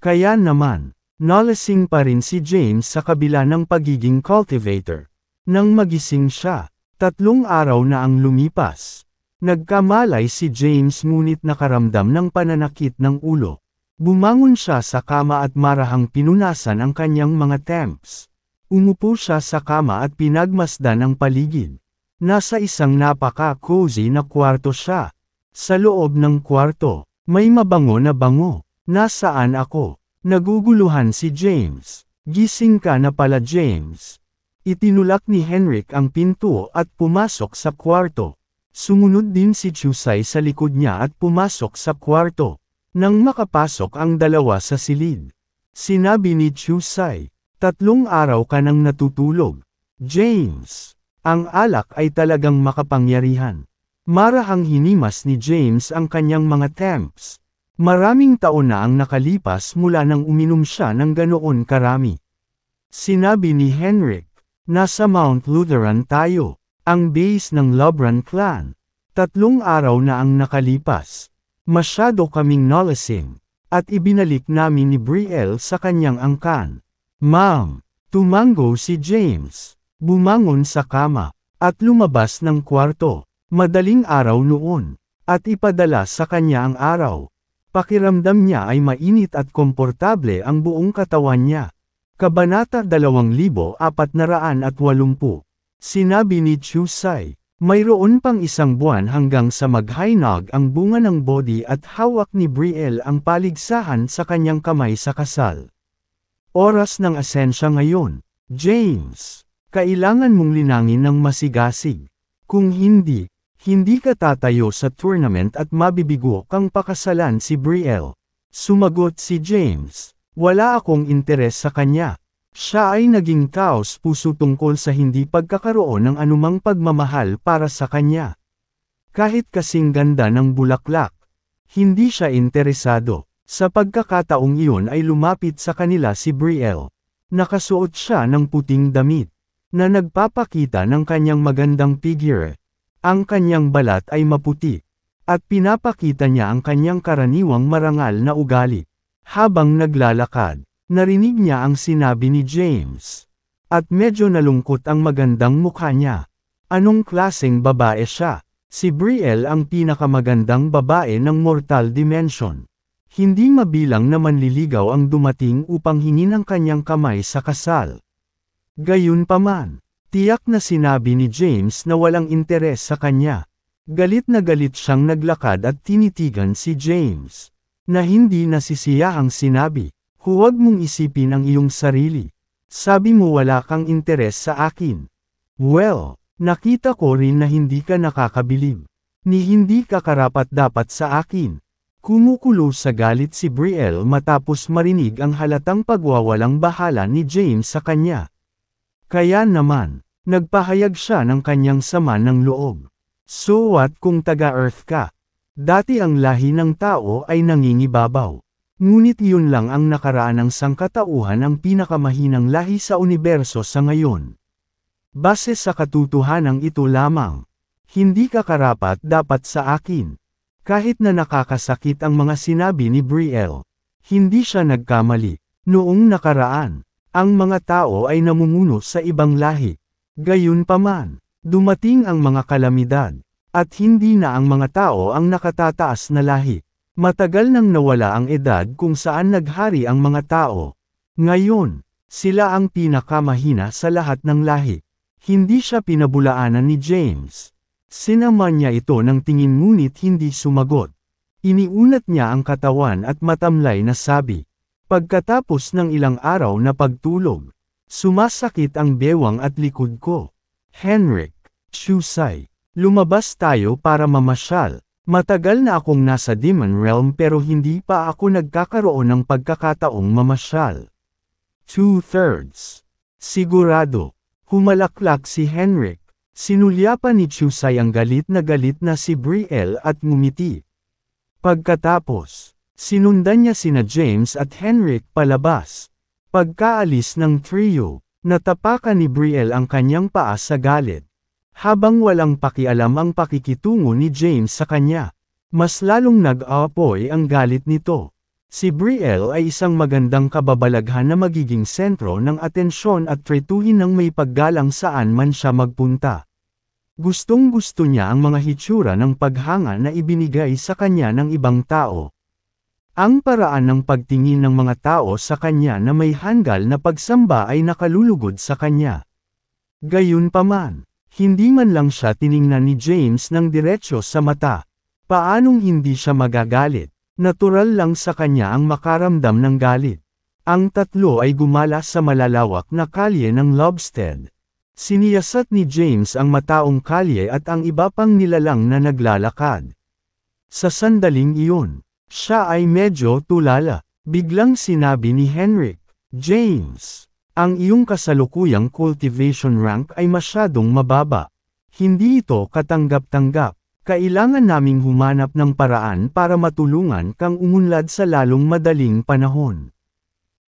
Kaya naman, nalasing pa rin si James sa kabila ng pagiging cultivator. Nang magising siya, 3 araw na ang lumipas. Nagkamalay si James ngunit nakaramdam ng pananakit ng ulo. Bumangon siya sa kama at marahang pinunasan ang kanyang mga temps. Umupo siya sa kama at pinagmasdan ang paligid. Nasa isang napaka-cozy na kwarto siya. Sa loob ng kwarto, may mabango na bango. Nasaan ako? Naguguluhan si James. Gising ka na pala James. Itinulak ni Henrik ang pinto at pumasok sa kwarto. Sumunod din si Chusay sa likod niya at pumasok sa kwarto. Nang makapasok ang dalawa sa silid, sinabi ni Chusay, 3 araw ka nang natutulog. James, ang alak ay talagang makapangyarihan. Marahang hinimas ni James ang kanyang mga temps. Maraming taon na ang nakalipas mula nang uminom siya ng ganoon karami. Sinabi ni Henrik, nasa Mount Lutheran tayo, ang base ng Lobran clan. 3 araw na ang nakalipas. Masyado kaming nalasing, at ibinalik namin ni Brielle sa kanyang angkan. Ma'am, tumango si James. Bumangon sa kama, at lumabas ng kwarto. Madaling araw noon, at ipadala sa kanya ang araw. Pakiramdam niya ay mainit at komportable ang buong katawan niya. Kabanata 2480. Sinabi ni Chusay, mayroon pang 1 buwan hanggang sa maghainag ang bunga ng body at hawak ni Brielle ang paligsahan sa kanyang kamay sa kasal. Oras ng asensya ngayon, James. Kailangan mong linangin ng masigasig. Kung hindi, hindi ka tatayo sa tournament at mabibigo kang pakasalan si Brielle. Sumagot si James, wala akong interes sa kanya. Siya ay naging taos puso tungkol sa hindi pagkakaroon ng anumang pagmamahal para sa kanya. Kahit kasing ganda ng bulaklak, hindi siya interesado. Sa pagkakataong iyon ay lumapit sa kanila si Brielle. Nakasuot siya ng puting damit, na nagpapakita ng kanyang magandang figure. Ang kanyang balat ay maputi, at pinapakita niya ang kanyang karaniwang marangal na ugali. Habang naglalakad, narinig niya ang sinabi ni James. At medyo nalungkot ang magandang mukha niya. Anong klaseng babae siya? Si Brielle ang pinakamagandang babae ng mortal dimension. Hindi mabilang na manliligaw ang dumating upang hingin ang kanyang kamay sa kasal. Gayunpaman, Tiyak na sinabi ni James na walang interes sa kanya. Galit na galit siyang naglakad at tinitigan si James. Na hindi nasisiyahang sinabi, huwag mong isipin ang iyong sarili. Sabi mo wala kang interes sa akin. Well, nakita ko rin na hindi ka nakakabilib. Ni hindi ka karapat-dapat sa akin. Kumukulo sa galit si Brielle matapos marinig ang halatang pagwawalang bahala ni James sa kanya. Kaya naman, nagpahayag siya ng kanyang sama ng loob. So what kung taga-Earth ka? Dati ang lahi ng tao ay nangingibabaw. Ngunit yun lang ang nakaraan ng sangkatauhan ang pinakamahinang lahi sa universo sa ngayon. Base sa katotohanang ito lamang. Hindi ka karapat dapat sa akin. Kahit na nakakasakit ang mga sinabi ni Brielle, hindi siya nagkamali. Noong nakaraan, ang mga tao ay namumuno sa ibang lahi. Gayunpaman, dumating ang mga kalamidad, at hindi na ang mga tao ang nakatataas na lahi. Matagal nang nawala ang edad kung saan naghari ang mga tao. Ngayon, sila ang pinakamahina sa lahat ng lahi. Hindi siya pinabulaanan ni James. Sinama niya ito ng tingin ngunit hindi sumagot. Iniunat niya ang katawan at matamlay na sabi. Pagkatapos ng ilang araw na pagtulog, sumasakit ang bewang at likod ko. Henrik, Chusay, lumabas tayo para mamasyal. Matagal na akong nasa Demon Realm pero hindi pa ako nagkakaroon ng pagkakataong mamasyal. 2/3. Sigurado. Humalaklak si Henrik. Sinulyapan ni Chusay ang galit na si Brielle at ngumiti. Pagkatapos, sinundan niya sina James at Henrik palabas. Pagkaalis ng trio, natapakan ni Brielle ang kanyang paa sa galit. Habang walang pakialam ang pakikitungo ni James sa kanya, mas lalong nag-aapoy ang galit nito. Si Brielle ay isang magandang kababalaghan na magiging sentro ng atensyon at tretuhin ng may paggalang saan man siya magpunta. Gustong-gusto niya ang mga hitsura ng paghanga na ibinigay sa kanya ng ibang tao. Ang paraan ng pagtingin ng mga tao sa kanya na may hanggal na pagsamba ay nakalulugod sa kanya. Gayunpaman, hindi man lang siya tiningnan ni James ng diretsyo sa mata. Paanong hindi siya magagalit? Natural lang sa kanya ang makaramdam ng galit. Ang tatlo ay gumala sa malalawak na kalye ng Lobstead. Siniyasat ni James ang mataong kalye at ang iba pang nilalang na naglalakad. Sa sandaling iyon, siya ay medyo tulala. Biglang sinabi ni Henrik, James, ang iyong kasalukuyang cultivation rank ay masyadong mababa. Hindi ito katanggap-tanggap. Kailangan naming humanap ng paraan para matulungan kang umunlad sa lalong madaling panahon.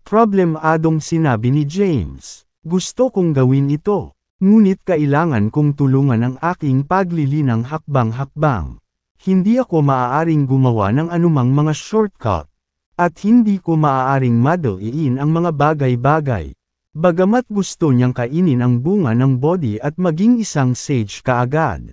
Problemadong sinabi ni James. Gusto kong gawin ito. Ngunit kailangan kong tulungan ang aking paglilinang hakbang-hakbang. Hindi ako maaaring gumawa ng anumang mga shortcut. At hindi ko maaaring madaliin ang mga bagay-bagay. Bagamat gusto niyang kainin ang bunga ng body at maging isang sage kaagad.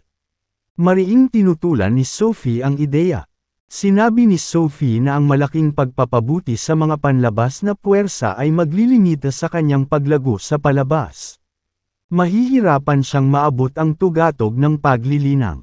Mariing tinutulan ni Sophie ang ideya. Sinabi ni Sophie na ang malaking pagpapabuti sa mga panlabas na puwersa ay maglilimita sa kanyang paglago sa palabas. Mahihirapan siyang maabot ang tugatog ng paglilinang.